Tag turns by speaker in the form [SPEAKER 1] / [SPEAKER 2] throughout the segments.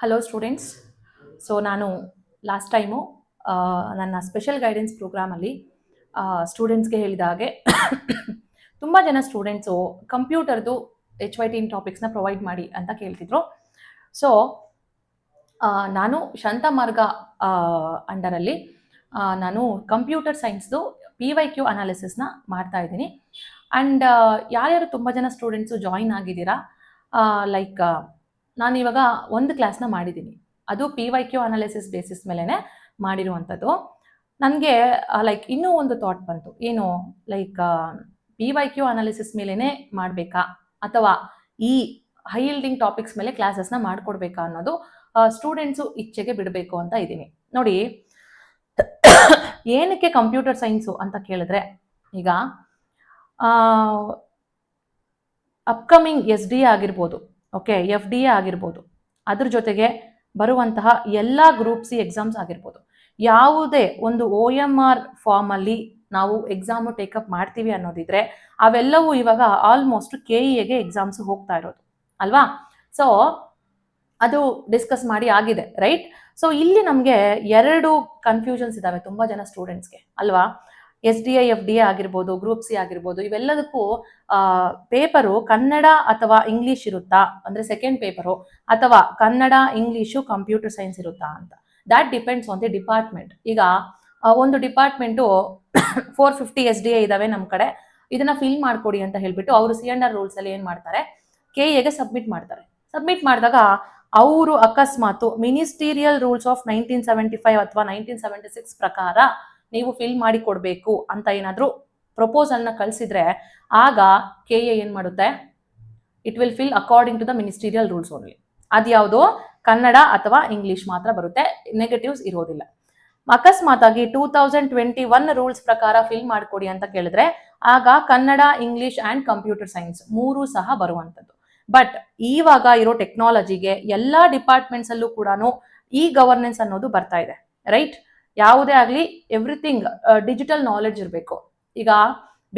[SPEAKER 1] Hello students. So ನಾನು last time ನನ್ನ special guidance ಪ್ರೋಗ್ರಾಮಲ್ಲಿ ಸ್ಟೂಡೆಂಟ್ಸ್ಗೆ ಹೇಳಿದ ಹಾಗೆ ತುಂಬ ಜನ ಸ್ಟೂಡೆಂಟ್ಸು ಕಂಪ್ಯೂಟರ್ದು HYT ಟಾಪಿಕ್ಸ್ನ ಪ್ರೊವೈಡ್ ಮಾಡಿ ಅಂತ ಕೇಳ್ತಿದ್ರು. ಸೊ ನಾನು ಶಾಂತಮಾರ್ಗ ಅಂಡರಲ್ಲಿ ನಾನು ಕಂಪ್ಯೂಟರ್ ಸೈನ್ಸ್ದು PYQ ಅನಾಲಿಸಿಸ್ನ ಮಾಡ್ತಾ ಇದ್ದೀನಿ. ಆ್ಯಂಡ್ ಯಾರ್ಯಾರು ತುಂಬ ಜನ ಸ್ಟೂಡೆಂಟ್ಸು ಜಾಯಿನ್ ಆಗಿದ್ದೀರಾ, ಲೈಕ್ ನಾನು ಇವಾಗ ಒಂದು ಕ್ಲಾಸ್ನ ಮಾಡಿದ್ದೀನಿ, ಅದು PYQ ಅನಾಲಿಸಿಸ್ ಬೇಸಿಸ್ ಮೇಲೇ ಮಾಡಿರುವಂಥದ್ದು. ನನಗೆ ಲೈಕ್ ಇನ್ನೂ ಒಂದು ಥಾಟ್ ಬಂತು, ಏನು ಲೈಕ್ PYQ ಅನಾಲಿಸಿಸ್ ಮೇಲೇ ಮಾಡಬೇಕಾ ಅಥವಾ ಈ ಹೈ ಯೀಲ್ಡಿಂಗ್ ಟಾಪಿಕ್ಸ್ ಮೇಲೆ ಕ್ಲಾಸಸ್ನ ಮಾಡಿಕೊಡ್ಬೇಕಾ ಅನ್ನೋದು ಸ್ಟೂಡೆಂಟ್ಸು ಇಚ್ಛೆಗೆ ಬಿಡಬೇಕು ಅಂತ ಇದ್ದೀನಿ. ನೋಡಿ, ಏನಕ್ಕೆ ಕಂಪ್ಯೂಟರ್ ಸೈನ್ಸು ಅಂತ ಕೇಳಿದ್ರೆ, ಈಗ ಅಪ್ಕಮಿಂಗ್ SDA ಆಗಿರ್ಬೋದು, ಓಕೆ, FDA ಆಗಿರ್ಬೋದು, ಅದ್ರ ಜೊತೆಗೆ ಬರುವಂತಹ ಎಲ್ಲ ಗ್ರೂಪ್ ಸಿ ಎಕ್ಸಾಮ್ಸ್ ಆಗಿರ್ಬೋದು, ಯಾವುದೇ ಒಂದು OMR ಫಾರ್ಮಲ್ಲಿ ನಾವು ಎಕ್ಸಾಮು ಟೇಕಪ್ ಮಾಡ್ತೀವಿ ಅನ್ನೋದಿದ್ರೆ ಅವೆಲ್ಲವೂ ಇವಾಗ ಆಲ್ಮೋಸ್ಟ್ KEAಗೆ ಎಕ್ಸಾಮ್ಸ್ ಹೋಗ್ತಾ ಇರೋದು ಅಲ್ವಾ. ಸೊ ಅದು ಡಿಸ್ಕಸ್ ಮಾಡಿ ಆಗಿದೆ, ರೈಟ್. ಸೊ ಇಲ್ಲಿ ನಮಗೆ ಎರಡು ಕನ್ಫ್ಯೂಷನ್ಸ್ ಇದ್ದಾವೆ ತುಂಬ ಜನ ಸ್ಟೂಡೆಂಟ್ಸ್ಗೆ ಅಲ್ವಾ. SDA FDA ಆಗಿರ್ಬೋದು, ಗ್ರೂಪ್ ಸಿ ಆಗಿರ್ಬೋದು, ಇವೆಲ್ಲದಕ್ಕೂ ಪೇಪರು ಕನ್ನಡ ಅಥವಾ ಇಂಗ್ಲೀಷ್ ಇರುತ್ತಾ, ಅಂದರೆ ಸೆಕೆಂಡ್ ಪೇಪರು, ಅಥವಾ ಕನ್ನಡ ಇಂಗ್ಲೀಷು ಕಂಪ್ಯೂಟರ್ ಸೈನ್ಸ್ ಇರುತ್ತಾ ಅಂತ. That depends on the department. ಈಗ ಒಂದು ಡಿಪಾರ್ಟ್ಮೆಂಟು 450 SDA ಇದಾವೆ ನಮ್ಮ ಕಡೆ, ಇದನ್ನ ಫಿಲ್ ಮಾಡ್ಕೊಡಿ ಅಂತ ಹೇಳ್ಬಿಟ್ಟು ಅವರು C&R ರೂಲ್ಸಲ್ಲಿ ಏನು ಮಾಡ್ತಾರೆ, KEAಗೆ ಸಬ್ಮಿಟ್ ಮಾಡ್ತಾರೆ. ಸಬ್ಮಿಟ್ ಮಾಡಿದಾಗ ಅವರು ಅಕಸ್ಮಾತ್ ಮಿನಿಸ್ಟೀರಿಯಲ್ ರೂಲ್ಸ್ ಆಫ್ 1975 ಅಥವಾ 1976 ಪ್ರಕಾರ ನೀವು ಫಿಲ್ ಮಾಡಿ ಕೊಡಬೇಕು ಅಂತ ಏನಾದರೂ ಪ್ರಪೋಸಲ್ನ ಕಳಿಸಿದ್ರೆ ಆಗ KEA ಏನು ಮಾಡುತ್ತೆ, it will fill according to the ministerial rules only. ಅದ್ಯಾವುದು ಕನ್ನಡ ಅಥವಾ ಇಂಗ್ಲೀಷ್ ಮಾತ್ರ ಬರುತ್ತೆ, ನೆಗೆಟಿವ್ಸ್ ಇರೋದಿಲ್ಲ. ಅಕಸ್ಮಾತ್ ಆಗಿ 2021 ರೂಲ್ಸ್ ಪ್ರಕಾರ ಫಿಲ್ ಮಾಡಿಕೊಡಿ ಅಂತ ಕೇಳಿದ್ರೆ ಆಗ Kannada, English and computer science ಮೂರೂ ಸಹ ಬರುವಂಥದ್ದು. ಬಟ್ ಇವಾಗ ಇರೋ ಟೆಕ್ನಾಲಜಿಗೆ ಎಲ್ಲ ಡಿಪಾರ್ಟ್ಮೆಂಟ್ಸ್ ಅಲ್ಲೂ ಕೂಡ ಈ ಗವರ್ನೆನ್ಸ್ ಅನ್ನೋದು ಬರ್ತಾ ಇದೆ, ರೈಟ್. ಯಾವುದೇ ಆಗಲಿ ಎವ್ರಿಥಿಂಗ್ ಡಿಜಿಟಲ್ ನಾಲೆಡ್ಜ್ ಇರಬೇಕು. ಈಗ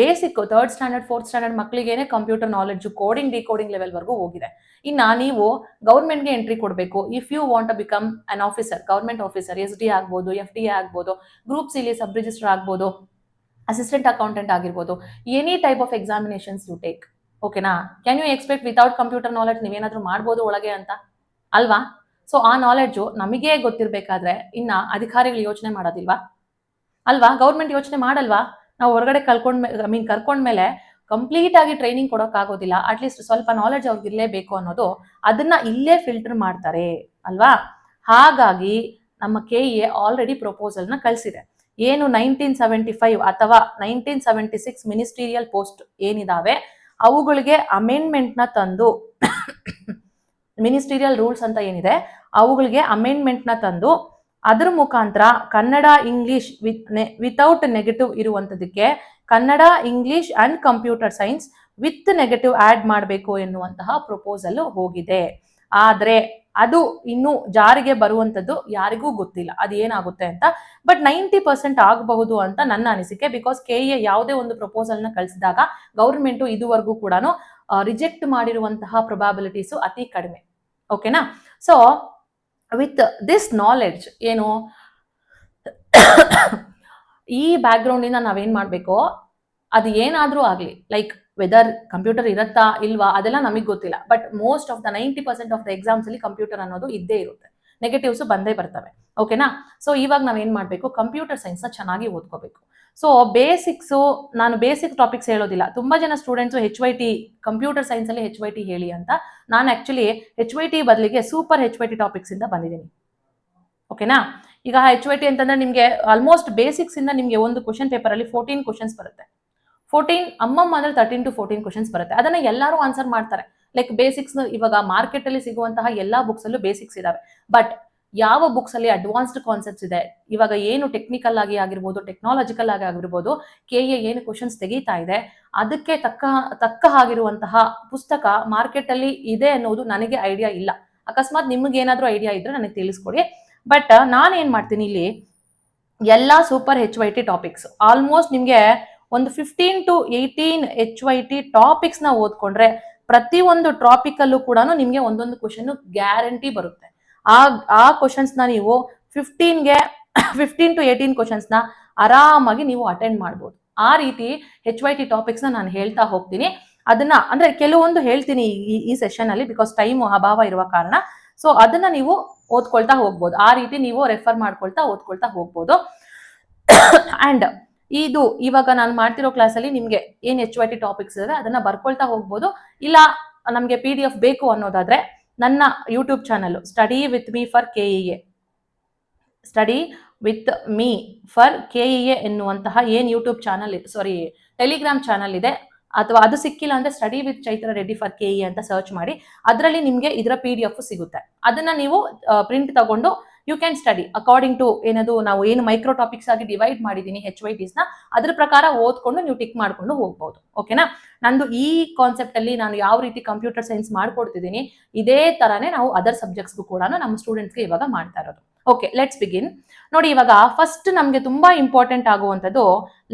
[SPEAKER 1] basic 3rd standard 4th standard ಮಕ್ಕಳಿಗೇನೆ ಕಂಪ್ಯೂಟರ್ ನಾಲೆಡ್ಜು ಕೋಡಿಂಗ್ ಡಿಕೋಡಿಂಗ್ ಲೆವೆಲ್ವರೆಗೂ ಹೋಗಿದೆ. ಇನ್ನು ನೀವು ಗೌರ್ಮೆಂಟ್ಗೆ ಎಂಟ್ರಿ ಕೊಡಬೇಕು, if you want to become an officer, government officer, SDA ಆಗ್ಬೋದು, FDA ಆಗ್ಬೋದು, ಗ್ರೂಪ್ ಸಿಲಿ ಸಬ್ ರಿಜಿಸ್ಟರ್ ಆಗ್ಬೋದು, ಅಸಿಸ್ಟೆಂಟ್ ಅಕೌಂಟೆಂಟ್ ಆಗಿರ್ಬೋದು, any type of examinations you take, ಓಕೆನಾ. Can you expect without computer knowledge ನೀವೇನಾದರೂ ಮಾಡ್ಬೋದು ಒಳಗೆ ಅಂತ ಅಲ್ವಾ. ಸೊ ಆ ನಾಲೆಡ್ಜು ನಮಗೇ ಗೊತ್ತಿರಬೇಕಾದ್ರೆ ಇನ್ನು ಅಧಿಕಾರಿಗಳು ಯೋಚನೆ ಮಾಡೋದಿಲ್ವಾ ಅಲ್ವಾ, ಗೌರ್ಮೆಂಟ್ ಯೋಚನೆ ಮಾಡಲ್ವಾ. ನಾವು ಹೊರಗಡೆ ಕರ್ಕೊಂಡ್ಮೇಲೆ ಕಂಪ್ಲೀಟ್ ಆಗಿ ಟ್ರೈನಿಂಗ್ ಕೊಡೋಕ್ಕಾಗೋದಿಲ್ಲ, ಅಟ್ಲೀಸ್ಟ್ ಸ್ವಲ್ಪ ನಾಲೆಡ್ಜ್ ಅವ್ರಿಗೆ ಇರಲೇಬೇಕು ಅನ್ನೋದು, ಅದನ್ನ ಇಲ್ಲೇ ಫಿಲ್ಟರ್ ಮಾಡ್ತಾರೆ ಅಲ್ವಾ. ಹಾಗಾಗಿ ನಮ್ಮ KEA ಆಲ್ರೆಡಿ ಪ್ರಪೋಸಲ್ನ ಕಳಿಸಿದೆ. ಏನು 1975 ಅಥವಾ 1976 ಮಿನಿಸ್ಟೀರಿಯಲ್ ಪೋಸ್ಟ್ ಏನಿದಾವೆ ಅವುಗಳಿಗೆ ಅಮೆಂಡ್ಮೆಂಟ್ನ ತಂದು ಮಿನಿಸ್ಟೀರಿಯಲ್ ರೂಲ್ಸ್ ಅಂತ ಏನಿದೆ ಅವುಗಳಿಗೆ ಅಮೆಂಡ್ಮೆಂಟ್ನ ತಂದು ಅದ್ರ ಮುಖಾಂತರ ಕನ್ನಡ ಇಂಗ್ಲಿಷ್ ವಿತೌಟ್ ನೆಗೆಟಿವ್ ಇರುವಂಥದಕ್ಕೆ Kannada English and computer science with negative add ಮಾಡಬೇಕು ಎನ್ನುವಂತಹ ಪ್ರಪೋಸಲ್ ಹೋಗಿದೆ. ಆದರೆ ಅದು ಇನ್ನೂ ಜಾರಿಗೆ ಬರುವಂಥದ್ದು ಯಾರಿಗೂ ಗೊತ್ತಿಲ್ಲ ಅದು ಏನಾಗುತ್ತೆ ಅಂತ. ಬಟ್ 90% ಆಗಬಹುದು ಅಂತ ನನ್ನ ಅನಿಸಿಕೆ. ಬಿಕಾಸ್ KEA ಯಾವುದೇ ಒಂದು ಪ್ರಪೋಸಲ್ನ ಕಳಿಸಿದಾಗ ಗೌರ್ಮೆಂಟು ಇದುವರೆಗೂ ಕೂಡ ರಿಜೆಕ್ಟ್ ಮಾಡಿರುವಂತಹ ಪ್ರೊಬಾಬಿಲಿಟೀಸು ಅತಿ ಕಡಿಮೆ, ಓಕೆನಾ. ಸೊ ವಿತ್ ದಿಸ್ ನಾಲೆಡ್ಜ್ ಏನು ಈ ಬ್ಯಾಕ್ಗ್ರೌಂಡಿಂದ ನಾವೇನು ಮಾಡಬೇಕು, ಅದು ಏನಾದರೂ ಆಗಲಿ, ಲೈಕ್ ವೆದರ್ ಕಂಪ್ಯೂಟರ್ ಇರುತ್ತಾ ಇಲ್ವಾ ಅದೆಲ್ಲ ನಮಗೆ ಗೊತ್ತಿಲ್ಲ, but most of the 90% of the ಎಕ್ಸಾಮ್ಸಲ್ಲಿ ಕಂಪ್ಯೂಟರ್ ಅನ್ನೋದು ಇದ್ದೇ ಇರುತ್ತೆ, ನೆಗೆಟಿವ್ಸು ಬಂದೇ ಬರ್ತವೆ, ಓಕೆನಾ. ಸೊ ಇವಾಗ ನಾವೇನು ಮಾಡಬೇಕು, ಕಂಪ್ಯೂಟರ್ ಸೈನ್ಸ್ನ ಚೆನ್ನಾಗಿ ಓದ್ಕೋಬೇಕು. ಸೊ ಬೇಸಿಕ್ಸು, ನಾನು ಬೇಸಿಕ್ ಟಾಪಿಕ್ಸ್ ಹೇಳೋದಿಲ್ಲ. ತುಂಬ ಜನ ಸ್ಟೂಡೆಂಟ್ಸು HYT ಕಂಪ್ಯೂಟರ್ ಸೈನ್ಸಲ್ಲಿ HYT ಹೇಳಿ ಅಂತ. ನಾನು ಆ್ಯಕ್ಚುಲಿ HYT ಬದಲಿಗೆ ಸೂಪರ್ HYT ಟಾಪಿಕ್ಸಿಂದ ಬಂದಿದ್ದೀನಿ, ಓಕೆನಾ. ಈಗ HYT ಅಂತಂದರೆ ನಿಮಗೆ ಆಲ್ಮೋಸ್ಟ್ ಬೇಸಿಕ್ಸಿಂದ ನಿಮಗೆ ಒಂದು ಕ್ವಶನ್ ಪೇಪರಲ್ಲಿ 14 ಕ್ವಶನ್ಸ್ ಬರುತ್ತೆ. 14 ಅಮ್ಮಮ್ಮ ಅಂದರೆ 13 to 14 ಕ್ವಶನ್ಸ್ ಬರುತ್ತೆ. ಅದನ್ನು ಎಲ್ಲರೂ ಆನ್ಸರ್ ಮಾಡ್ತಾರೆ. ಲೈಕ್ ಬೇಸಿಕ್ಸ್ ಇವಾಗ ಮಾರ್ಕೆಟಲ್ಲಿ ಸಿಗುವಂತಹ ಎಲ್ಲ ಬುಕ್ಸಲ್ಲೂ ಬೇಸಿಕ್ಸ್ ಇದಾವೆ. ಬಟ್ ಯಾವ ಬುಕ್ಸಲ್ಲಿ ಅಡ್ವಾನ್ಸ್ಡ್ ಕಾನ್ಸೆಪ್ಟ್ಸ್ ಇದೆ, ಇವಾಗ ಏನು ಟೆಕ್ನಿಕಲ್ ಆಗಿ ಆಗಿರ್ಬೋದು, ಟೆಕ್ನಾಲಜಿಕಲ್ ಆಗಿ ಆಗಿರ್ಬೋದು, KEA ಏನು ಕ್ವಶನ್ಸ್ ತೆಗೀತಾ ಇದೆ ಅದಕ್ಕೆ ತಕ್ಕ ಆಗಿರುವಂತಹ ಪುಸ್ತಕ ಮಾರ್ಕೆಟಲ್ಲಿ ಇದೆ ಅನ್ನೋದು ನನಗೆ ಐಡಿಯಾ ಇಲ್ಲ. ಅಕಸ್ಮಾತ್ ನಿಮಗೇನಾದರೂ ಐಡಿಯಾ ಇದ್ದರೆ ನನಗೆ ತಿಳಿಸ್ಕೊಡಿ. ಬಟ್ ನಾನೇನು ಮಾಡ್ತೀನಿ, ಇಲ್ಲಿ ಎಲ್ಲ ಸೂಪರ್ HYT ಟಾಪಿಕ್ಸ್ ಆಲ್ಮೋಸ್ಟ್ ನಿಮಗೆ ಒಂದು 15 to 18 HYT ಟಾಪಿಕ್ಸ್ನ ಓದ್ಕೊಂಡ್ರೆ ಪ್ರತಿಯೊಂದು ಟಾಪಿಕಲ್ಲೂ ಕೂಡ ನಿಮಗೆ ಒಂದೊಂದು ಕ್ವಶನ್ ಗ್ಯಾರಂಟಿ ಬರುತ್ತೆ. ಆ ಕ್ವಶನ್ಸ್ನ ನೀವು 15 to 18 ಕ್ವಶನ್ಸ್ನ ಆರಾಮಾಗಿ ನೀವು ಅಟೆಂಡ್ ಮಾಡ್ಬೋದು. ಆ ರೀತಿ HYT ಟಾಪಿಕ್ಸ್ನ ನಾನು ಹೇಳ್ತಾ ಹೋಗ್ತೀನಿ. ಅದನ್ನ ಅಂದ್ರೆ ಕೆಲವೊಂದು ಹೇಳ್ತೀನಿ ಈ ಸೆಷನ್ ಅಲ್ಲಿ, ಬಿಕಾಸ್ ಟೈಮ್ ಅಭಾವ ಇರುವ ಕಾರಣ. ಸೊ ಅದನ್ನ ನೀವು ಓದ್ಕೊಳ್ತಾ ಹೋಗ್ಬೋದು. ಆ ರೀತಿ ನೀವು ರೆಫರ್ ಮಾಡ್ಕೊಳ್ತಾ ಓದ್ಕೊಳ್ತಾ ಹೋಗ್ಬೋದು. ಅಂಡ್ ಇದು ಇವಾಗ ನಾನು ಮಾಡ್ತಿರೋ ಕ್ಲಾಸಲ್ಲಿ ನಿಮ್ಗೆ ಏನ್ HYT ಟಾಪಿಕ್ಸ್ ಇದೆ ಅದನ್ನ ಬರ್ಕೊಳ್ತಾ ಹೋಗ್ಬೋದು. ಇಲ್ಲ ನಮ್ಗೆ PDF ಬೇಕು ಅನ್ನೋದಾದ್ರೆ ನನ್ನ YouTube channel study with me for KEA, study with me for KEA ಎನ್ನುವಂತಹ ಏನ್ ಯೂಟ್ಯೂಬ್ ಚಾನಲ್, ಟೆಲಿಗ್ರಾಮ್ ಚಾನಲ್ ಇದೆ, ಅಥವಾ ಅದು ಸಿಕ್ಕಿಲ್ಲ ಅಂದ್ರೆ study with Chaitra Reddy for KEA ಅಂತ ಸರ್ಚ್ ಮಾಡಿ. ಅದರಲ್ಲಿ ನಿಮ್ಗೆ ಇದರ PDF ಸಿಗುತ್ತೆ. ಅದನ್ನ ನೀವು ಪ್ರಿಂಟ್ ತಗೊಂಡು you can study according to ಏನದು ನಾವು ಏನು ಮೈಕ್ರೋ ಟಾಪಿಕ್ಸ್ ಆಗಿ ಡಿವೈಡ್ ಮಾಡಿದೀನಿ HYTs ನ, ಅದ್ರ ಪ್ರಕಾರ ಓದ್ಕೊಂಡು ನೀವು ಟಿಕ್ ಮಾಡ್ಕೊಂಡು ಹೋಗ್ಬೋದು. ಓಕೆನಾ? ನಂದು ಈ ಕಾನ್ಸೆಪ್ಟ್ ಅಲ್ಲಿ ನಾನು ಯಾವ ರೀತಿ ಕಂಪ್ಯೂಟರ್ ಸೈನ್ಸ್ ಮಾಡ್ಕೊಡ್ತಿದ್ದೀನಿ, ಇದೇ ತರಾನೇ ನಾವು ಅದರ್ ಸಬ್ಜೆಕ್ಟ್ಸ್ಗೂ ಕೂಡ ನಮ್ಮ ಸ್ಟೂಡೆಂಟ್ಸ್ಗೆ ಇವಾಗ ಮಾಡ್ತಾ ಇರೋದು. Okay, let's begin. ನೋಡಿ, ಇವಾಗ ಫಸ್ಟ್ ನಮ್ಗೆ ತುಂಬಾ ಇಂಪಾರ್ಟೆಂಟ್ ಆಗುವಂಥದ್ದು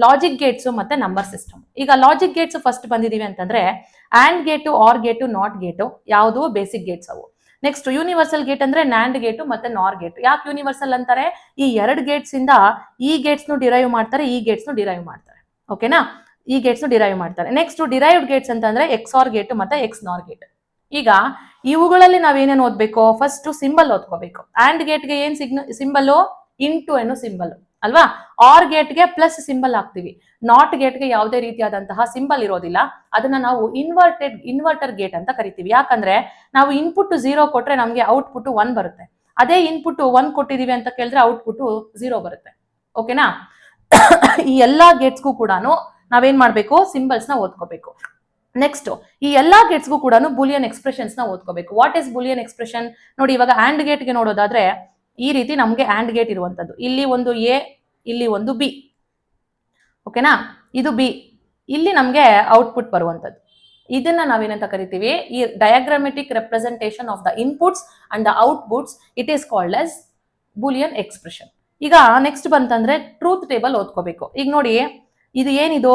[SPEAKER 1] ಲಾಜಿಕ್ ಗೇಟ್ಸ್ ಮತ್ತೆ ನಂಬರ್ ಸಿಸ್ಟಮ್. ಈಗ ಲಾಜಿಕ್ ಗೇಟ್ಸ್ ಫಸ್ಟ್ ಬಂದಿದೀವಿ ಅಂತಂದ್ರೆ and gate, or gate, not gate ಯಾವುದು ಬೇಸಿಕ್ ಗೇಟ್ಸ್ ಅವು. ನೆಕ್ಸ್ಟ್ ಯೂನಿವರ್ಸಲ್ ಗೇಟ್ ಅಂದ್ರೆ ನ್ಯಾಂಡ್ ಗೇಟು ಮತ್ತೆ ನಾರ್ ಗೇಟ್. ಯಾಕೆ ಯೂನಿವರ್ಸಲ್ ಅಂತಾರೆ? ಈ ಎರಡು ಗೇಟ್ಸ್ ಇಂದ ಈ ಗೇಟ್ಸ್ ನು ಡಿರೈವ್ ಮಾಡ್ತಾರೆ, ಈ ಗೇಟ್ಸ್ ನು ಡಿರೈವ್ ಮಾಡ್ತಾರೆ. ಓಕೆನಾ? ಈ ಗೇಟ್ಸ್ ನು ಡಿರೈವ್ ಮಾಡ್ತಾರೆ. ನೆಕ್ಸ್ಟ್ ಡಿರೈವ್ಡ್ ಗೇಟ್ಸ್ ಅಂತಂದ್ರೆ ಎಕ್ಸ್ ಆರ್ ಗೇಟ್ ಮತ್ತೆ ಎಕ್ಸ್ ನಾರ್ ಗೇಟ್. ಈಗ ಇವುಗಳಲ್ಲಿ ನಾವೇನೇನು ಓದ್ಬೇಕು? ಫಸ್ಟ್ ಸಿಂಬಲ್ ಓದ್ಕೋಬೇಕು. ಆಂಡ್ ಗೇಟ್ಗೆ ಏನ್ ಸಿಂಬಲ್? ಇಂಟು ಅನ್ನೋ ಸಿಂಬಲ್ ಅಲ್ವಾ? ಆರ್ ಗೇಟ್ಗೆ ಪ್ಲಸ್ ಸಿಂಬಲ್ ಹಾಕ್ತಿವಿ. ನಾಟ್ ಗೇಟ್ಗೆ ಯಾವುದೇ ರೀತಿಯಾದಂತಹ ಸಿಂಬಲ್ ಇರೋದಿಲ್ಲ. ಅದನ್ನ ನಾವು ಇನ್ವರ್ಟರ್ ಗೇಟ್ ಅಂತ ಕರಿತೀವಿ. ಯಾಕಂದ್ರೆ ನಾವು ಇನ್ಪುಟ್ 0 ಕೊಟ್ರೆ ನಮ್ಗೆ ಔಟ್ಪುಟ್ 1 ಬರುತ್ತೆ. ಅದೇ ಇನ್ಪುಟ್ 1 ಕೊಟ್ಟಿದೀವಿ ಅಂತ ಕೇಳಿದ್ರೆ ಔಟ್ಪುಟ್ 0 ಬರುತ್ತೆ. ಓಕೆನಾ? ಈ ಎಲ್ಲಾ ಗೇಟ್ಸ್ಗೂ ಕೂಡ ನಾವೇನ್ ಮಾಡ್ಬೇಕು? ಸಿಂಬಲ್ಸ್ ನ ಓದ್ಕೋಬೇಕು. ನೆಕ್ಸ್ಟ್ ಈ ಎಲ್ಲಾ ಗೇಟ್ಸ್ಗೂ ಕೂಡ ಬೂಲಿಯನ್ ಎಕ್ಸ್ಪ್ರೆಷನ್ಸ್ ನ ಓದ್ಕೋಬೇಕು. What is Boolean expression? ನೋಡಿ, ಇವಾಗ ಆಂಡ್ ಗೇಟ್ಗೆ ನೋಡೋದಾದ್ರೆ ಈ ರೀತಿ ನಮ್ಗೆ ಆಂಡ್ ಗೇಟ್ ಇರುವಂತದ್ದು. ಇಲ್ಲಿ ಒಂದು ಎ, ಇಲ್ಲಿ ಒಂದು ಬಿ. ಓಕೆನಾ? ಇದು ಬಿ. ಇಲ್ಲಿ ನಮ್ಗೆ ಔಟ್ಪುಟ್ ಬರುವಂತದ್ದು. ಇದನ್ನ ನಾವೇನಂತ ಕರಿತೀವಿ? ಈ diagrammatic representation of the inputs and the outputs, it is called as Boolean expression. ಈಗ ನೆಕ್ಸ್ಟ್ ಬಂತಂದ್ರೆ ಟ್ರೂತ್ ಟೇಬಲ್ ಓದ್ಕೋಬೇಕು. ಈಗ ನೋಡಿ, ಇದು ಏನಿದು?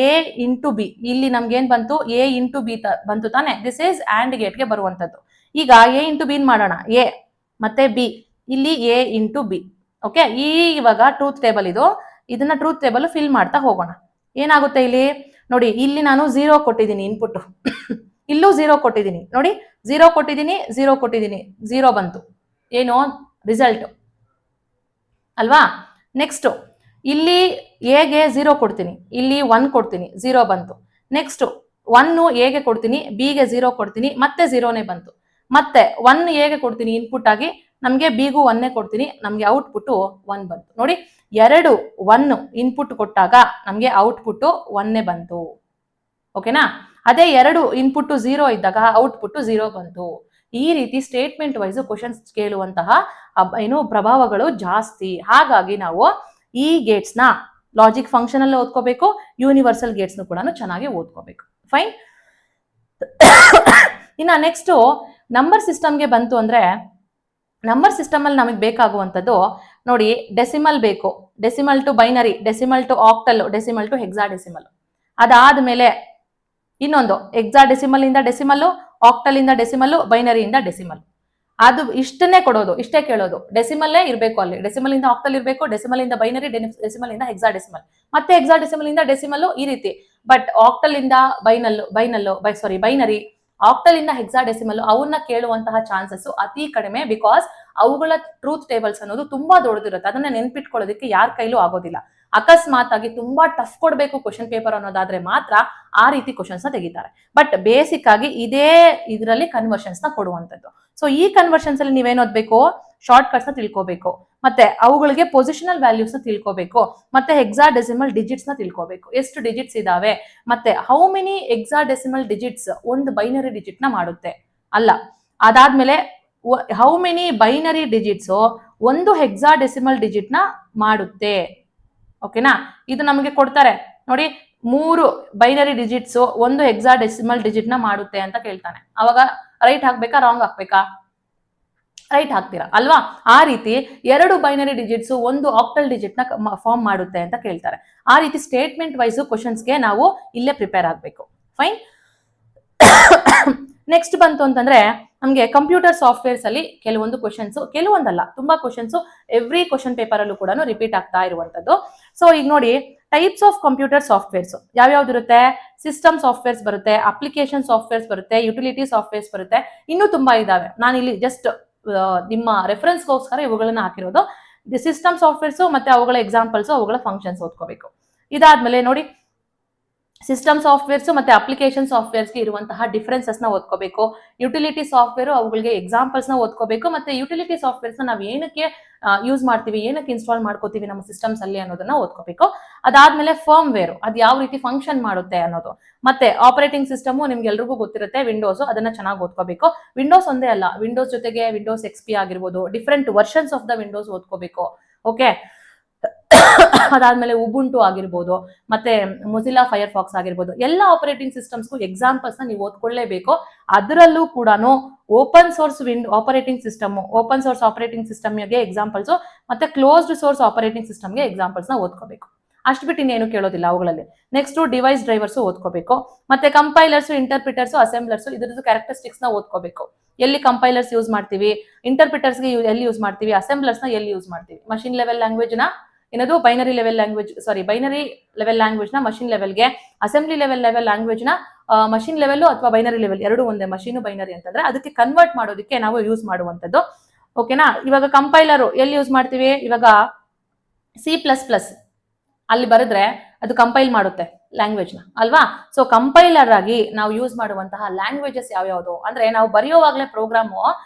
[SPEAKER 1] A into B. ಇಲ್ಲಿ ನಮ್ಗೆ ಏನ್ ಬಂತು? ಎ ಇಂಟು ಬಿ ಬಂತು ತಾನೆ? ದಿಸ್ ಈಸ್ ಆಂಡ್ ಗೇಟ್ಗೆ ಬರುವಂತದ್ದು. ಈಗ ಎ ಇಂಟು ಬಿ ಮಾಡೋಣ. ಎ ಮತ್ತೆ ಬಿ, ಇಲ್ಲಿ ಎ ಇಂಟು ಬಿ. ಓಕೆ, ಇವಾಗ ಟ್ರೂತ್ ಟೇಬಲ್ ಇದು. ಇದನ್ನ ಟ್ರೂತ್ ಟೇಬಲ್ ಫಿಲ್ ಮಾಡ್ತಾ ಹೋಗೋಣ. ಏನಾಗುತ್ತೆ ಇಲ್ಲಿ ನೋಡಿ, ಇಲ್ಲಿ ನಾನು 0 ಕೊಟ್ಟಿದ್ದೀನಿ ಇನ್ಪುಟ್, ಇಲ್ಲೂ 0 ಕೊಟ್ಟಿದ್ದೀನಿ. ನೋಡಿ, 0 ಕೊಟ್ಟಿದ್ದೀನಿ, 0 ಕೊಟ್ಟಿದ್ದೀನಿ, 0 ಬಂತು. ಏನು ರಿಸಲ್ಟ್ ಅಲ್ವಾ? ನೆಕ್ಸ್ಟ್ ಇಲ್ಲಿ ಎಗೆ 0 ಕೊಡ್ತೀನಿ, ಇಲ್ಲಿ 1 ಕೊಡ್ತೀನಿ, 0 ಬಂತು. ನೆಕ್ಸ್ಟ್ 1 ಎಗೆ ಕೊಡ್ತೀನಿ, ಬಿಗೆ 0 ಕೊಡ್ತೀನಿ, ಮತ್ತೆ 0ನೇ ಬಂತು. ಮತ್ತೆ 1 ಎಗೆ ಕೊಡ್ತೀನಿ ಇನ್ಪುಟ್ ಆಗಿ, ನಮ್ಗೆ ಬಿಗೂ 1 ಕೊಡ್ತೀನಿ, ನಮ್ಗೆ ಔಟ್ಪುಟ್ 1 ಬಂತು. ನೋಡಿ, 1 ಇನ್ಪುಟ್ ಕೊಟ್ಟಾಗ ನಮ್ಗೆ ಔಟ್ಪುಟ್ 1 ಬಂತು. ಓಕೆನಾ? ಅದೇ 2 ಇನ್ಪುಟ್ 0 ಇದ್ದಾಗ ಔಟ್ಪುಟ್ 0 ಬಂತು. ಈ ರೀತಿ ಸ್ಟೇಟ್ಮೆಂಟ್ ವೈಸ್ ಕ್ವಶನ್ಸ್ ಕೇಳುವಂತಹ ಏನು ಪ್ರಭಾವಗಳು ಜಾಸ್ತಿ. ಹಾಗಾಗಿ ನಾವು ಈ ಗೇಟ್ಸ್ ನ ಲಾಜಿಕ್ ಫಂಕ್ಷನ್ ಅಲ್ಲಿ ಓದ್ಕೋಬೇಕು, ಯೂನಿವರ್ಸಲ್ ಗೇಟ್ಸ್ ಕೂಡ ಚೆನ್ನಾಗಿ ಓದ್ಕೋಬೇಕು. ಫೈನ್. ಇನ್ನ ನೆಕ್ಸ್ಟ್ ನಂಬರ್ ಸಿಸ್ಟಮ್ಗೆ ಬಂತು ಅಂದ್ರೆ, ನಂಬರ್ ಸಿಸ್ಟಮ್ ಅಲ್ಲಿ ನಮಗೆ ಬೇಕಾಗುವಂಥದ್ದು ನೋಡಿ, ಡೆಸಿಮಲ್ ಬೇಕು, decimal to binary, decimal to octal, decimal to hexadecimal. ಅದಾದ್ಮೇಲೆ ಇನ್ನೊಂದು ಹೆಕ್ಸಾಡೆಸಿಮಲ್ ಇಂದ ಡೆಸಿಮಲ್, ಆಕ್ಟಲ್ ಇಂದ ಡೆಸಿಮಲ್, ಬೈನರಿಯಿಂದ ಡೆಸಿಮಲ್. ಅದು ಇಷ್ಟನ್ನೇ ಕೊಡೋದು, ಇಷ್ಟೇ ಕೇಳೋದು. ಡೆಸಿಮಲ್ಲೇ ಇರಬೇಕು ಅಲ್ಲಿ. ಡೆಸಿಮಲ್ ಇಂದ ಆಕ್ಟಲ್ ಇರಬೇಕು, ಡೆಸಿಮಲ್ ಇಂದ ಬೈನರಿ, ಡೆಸಿಮಲ್ ಇಂದ ಹೆಕ್ಸಾಡೆಸಿಮಲ್, ಮತ್ತೆ ಹೆಕ್ಸಾಡೆಸಿಮಲ್ ಇಂದ ಡೆಸಿಮಲ್, ಈ ರೀತಿ. ಬಟ್ ಆಕ್ಟಲ್ ಇಂದ ಬೈನರಿ, ಆಕ್ಟಲ್ ಇಂದ ಹೆಕ್ಸಾಡೆಸಿಮಲ್ ಅವನ್ನ ಕೇಳುವಂತಹ ಚಾನ್ಸಸ್ ಅತಿ ಕಡಿಮೆ. ಬಿಕಾಸ್ ಅವುಗಳ ಟ್ರೂತ್ ಟೇಬಲ್ಸ್ ಅನ್ನೋದು ತುಂಬಾ ದೊಡ್ಡದಿರುತ್ತೆ. ಅದನ್ನ ನೆನ್ಪಿಟ್ಕೊಳ್ಳೋದಕ್ಕೆ ಯಾರ ಕೈಲೂ ಆಗೋದಿಲ್ಲ. ಅಕಸ್ಮಾತ್ ಆಗಿ ತುಂಬಾ ಟಫ್ ಕೊಡ್ಬೇಕು ಕ್ವಶನ್ ಪೇಪರ್ ಅನ್ನೋದಾದ್ರೆ ಮಾತ್ರ ಆ ರೀತಿ ಕ್ವಶನ್ಸ್ ನ ತೆಗಿತಾರೆ. ಬಟ್ ಬೇಸಿಕ್ ಆಗಿ ಇದೇ ಇದರಲ್ಲಿ ಕನ್ವರ್ಷನ್ಸ್ ನ ಕೊಡುವಂತದ್ದು. ಸೊ ಈ ಕನ್ವರ್ಷನ್ಸ್ ಅಲ್ಲಿ ನೀವೇನ್ ಓದ್ಬೇಕು? ಶಾರ್ಟ್ ಕಟ್ಸ್ ನ ತಿಳ್ಕೋಬೇಕು, ಮತ್ತೆ ಅವುಗಳಿಗೆ ಪೊಸಿಷನಲ್ ವ್ಯಾಲ್ಯೂಸ್ ನ ತಿಳ್ಕೋಬೇಕು, ಮತ್ತೆ ಹೆಕ್ಸಾಡೆಸಿಮಲ್ ಡಿಜಿಟ್ಸ್ ನ ತಿಳ್ಕೋಬೇಕು. ಎಷ್ಟು ಡಿಜಿಟ್ಸ್ ಇದಾವೆ, ಮತ್ತೆ ಹೌ ಮೆನಿ ಹೆಕ್ಸಾಡೆಸಿಮಲ್ ಡಿಜಿಟ್ಸ್ ಒಂದು ಬೈನರಿ ಡಿಜಿಟ್ ನ ಮಾಡುತ್ತೆ ಅಲ್ಲ. ಅದಾದ್ಮೇಲೆ ಹೌ ಮೆನಿ ಬೈನರಿ ಡಿಜಿಟ್ಸ್ ಒಂದು ಹೆಕ್ಸಾಡೆಸಿಮಲ್ ಡಿಜಿಟ್ ನ ಮಾಡುತ್ತೆ. ಓಕೆನಾ? ಇದು ನಮಗೆ ಕೊಡ್ತಾರೆ ನೋಡಿ, 3 ಬೈನರಿ ಡಿಜಿಟ್ಸ್ ಒಂದು ಹೆಕ್ಸಾಡೆಸಿಮಲ್ ಡಿಜಿಟ್ ನ ಮಾಡುತ್ತೆ ಅಂತ ಕೇಳ್ತಾನೆ. ಅವಾಗ ರೈಟ್ ಹಾಕ್ಬೇಕಾ, ರಾಂಗ್ ಹಾಕ್ಬೇಕಾ? ರೈಟ್ ಹಾಕ್ತೀರಾ ಅಲ್ವಾ? ಆ ರೀತಿ 2 ಬೈನರಿ ಡಿಜಿಟ್ಸ್ ಒಂದು ಆಕ್ಟಲ್ ಡಿಜಿಟ್ ನ ಫಾರ್ಮ್ ಮಾಡುತ್ತೆ ಅಂತ ಕೇಳ್ತಾರೆ. ಆ ರೀತಿ ಸ್ಟೇಟ್ಮೆಂಟ್ ವೈಸ್ ಕ್ವಶನ್ಸ್ಗೆ ನಾವು ಇಲ್ಲೇ ಪ್ರಿಪೇರ್ ಆಗ್ಬೇಕು. ಫೈನ್. ನೆಕ್ಸ್ಟ್ ಬಂತು ಅಂತಂದ್ರೆ ನಮಗೆ ಕಂಪ್ಯೂಟರ್ ಸಾಫ್ಟ್ವೇರ್ಸ್ ಅಲ್ಲಿ ಕೆಲವೊಂದು ಕ್ವಶನ್ಸ್, ಕೆಲವೊಂದಲ್ಲ ತುಂಬಾ ಕ್ವಶನ್ಸ್ ಎವ್ರಿ ಕ್ವಶನ್ ಪೇಪರ್ ಅಲ್ಲೂ ಕೂಡ ರಿಪೀಟ್ ಆಗ್ತಾ ಇರುವಂತದ್ದು. ಸೊ ಈಗ ನೋಡಿ, ಟೈಪ್ಸ್ ಆಫ್ ಕಂಪ್ಯೂಟರ್ ಸಾಫ್ಟ್ವೇರ್ಸ್ ಯಾವ್ಯಾವ್ದು ಇರುತ್ತೆ? ಸಿಸ್ಟಮ್ ಸಾಫ್ಟ್ವೇರ್ಸ್ ಬರುತ್ತೆ, ಅಪ್ಲಿಕೇಶನ್ ಸಾಫ್ಟ್ವೇರ್ಸ್ ಬರುತ್ತೆ, ಯುಟಿಲಿಟಿ ಸಾಫ್ಟ್ವೇರ್ಸ್ ಬರುತ್ತೆ, ಇನ್ನೂ ತುಂಬಾ ಇದಾವೆ. ನಾನು ಇಲ್ಲಿ ಜಸ್ಟ್ ನಿಮ್ಮ ರೆಫರೆನ್ಸ್ಗೋಸ್ಕರ ಇವುಗಳನ್ನ ಹಾಕಿರೋದು. ಸಿಸ್ಟಮ್ ಸಾಫ್ಟ್ವೇರ್ಸ್ ಮತ್ತೆ ಅವುಗಳ ಎಕ್ಸಾಂಪಲ್ಸ್, ಅವುಗಳ ಫಂಕ್ಷನ್ಸ್ ಓದ್ಕೋಬೇಕು. ಇದಾದ್ಮೇಲೆ ನೋಡಿ, ಸಿಸ್ಟಮ್ ಸಾಫ್ಟ್ವೇರ್ಸ್ ಮತ್ತೆ ಅಪ್ಲಿಕೇಶನ್ ಸಾಫ್ಟ್ವೇರ್ಸ್ಗೆ ಇರುವಂತಹ ಡಿಫರೆನ್ಸಸ್ ನ ಓದ್ಕೋಬೇಕು. ಯುಟಿಲಿಟಿ ಸಾಫ್ಟ್ವೇರ್ ಅವುಗಳಿಗೆ ಎಕ್ಸಾಂಪಲ್ಸ್ ನ ಓದ್ಕೋಬೇಕು. ಮತ್ತೆ ಯುಟಿಲಿಟಿ ಸಾಫ್ಟ್ವೇರ್ಸ್ ನಾವು ಏನಕ್ಕೆ ಯೂಸ್ ಮಾಡ್ತೀವಿ, ಏನಕ್ಕೆ ಇನ್ಸ್ಟಾಲ್ ಮಾಡ್ಕೋತೀವಿ ನಮ್ಮ ಸಿಸ್ಟಮ್ಸ್ ಅಲ್ಲಿ ಅನ್ನೋದನ್ನ ಓದ್ಕೋಬೇಕು. ಅದಾದ್ಮೇಲೆ ಫರ್ಮ್ ವೇರ್, ಅದು ಯಾವ ರೀತಿ ಫಂಕ್ಷನ್ ಮಾಡುತ್ತೆ ಅನ್ನೋದು. ಮತ್ತೆ ಆಪರೇಟಿಂಗ್ ಸಿಸ್ಟಮ್ ನಿಮ್ಗೆ ಎಲ್ರಿಗೂ ಗೊತ್ತಿರುತ್ತೆ, ವಿಂಡೋಸ್, ಅದನ್ನ ಚೆನ್ನಾಗಿ ಓದ್ಕೋಬೇಕು. ವಿಂಡೋಸ್ ಒಂದೇ ಅಲ್ಲ, ವಿಂಡೋಸ್ ಜೊತೆಗೆ ವಿಂಡೋಸ್ XP ಆಗಿರ್ಬೋದು, different versions of the Windows ಓದ್ಕೋಬೇಕು. ಓಕೆ, ಅದಾದ್ಮೇಲೆ ಉಬುಂಟು ಆಗಿರ್ಬೋದು, ಮತ್ತೆ ಮೊಜಿಲಾ ಫೈರ್ಫಾಕ್ಸ್ ಆಗಿರ್ಬೋದು, ಎಲ್ಲ ಆಪರೇಟಿಂಗ್ ಸಿಸ್ಟಮ್ಸ್ಗೂ ಎಕ್ಸಾಂಪಲ್ಸ್ ನ ನೀವು ಓದ್ಕೊಳ್ಳೇಬೇಕು. ಅದರಲ್ಲೂ ಕೂಡ open source operating system, open source operating ಸಿಸ್ಟಮ್ಗೆ ಎಕ್ಸಾಂಪಲ್ಸ್, ಮತ್ತೆ ಕ್ಲೋಸ್ಡ್ ಸೋರ್ಸ್ ಆಪರೇಟಿಂಗ್ ಸಿಸ್ಟಮ್ಗೆ ಎಕ್ಸಾಂಪಲ್ಸ್ ನ ಓದ್ಕೋಬೇಕು. ಅಷ್ಟು ಬಿಟ್ಟು ಇನ್ನೇನು ಕೇಳೋದಿಲ್ಲ ಅವುಗಳಲ್ಲಿ. ನೆಕ್ಸ್ಟ್ ಡಿವೈಸ್ ಡ್ರೈವರ್ಸ್ ಓದ್ಕೋಬೇಕು. ಮತ್ತೆ ಕಂಪೈಲರ್ಸ್, ಇಂಟರ್ಪ್ರಿಟರ್ಸ್, ಅಸೆಂಬ್ಲರ್ಸ್, ಇದ್ರದ್ದು ಕ್ಯಾರೆಕ್ಟರಿಸ್ಟಿಕ್ಸ್ ನ ಓದ್ಕೋಬೇಕು. ಎಲ್ಲಿ ಕಂಪೈಲರ್ಸ್ ಯೂಸ್ ಮಾಡ್ತೀವಿ, ಇಂಟರ್ಪ್ರಿಟರ್ಸ್ಗೆ ಎಲ್ಲಿ ಯೂಸ್ ಮಾಡ್ತೀವಿ, ಅಸೆಂಬ್ಲರ್ಸ್ ನ ಎಲ್ಲಿ ಯೂಸ್ ಮಾಡ್ತೀವಿ, ಮಷಿನ್ ಲೆವೆಲ್ ಲ್ಯಾಂಗ್ವೇಜ್ ನ ಏನದು ಬೈನರಿ ಲೆವೆಲ್ ಲ್ಯಾಂಗ್ವೇಜ್ ನ ಮಷಿನ್ ಲೆವೆಲ್ಗೆ, ಅಸೆಂಬ್ಲಿ ಲೆವೆಲ್ ಲ್ಯಾಂಗ್ವೇಜ್ ನ ಮಷಿನ್ ಲೆವೆಲ್ ಅಥವಾ ಬೈನರಿ ಲೆವೆಲ್ ಎರಡು ಒಂದೇ, ಮಷೀನ್ ಬೈನರಿ ಅಂತಂದ್ರೆ ಅದಕ್ಕೆ ಕನ್ವರ್ಟ್ ಮಾಡೋದಕ್ಕೆ ನಾವು ಯೂಸ್ ಮಾಡುವಂತದ್ದು. ಓಕೆನಾ. ಇವಾಗ ಕಂಪೈಲರ್ ಎಲ್ಲಿ ಯೂಸ್ ಮಾಡ್ತೀವಿ, ಇವಾಗ C++ ಅಲ್ಲಿ ಬರೆದ್ರೆ ಅದು ಕಂಪೈಲ್ ಮಾಡುತ್ತೆ ಲ್ಯಾಂಗ್ವೇಜ್ ನ ಅಲ್ವಾ. ಸೊ ಕಂಪೈಲರ್ ಆಗಿ ನಾವು ಯೂಸ್ ಮಾಡುವಂತಹ ಲ್ಯಾಂಗ್ವೇಜಸ್ ಯಾವ್ಯಾವುದು ಅಂದ್ರೆ, ನಾವು ಬರೆಯುವಾಗಲೇ ಪ್ರೋಗ್ರಾಮು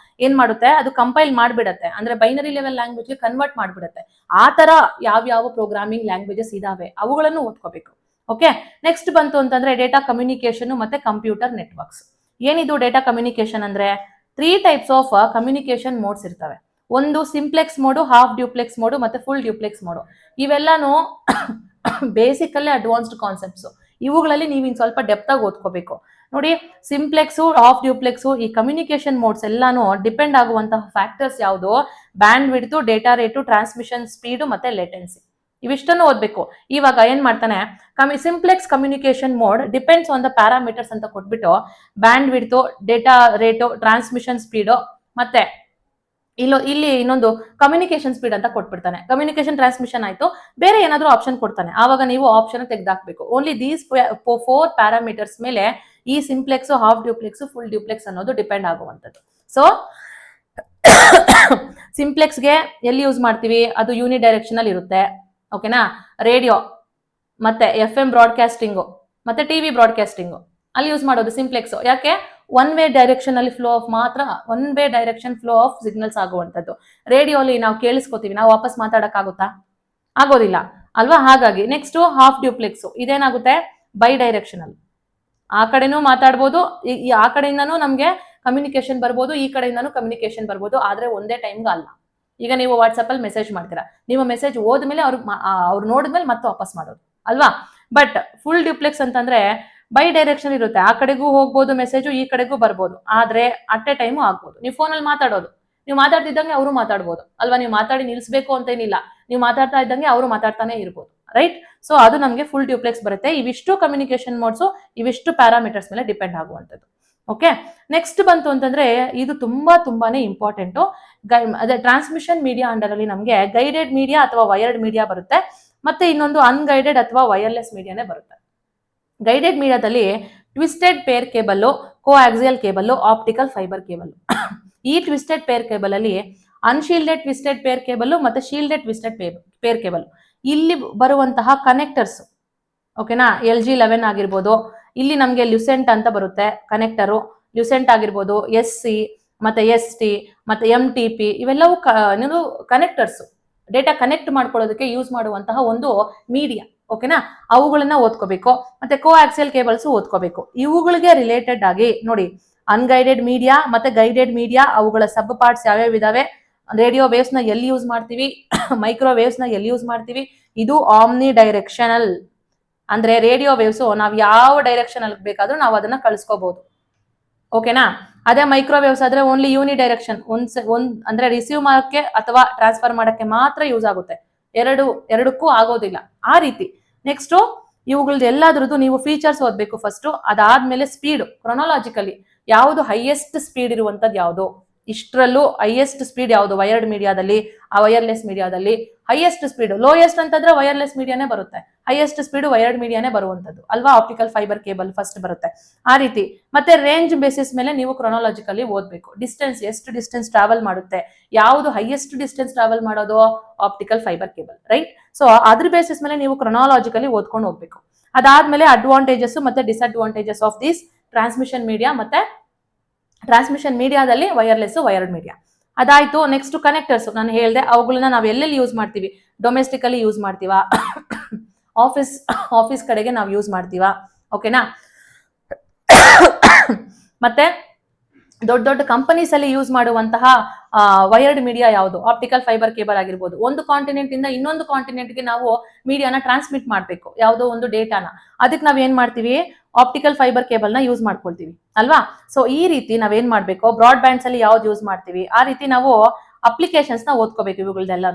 [SPEAKER 1] ಏನ್ ಮಾಡುತ್ತೆ, ಅದು ಕಂಪೈಲ್ ಮಾಡ್ಬಿಡತ್ತೆ, ಅಂದ್ರೆ ಬೈನರಿ ಲೆವೆಲ್ ಲ್ಯಾಂಗ್ವೇಜ್ಗೆ ಕನ್ವರ್ಟ್ ಮಾಡ್ಬಿಡತ್ತೆ. ಆ ತರ ಯಾವ್ಯಾವ ಪ್ರೋಗ್ರಾಮಿಂಗ್ ಲ್ಯಾಂಗ್ವೇಜಸ್ ಇದಾವೆ ಅವುಗಳನ್ನು ಓದ್ಕೋಬೇಕು. ಓಕೆ, ನೆಕ್ಸ್ಟ್ ಬಂತು ಅಂತಂದ್ರೆ ಡೇಟಾ ಕಮ್ಯುನಿಕೇಶನ್ ಮತ್ತೆ ಕಂಪ್ಯೂಟರ್ ನೆಟ್ವರ್ಕ್ಸ್. ಏನಿದು ಡೇಟಾ ಕಮ್ಯುನಿಕೇಶನ್ ಅಂದ್ರೆ, 3 ಟೈಪ್ಸ್ ಆಫ್ ಕಮ್ಯುನಿಕೇಶನ್ ಮೋಡ್ಸ್ ಇರ್ತವೆ. ಒಂದು simplex mode, half duplex mode ಮತ್ತೆ ಫುಲ್ ಡ್ಯೂಪ್ಲೆಕ್ಸ್ ಮೋಡು. ಇವೆಲ್ಲಾನು ಬೇಸಿಕಲ್ಲಿ ಅಡ್ವಾನ್ಸ್ಡ್ ಕಾನ್ಸೆಪ್ಟ್ಸ್. ಇವುಗಳಲ್ಲಿ ನೀವು ಇನ್ ಸ್ವಲ್ಪ ಡೆಪ್ತ್ ಆಗಿ ಓದ್ಕೋಬೇಕು. ನೋಡಿ, ಸಿಂಪ್ಲೆಕ್ಸು, ಹಾಫ್ ಡ್ಯೂಪ್ಲೆಕ್ಸು, ಈ ಕಮ್ಯುನಿಕೇಶನ್ ಮೋಡ್ಸ್ ಎಲ್ಲಾನು ಡಿಪೆಂಡ್ ಆಗುವಂತಹ ಫ್ಯಾಕ್ಟರ್ಸ್ ಯಾವುದು? Band width, data rate, transmission speed ಮತ್ತೆ ಲೇಟೆನ್ಸಿ. ಇವಿಷ್ಟನ್ನು ಓದ್ಬೇಕು. ಇವಾಗ ಏನ್ ಮಾಡ್ತಾನೆ, simplex communication mode depends on the parameters ಅಂತ ಕೊಟ್ಬಿಟ್ಟು band width, data rate, transmission speed ಮತ್ತೆ ಇಲ್ಲಿ ಇನ್ನೊಂದು ಕಮ್ಯುನಿಕೇಶನ್ ಸ್ಪೀಡ್ ಅಂತ ಕೊಟ್ಬಿಡ್ತಾನೆ. ಕಮ್ಯುನಿಕೇಶನ್ ಟ್ರಾನ್ಸ್ಮಿಷನ್ ಆಯ್ತು, ಬೇರೆ ಏನಾದ್ರೂ ಆಪ್ಷನ್ ಕೊಡ್ತಾನೆ, ಆವಾಗ ನೀವು ಆಪ್ಷನ್ ತೆಗೆದಾಕ್ಬೇಕು. ಓನ್ಲಿ ದೀಸ್ 4 ಪ್ಯಾರಾಮೀಟರ್ಸ್ ಮೇಲೆ ಈ simplex, half duplex, full duplex ಅನ್ನೋದು ಡಿಪೆಂಡ್ ಆಗುವಂಥದ್ದು. ಸೊ ಸಿಂಪ್ಲೆಕ್ಸ್ಗೆ ಎಲ್ಲಿ ಯೂಸ್ ಮಾಡ್ತೀವಿ, ಅದು ಯೂನಿ ಡೈರೆಕ್ಷನಲ್ ಇರುತ್ತೆ. ಓಕೆನಾ. ರೇಡಿಯೋ ಮತ್ತೆ FM ಬ್ರಾಡ್ಕಾಸ್ಟಿಂಗು ಮತ್ತೆ TV ಬ್ರಾಡ್ಕಾಸ್ಟಿಂಗು ಅಲ್ಲಿ ಯೂಸ್ ಮಾಡೋದು ಸಿಂಪ್ಲೆಕ್ಸ್. ಯಾಕೆ? ಒನ್ ವೇ ಡೈರೆಕ್ಷನ್ ಅಲ್ಲಿ ಫ್ಲೋ ಆಫ್ ಮಾತ್ರ, one way direction flow of signals ಆಗುವಂಥದ್ದು. ರೇಡಿಯೋಲಿ ನಾವು ಕೇಳಿಸ್ಕೊತೀವಿ, ನಾವು ವಾಪಸ್ ಮಾತಾಡಕ್ಕಾಗುತ್ತಾ? ಆಗೋದಿಲ್ಲ ಅಲ್ವಾ. ಹಾಗಾಗಿ ನೆಕ್ಸ್ಟ್ ಹಾಫ್ ಡ್ಯೂಪ್ಲೆಕ್ಸ್, ಇದೇನಾಗುತ್ತೆ, ಬೈ ಡೈರೆಕ್ಷನಲ್. ಆ ಕಡೆನೂ ಮಾತಾಡ್ಬೋದು, ಆ ಕಡೆಯಿಂದನೂ ನಮ್ಗೆ ಕಮ್ಯುನಿಕೇಶನ್ ಬರ್ಬೋದು, ಈ ಕಡೆಯಿಂದನೂ ಕಮ್ಯುನಿಕೇಶನ್ ಬರ್ಬೋದು, ಆದ್ರೆ ಒಂದೇ ಟೈಮ್ಗೆ ಅಲ್ಲ. ಈಗ ನೀವು ವಾಟ್ಸಪ್ ಅಲ್ಲಿ ಮೆಸೇಜ್ ಮಾಡ್ತೀರಾ, ನಿಮ್ಮ ಮೆಸೇಜ್ ಹೋದ್ಮೇಲೆ ಅವ್ರು ನೋಡಿದ್ಮೇಲೆ ಮತ್ತೆ ವಾಪಸ್ ಮಾಡೋದು ಅಲ್ವಾ. ಬಟ್ ಫುಲ್ ಡ್ಯೂಪ್ಲೆಕ್ಸ್ ಅಂತಂದ್ರೆ ಬೈ ಡೈರೆಕ್ಷನ್ ಇರುತ್ತೆ, ಆ ಕಡೆಗೂ ಹೋಗ್ಬೋದು ಮೆಸೇಜು, ಈ ಕಡೆಗೂ ಬರ್ಬೋದು, ಆದ್ರೆ ಅಟ್ ಎ ಟೈಮು ಆಗ್ಬೋದು. ನೀವು ಫೋನಲ್ಲಿ ಮಾತಾಡೋದು, ನೀವು ಮಾತಾಡ್ತಿದ್ದಂಗೆ ಅವರು ಮಾತಾಡ್ಬೋದು ಅಲ್ವಾ. ನೀವು ಮಾತಾಡಿ ನಿಲ್ಸ್ಬೇಕು ಅಂತ ಏನಿಲ್ಲ, ನೀವು ಮಾತಾಡ್ತಾ ಇದ್ದಂಗೆ ಅವರು ಮಾತಾಡ್ತಾನೆ ಇರ್ಬೋದು, ರೈಟ್. ಸೊ ಅದು ನಮಗೆ ಫುಲ್ ಡ್ಯೂಪ್ಲೆಕ್ಸ್ ಬರುತ್ತೆ. ಇವಿಷ್ಟು ಕಮ್ಯುನಿಕೇಶನ್ ಮೋಡ್ಸು, ಇವಿಷ್ಟು ಪ್ಯಾರಾಮೀಟರ್ಸ್ ಮೇಲೆ ಡಿಪೆಂಡ್ ಆಗುವಂಥದ್ದು. ಓಕೆ, ನೆಕ್ಸ್ಟ್ ಬಂತು ಅಂತಂದ್ರೆ ಇದು ತುಂಬಾನೇ ಇಂಪಾರ್ಟೆಂಟು. ಅದೇ ಟ್ರಾನ್ಸ್ಮಿಷನ್ ಮೀಡಿಯಾ ಅಂಡರ್ ಅಲ್ಲಿ ನಮಗೆ ಗೈಡೆಡ್ ಮೀಡಿಯಾ ಅಥವಾ ವೈರ್ಡ್ ಮೀಡಿಯಾ ಬರುತ್ತೆ, ಮತ್ತೆ ಇನ್ನೊಂದು ಅನ್ಗೈಡೆಡ್ ಅಥವಾ ವೈರ್ಲೆಸ್ ಮೀಡಿಯಾನೇ ಬರುತ್ತೆ. ಗೈಡೆಡ್ ಮೀಡಿಯಾದಲ್ಲಿ twisted pair cable, coaxial cable, optical fibre cable. ಈ ಟ್ವಿಸ್ಟೆಡ್ ಪೇರ್ ಕೇಬಲ್ ಅಲ್ಲಿ ಅನ್ಶೀಲ್ಡೆಡ್ ಟ್ವಿಸ್ಟೆಡ್ ಪೇರ್ ಕೇಬಲ್ ಮತ್ತೆ ಶೀಲ್ಡೆಡ್ ಟ್ವಿಸ್ಟೆಡ್ ಪೇರ್ ಕೇಬಲ್. ಇಲ್ಲಿ ಬರುವಂತಹ ಕನೆಕ್ಟರ್ಸ್, ಓಕೆನಾ, LG11 ಆಗಿರ್ಬೋದು, ಇಲ್ಲಿ ನಮಗೆ ಲ್ಯೂಸೆಂಟ್ ಅಂತ ಬರುತ್ತೆ ಕನೆಕ್ಟರು, ಲ್ಯೂಸೆಂಟ್ ಆಗಿರ್ಬೋದು, SC ಮತ್ತೆ ST ಮತ್ತೆ MTP, ಇವೆಲ್ಲವೂ ಕನೆಕ್ಟರ್ಸ್, ಡೇಟಾ ಕನೆಕ್ಟ್ ಮಾಡ್ಕೊಳ್ಳೋದಕ್ಕೆ ಯೂಸ್ ಮಾಡುವಂತಹ ಒಂದು ಮೀಡಿಯಾ. ಓಕೆನಾ, ಅವುಗಳನ್ನ ಓದ್ಕೋಬೇಕು. ಮತ್ತೆ ಕೋಆಕ್ಸಿಯಲ್ ಕೇಬಲ್ಸ್ ಓದ್ಕೋಬೇಕು. ಇವುಗಳಿಗೆ ರಿಲೇಟೆಡ್ ಆಗಿ ನೋಡಿ, ಅನ್ಗೈಡೆಡ್ ಮೀಡಿಯಾ ಮತ್ತೆ ಗೈಡೆಡ್ ಮೀಡಿಯಾ, ಅವುಗಳ ಸಬ್ ಪಾರ್ಟ್ಸ್ ಯಾವ್ಯಾವ ಇದಾವೆ, ರೇಡಿಯೋ ವೇವ್ಸ್ ನ ಎಲ್ಲಿ ಯೂಸ್ ಮಾಡ್ತೀವಿ, ಮೈಕ್ರೋವೇವ್ಸ್ ನ ಎಲ್ಲಿ ಯೂಸ್ ಮಾಡ್ತೀವಿ. ಇದು ಆಮ್ನಿ ಡೈರೆಕ್ಷನಲ್, ಅಂದ್ರೆ ರೇಡಿಯೋ ವೇವ್ಸ್ ನಾವು ಯಾವ ಡೈರೆಕ್ಷನ್ ಅಲ್ಲಿ ಬೇಕಾದ್ರೂ ನಾವು ಅದನ್ನ ಕಳಿಸ್ಕೋಬಹುದು. ಓಕೆನಾ. ಅದೇ ಮೈಕ್ರೋವೇವ್ಸ್ ಆದ್ರೆ ಓನ್ಲಿ ಯೂನಿ ಡೈರೆಕ್ಷನ್, ಅಂದ್ರೆ ರಿಸೀವ್ ಮಾಡಕ್ಕೆ ಅಥವಾ ಟ್ರಾನ್ಸ್ಫರ್ ಮಾಡಕ್ಕೆ ಮಾತ್ರ ಯೂಸ್ ಆಗುತ್ತೆ, ಎರಡಕ್ಕೂ ಆಗೋದಿಲ್ಲ ಆ ರೀತಿ. ನೆಕ್ಸ್ಟ್ ಇವುಗಳದ್ದು ಎಲ್ಲಾದ್ರದ್ದು ನೀವು ಫೀಚರ್ಸ್ ಓದ್ಬೇಕು ಫಸ್ಟ್. ಅದಾದ್ಮೇಲೆ ಸ್ಪೀಡ್ ಕ್ರೊನಾಲಜಿಕಲಿ ಯಾವುದು ಹೈಯೆಸ್ಟ್ ಸ್ಪೀಡ್ ಇರುವಂತದ್ದು ಯಾವುದು, ಇಷ್ಟರಲ್ಲೂ ಹೈಯೆಸ್ಟ್ ಸ್ಪೀಡ್ ಯಾವುದು ವೈರ್ಡ್ ಮೀಡಿಯಾದಲ್ಲಿ, ಆ ವೈರ್ಲೆಸ್ ಮೀಡಿಯಾದಲ್ಲಿ ಹೈಯೆಸ್ಟ್ ಸ್ಪೀಡ್. ಲೋಯೆಸ್ಟ್ ಅಂತಂದ್ರೆ ವೈರ್ಲೆಸ್ ಮೀಡಿಯಾನೇ ಬರುತ್ತೆ, ಹೈಯೆಸ್ಟ್ ಸ್ಪೀಡ್ ವೈರ್ಡ್ ಮೀಡಿಯಾನೇ ಬರುವಂತದ್ದು ಅಲ್ವಾ. ಆಪ್ಟಿಕಲ್ ಫೈಬರ್ ಕೇಬಲ್ ಫಸ್ಟ್ ಬರುತ್ತೆ ಆ ರೀತಿ. ಮತ್ತೆ ರೇಂಜ್ ಬೇಸಿಸ್ ಮೇಲೆ ನೀವು ಕ್ರೊನಾಲಜಿಕಲಿ ಓದ್ಬೇಕು. ಡಿಸ್ಟೆನ್ಸ್, ಎಷ್ಟು ಡಿಸ್ಟೆನ್ಸ್ ಟ್ರಾವೆಲ್ ಮಾಡುತ್ತೆ, ಯಾವುದು ಹೈಯೆಸ್ಟ್ ಡಿಸ್ಟೆನ್ಸ್ ಟ್ರಾವೆಲ್ ಮಾಡೋದು, optical fibre cable, right. So ಅದ್ರ ಬೇಸಿಸ್ ಮೇಲೆ ನೀವು ಕ್ರೊನಾಲಜಿಕಲಿ ಓದ್ಕೊಂಡು ಹೋಗ್ಬೇಕು. ಅದಾದ್ಮೇಲೆ ಅಡ್ವಾಂಟೇಜಸ್ ಮತ್ತೆ disadvantages of this transmission media, ಮತ್ತೆ ಟ್ರಾನ್ಸ್ಮಿಷನ್ ಮೀಡಿಯಾದಲ್ಲಿ ವೈರ್ಲೆಸ್ ವೈರ್ಡ್ ಮೀಡಿಯಾ. ಅದಾಯ್ತು. ನೆಕ್ಸ್ಟ್ ಕನೆಕ್ಟರ್ಸ್ ನಾನು ಹೇಳಿದೆ, ಅವುಗಳನ್ನ ನಾವು ಎಲ್ಲೆಲ್ಲಿ ಯೂಸ್ ಮಾಡ್ತೀವಿ, ಡೊಮೆಸ್ಟಿಕಲಿ ಯೂಸ್ ಮಾಡ್ತೀವಾ, ಆಫೀಸ್ ಕಡೆಗೆ ನಾವು ಯೂಸ್ ಮಾಡ್ತೀವಾ, ಓಕೆನಾ. ಮತ್ತೆ ದೊಡ್ಡ ದೊಡ್ಡ ಕಂಪನೀಸ್ ಅಲ್ಲಿ ಯೂಸ್ ಮಾಡುವಂತಹ ವೈರ್ಡ್ ಮೀಡಿಯಾ ಯಾವುದು, ಆಪ್ಟಿಕಲ್ ಫೈಬರ್ ಕೇಬಲ್ ಆಗಿರ್ಬೋದು. ಒಂದು ಕಾಂಟಿನೆಂಟ್ ಇಂದ ಇನ್ನೊಂದು ಕಾಂಟಿನೆಂಟ್ಗೆ ನಾವು ಮೀಡಿಯಾನ ಟ್ರಾನ್ಸ್ಮಿಟ್ ಮಾಡಬೇಕು, ಯಾವುದೋ ಒಂದು ಡೇಟಾನ, ಅದಕ್ಕೆ ನಾವ್ ಏನ್ ಮಾಡ್ತೀವಿ, ಆಪ್ಟಿಕಲ್ ಫೈಬರ್ ಕೇಬಲ್ ನ ಯೂಸ್ ಮಾಡ್ಕೊಳ್ತೀವಿ ಅಲ್ವಾ. ಸೊ ಈ ರೀತಿ ನಾವೇನ್ ಮಾಡ್ಬೇಕು, ಬ್ರಾಡ್ ಬ್ಯಾಂಡ್ಸ್ ಅಲ್ಲಿ ಯಾವ್ದು ಯೂಸ್ ಮಾಡ್ತೀವಿ, ಆ ರೀತಿ ನಾವು ಅಪ್ಲಿಕೇಶನ್ಸ್ ನ ಓದ್ಕೋಬೇಕು ಇವುಗಳದೆಲ್ಲ.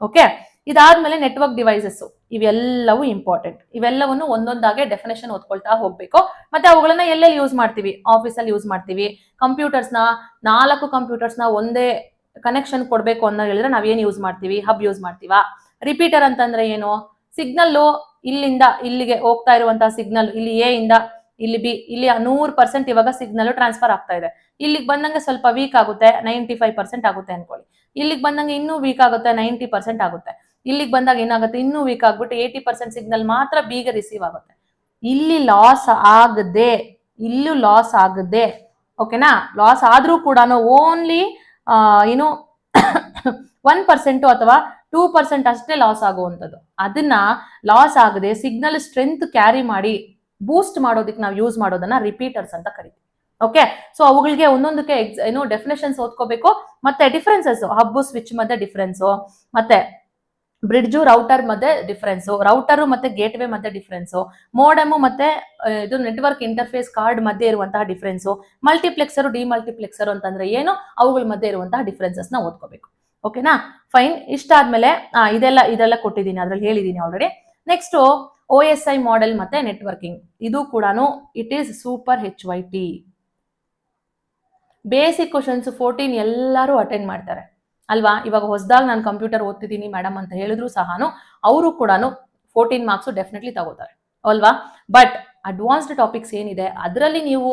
[SPEAKER 1] ಓಕೆ. ಇದಾದ್ಮೇಲೆ ನೆಟ್ವರ್ಕ್ ಡಿವೈಸಸ್, ಇವೆಲ್ಲವೂ ಇಂಪಾರ್ಟೆಂಟ್. ಇವೆಲ್ಲವನ್ನು ಒಂದೊಂದಾಗೆ ಡೆಫಿನೇಷನ್ ಓದ್ಕೊಳ್ತಾ ಹೋಗ್ಬೇಕು. ಮತ್ತೆ ಅವುಗಳನ್ನ ಎಲ್ಲೆಲ್ಲಿ ಯೂಸ್ ಮಾಡ್ತೀವಿ, ಆಫೀಸಲ್ಲಿ ಯೂಸ್ ಮಾಡ್ತೀವಿ. ಕಂಪ್ಯೂಟರ್ಸ್ನ 4 ಕಂಪ್ಯೂಟರ್ಸ್ನ ಒಂದೇ ಕನೆಕ್ಷನ್ ಕೊಡ್ಬೇಕು ಅನ್ನೋ ಹೇಳಿದ್ರೆ ನಾವೇನ್ ಯೂಸ್ ಮಾಡ್ತೀವಿ, ಹಬ್ ಯೂಸ್ ಮಾಡ್ತೀವಾ. ರಿಪೀಟರ್ ಅಂತಂದ್ರೆ ಏನು, ಸಿಗ್ನಲ್ ಇಲ್ಲಿಂದ ಇಲ್ಲಿಗೆ ಹೋಗ್ತಾ ಇರುವಂತಹ ಸಿಗ್ನಲ್, ಇಲ್ಲಿ ಎ ಇಂದ ಇಲ್ಲಿ ಬಿ, ಇಲ್ಲಿ 100% ಇವಾಗ ಸಿಗ್ನಲ್ ಟ್ರಾನ್ಸ್ಫರ್ ಆಗ್ತಾ ಇದೆ. ಇಲ್ಲಿಗೆ ಬಂದಂಗೆ ಸ್ವಲ್ಪ ವೀಕ್ ಆಗುತ್ತೆ, 95% ಆಗುತ್ತೆ ಅನ್ಕೊಳ್ಳಿ. ಇಲ್ಲಿಗೆ ಬಂದಂಗೆ ಇನ್ನೂ ವೀಕ್ ಆಗುತ್ತೆ, 90% ಆಗುತ್ತೆ. ಇಲ್ಲಿಗೆ ಬಂದಾಗ ಏನಾಗುತ್ತೆ, ಇನ್ನೂ ವೀಕ್ ಆಗ್ಬಿಟ್ಟು 80% ಸಿಗ್ನಲ್ ಮಾತ್ರ ಬೀಗ ರಿಸೀವ್ ಆಗುತ್ತೆ. ಇಲ್ಲಿ ಲಾಸ್ ಆಗದೆ, ಇಲ್ಲೂ ಲಾಸ್ ಆಗದೆ, ಓಕೆನಾ. ಲಾಸ್ ಆದ್ರೂ ಕೂಡ ಓನ್ಲಿ ಏನು 1% ಅಥವಾ 2% ಅಷ್ಟೇ ಲಾಸ್ ಆಗುವಂಥದ್ದು. ಅದನ್ನ ಲಾಸ್ ಆಗದೆ ಸಿಗ್ನಲ್ ಸ್ಟ್ರೆಂತ್ ಕ್ಯಾರಿ ಮಾಡಿ ಬೂಸ್ಟ್ ಮಾಡೋದಕ್ಕೆ ನಾವು ಯೂಸ್ ಮಾಡೋದನ್ನ ರಿಪೀಟರ್ಸ್ ಅಂತ ಕರಿತೀವಿ. ಓಕೆ. ಸೊ ಅವುಗಳಿಗೆ ಒಂದೊಂದಕ್ಕೆ ಏನು ಡೆಫಿನೇಷನ್ಸ್ ಓದ್ಕೋಬೇಕು. ಮತ್ತೆ ಡಿಫ್ರೆನ್ಸಸ್, ಹಬ್ಬು ಸ್ವಿಚ್ ಮಧ್ಯೆ ಡಿಫ್ರೆನ್ಸು, ಮತ್ತೆ ಬ್ರಿಡ್ಜು ರೌಟರ್ ಮಧ್ಯೆ ಡಿಫ್ರೆನ್ಸು, ರೌಟರ್ ಮತ್ತೆ ಗೇಟ್ ವೇ ಮಧ್ಯೆ ಡಿಫ್ರೆನ್ಸು, ಮೋಡೆಮು ಮತ್ತೆ ಇದು ನೆಟ್ವರ್ಕ್ ಇಂಟರ್ಫೇಸ್ ಕಾರ್ಡ್ ಮಧ್ಯೆ ಇರುವಂತಹ ಡಿಫ್ರೆನ್ಸು, ಮಲ್ಟಿಪ್ಲೆಕ್ಸರು ಡಿಮಲ್ಟಿಪ್ಲೆಕ್ಸರು ಅಂತಂದ್ರೆ ಏನು, ಅವುಗಳ ಮಧ್ಯೆ ಇರುವಂತಹ ಡಿಫ್ರೆನ್ಸಸ್ ನ ಓದ್ಕೋಬೇಕು. ಓಕೆನಾ. ಫೈನ್. ಇಷ್ಟಾದ್ಮೇಲೆ ಇದೆಲ್ಲ ಕೊಟ್ಟಿದ್ದೀನಿ, ಅದ್ರಲ್ಲಿ ಹೇಳಿದೀನಿ ಆಲ್ರೆಡಿ. ನೆಕ್ಸ್ಟ್ OSI ಮಾಡೆಲ್ ಮತ್ತೆ ನೆಟ್ವರ್ಕಿಂಗ್, ಇದು ಕೂಡ it is super HYT. Basic questions 14 ಎಲ್ಲರೂ ಅಟೆಂಡ್ ಮಾಡ್ತಾರೆ ಅಲ್ವಾ. ಇವಾಗ ಹೊಸದಾಗಿ ನಾನು ಕಂಪ್ಯೂಟರ್ ಓದ್ತಿದ್ದೀನಿ ಮೇಡಮ್ ಅಂತ ಹೇಳಿದ್ರು ಸಹ ಅವರು ಕೂಡ 14 ಮಾರ್ಕ್ಸ್ ಡೆಫಿನೆಟ್ಲಿ ತಗೋತಾರೆ ಅಲ್ವಾ. ಬಟ್ ಅಡ್ವಾನ್ಸ್ಡ್ ಟಾಪಿಕ್ಸ್ ಏನಿದೆ ಅದರಲ್ಲಿ ನೀವು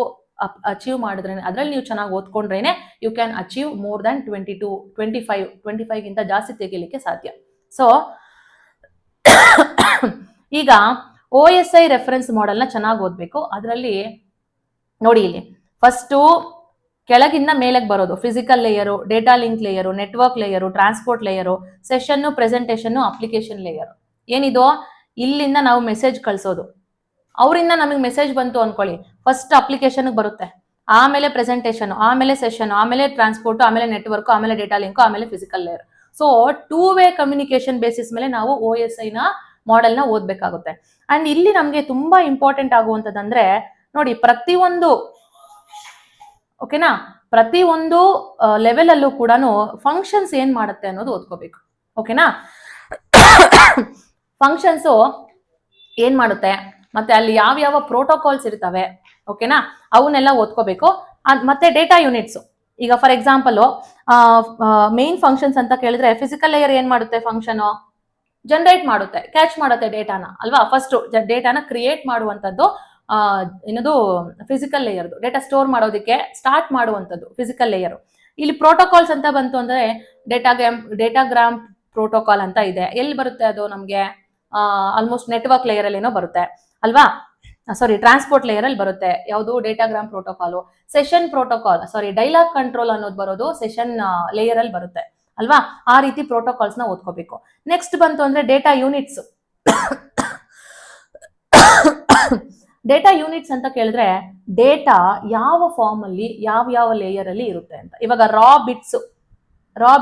[SPEAKER 1] ಅಚೀವ್ ಮಾಡಿದ್ರೆ, ಅದರಲ್ಲಿ ನೀವು ಚೆನ್ನಾಗಿ ಓದ್ಕೊಂಡ್ರೇನೆ you can achieve more than 22, 25 ಗಿಂತ ಜಾಸ್ತಿ ತೆಗಿಲಿಕ್ಕೆ ಸಾಧ್ಯ. ಸೊ ಈಗ OSI ರೆಫರೆನ್ಸ್ ಮಾಡೆಲ್ನ ಚೆನ್ನಾಗಿ ಓದ್ಬೇಕು. ಅದರಲ್ಲಿ ನೋಡಿ, ಇಲ್ಲಿ ಫಸ್ಟ್ ಕೆಳಗಿಂದ ಮೇಲೆಗೆ ಬರೋದು physical layer, data link layer, network layer, transport layer, session, presentation, application layer. ಏನಿದು, ಇಲ್ಲಿಂದ ನಾವು ಮೆಸೇಜ್ ಕಳಿಸೋದು, ಅವರಿಂದ ನಮಗೆ ಮೆಸೇಜ್ ಬಂತು ಅನ್ಕೊಳ್ಳಿ, ಫಸ್ಟ್ ಅಪ್ಲಿಕೇಶನ್ ಬರುತ್ತೆ, ಆಮೇಲೆ ಪ್ರೆಸೆಂಟೇಷನ್, ಆಮೇಲೆ ಸೆಷನ್, ಆಮೇಲೆ ಟ್ರಾನ್ಸ್ಪೋರ್ಟ್, ಆಮೇಲೆ ನೆಟ್ವರ್ಕ್, ಆಮೇಲೆ ಡೇಟಾ ಲಿಂಕ್, ಆಮೇಲೆ physical layer. So 2 way communication basis ಮೇಲೆ ನಾವು OSI ನ ಮಾಡೆಲ್ ನ ಓದ್ಬೇಕಾಗುತ್ತೆ. ಅಂಡ್ ಇಲ್ಲಿ ನಮ್ಗೆ ತುಂಬಾ ಇಂಪಾರ್ಟೆಂಟ್ ಆಗುವಂತದಂದ್ರೆ ನೋಡಿ, ಪ್ರತಿಯೊಂದು ಓಕೆನಾ, ಪ್ರತಿಯೊಂದು ಲೆವೆಲ್ ಅಲ್ಲೂ ಕೂಡ ಫಂಕ್ಷನ್ಸ್ ಏನ್ ಮಾಡುತ್ತೆ ಅನ್ನೋದು ಓದ್ಕೋಬೇಕು. ಓಕೆನಾ. ಫಂಕ್ಷನ್ಸ್ ಏನ್ ಮಾಡುತ್ತೆ, ಮತ್ತೆ ಅಲ್ಲಿ ಯಾವ ಪ್ರೋಟೋಕಾಲ್ಸ್ ಇರ್ತವೆ, ಓಕೆನಾ, ಅವನ್ನೆಲ್ಲ ಓದ್ಕೋಬೇಕು. ಮತ್ತೆ ಡೇಟಾ ಯೂನಿಟ್ಸ್, ಈಗ ಫಾರ್ ಎಕ್ಸಾಂಪಲ್ ಮೇನ್ ಫಂಕ್ಷನ್ಸ್ ಅಂತ ಕೇಳಿದ್ರೆ ಫಿಸಿಕಲ್ ಲೇಯರ್ ಏನ್ ಮಾಡುತ್ತೆ, ಫಂಕ್ಷನ್ ಜನರೇಟ್ ಮಾಡುತ್ತೆ, ಕ್ಯಾಚ್ ಮಾಡುತ್ತೆ ಡೇಟಾನ ಅಲ್ವಾ. ಫಸ್ಟ್ ಡೇಟಾನ ಕ್ರಿಯೇಟ್ ಮಾಡುವಂತದ್ದು ಏನದು ಫಿಸಿಕಲ್ ಲೇಯರ್ದು, ಡೇಟಾ ಸ್ಟೋರ್ ಮಾಡೋದಕ್ಕೆ ಸ್ಟಾರ್ಟ್ ಮಾಡುವಂಥದ್ದು ಫಿಸಿಕಲ್ ಲೇಯರ್. ಇಲ್ಲಿ ಪ್ರೋಟೋಕಾಲ್ಸ್ ಅಂತ ಬಂತು ಅಂದ್ರೆ ಡೇಟಾಗ್ರಾಮ್ ಪ್ರೋಟೋಕಾಲ್ ಅಂತ ಇದೆ. ಎಲ್ಲಿ ಬರುತ್ತೆ ಅದು ನಮ್ಗೆ, ಆಲ್ಮೋಸ್ಟ್ ನೆಟ್ವರ್ಕ್ ಲೇಯರ್ ಅಲ್ಲಿ ಏನೋ ಬರುತ್ತೆ ಅಲ್ವಾ. ಸಾರಿ, ಟ್ರಾನ್ಸ್ಪೋರ್ಟ್ ಲೇಯರ್ ಅಲ್ಲಿ ಬರುತ್ತೆ ಯಾವುದು, ಡೇಟಾಗ್ರಾಮ್ ಪ್ರೋಟೋಕಾಲು. ಸೆಷನ್ ಪ್ರೋಟೋಕಾಲ್, ಸಾರಿ, ಡೈಲಾಗ್ ಕಂಟ್ರೋಲ್ ಅನ್ನೋದು ಬರೋದು ಸೆಷನ್ ಲೇಯರ್ ಅಲ್ಲಿ ಬರುತ್ತೆ ಅಲ್ವಾ. ಆ ರೀತಿ ಪ್ರೋಟೋಕಾಲ್ಸ್ ನ ಓದ್ಕೋಬೇಕು. ನೆಕ್ಸ್ಟ್ ಬಂತು ಅಂದ್ರೆ ಡೇಟಾ ಯೂನಿಟ್ಸ್. ಡೇಟಾ ಯೂನಿಟ್ಸ್ ಅಂತ ಕೇಳಿದ್ರೆ ಡೇಟಾ ಯಾವ ಫಾರ್ಮ್ ಅಲ್ಲಿ ಯಾವ ಲೇಯರ್ ಅಲ್ಲಿ ಇರುತ್ತೆ ಅಂತ. ಇವಾಗ ರಾ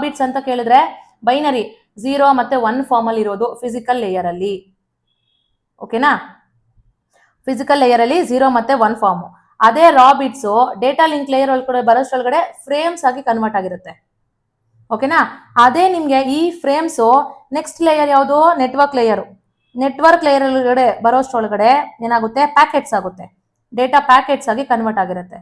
[SPEAKER 1] ಬಿಟ್ಸ್ ಅಂತ ಕೇಳಿದ್ರೆ ಬೈನರಿ 0 ಮತ್ತೆ 1 ಫಾರ್ಮ್ ಅಲ್ಲಿ ಇರೋದು ಫಿಸಿಕಲ್ ಲೇಯರ್ ಅಲ್ಲಿ. ಓಕೆನಾ, ಫಿಸಿಕಲ್ ಲೇಯರ್ ಅಲ್ಲಿ 0 ಮತ್ತೆ 1 ಫಾರ್ಮ್. ಅದೇ ರಾ ಬಿಟ್ಸ್ ಡೇಟಾ ಲಿಂಕ್ ಲೇಯರ್ ಒಳಗಡೆ ಬರೋಷ್ಟ್ರೊಳಗಡೆ ಫ್ರೇಮ್ಸ್ ಆಗಿ ಕನ್ವರ್ಟ್ ಆಗಿರುತ್ತೆ. ಓಕೆನಾ. ಅದೇ ನಿಮ್ಗೆ ಈ ಫ್ರೇಮ್ಸ್ ನೆಕ್ಸ್ಟ್ ಲೇಯರ್ ಯಾವುದು, ನೆಟ್ವರ್ಕ್ ಲೇಯರ್. ನೆಟ್ವರ್ಕ್ ಲೇಯರ್ ಒಳಗಡೆ ಬರೋಷ್ಟ್ರೊಳಗಡೆ ಏನಾಗುತ್ತೆ, ಪ್ಯಾಕೆಟ್ಸ್ ಆಗುತ್ತೆ, ಡೇಟಾ ಪ್ಯಾಕೆಟ್ಸ್ ಆಗಿ ಕನ್ವರ್ಟ್ ಆಗಿರುತ್ತೆ.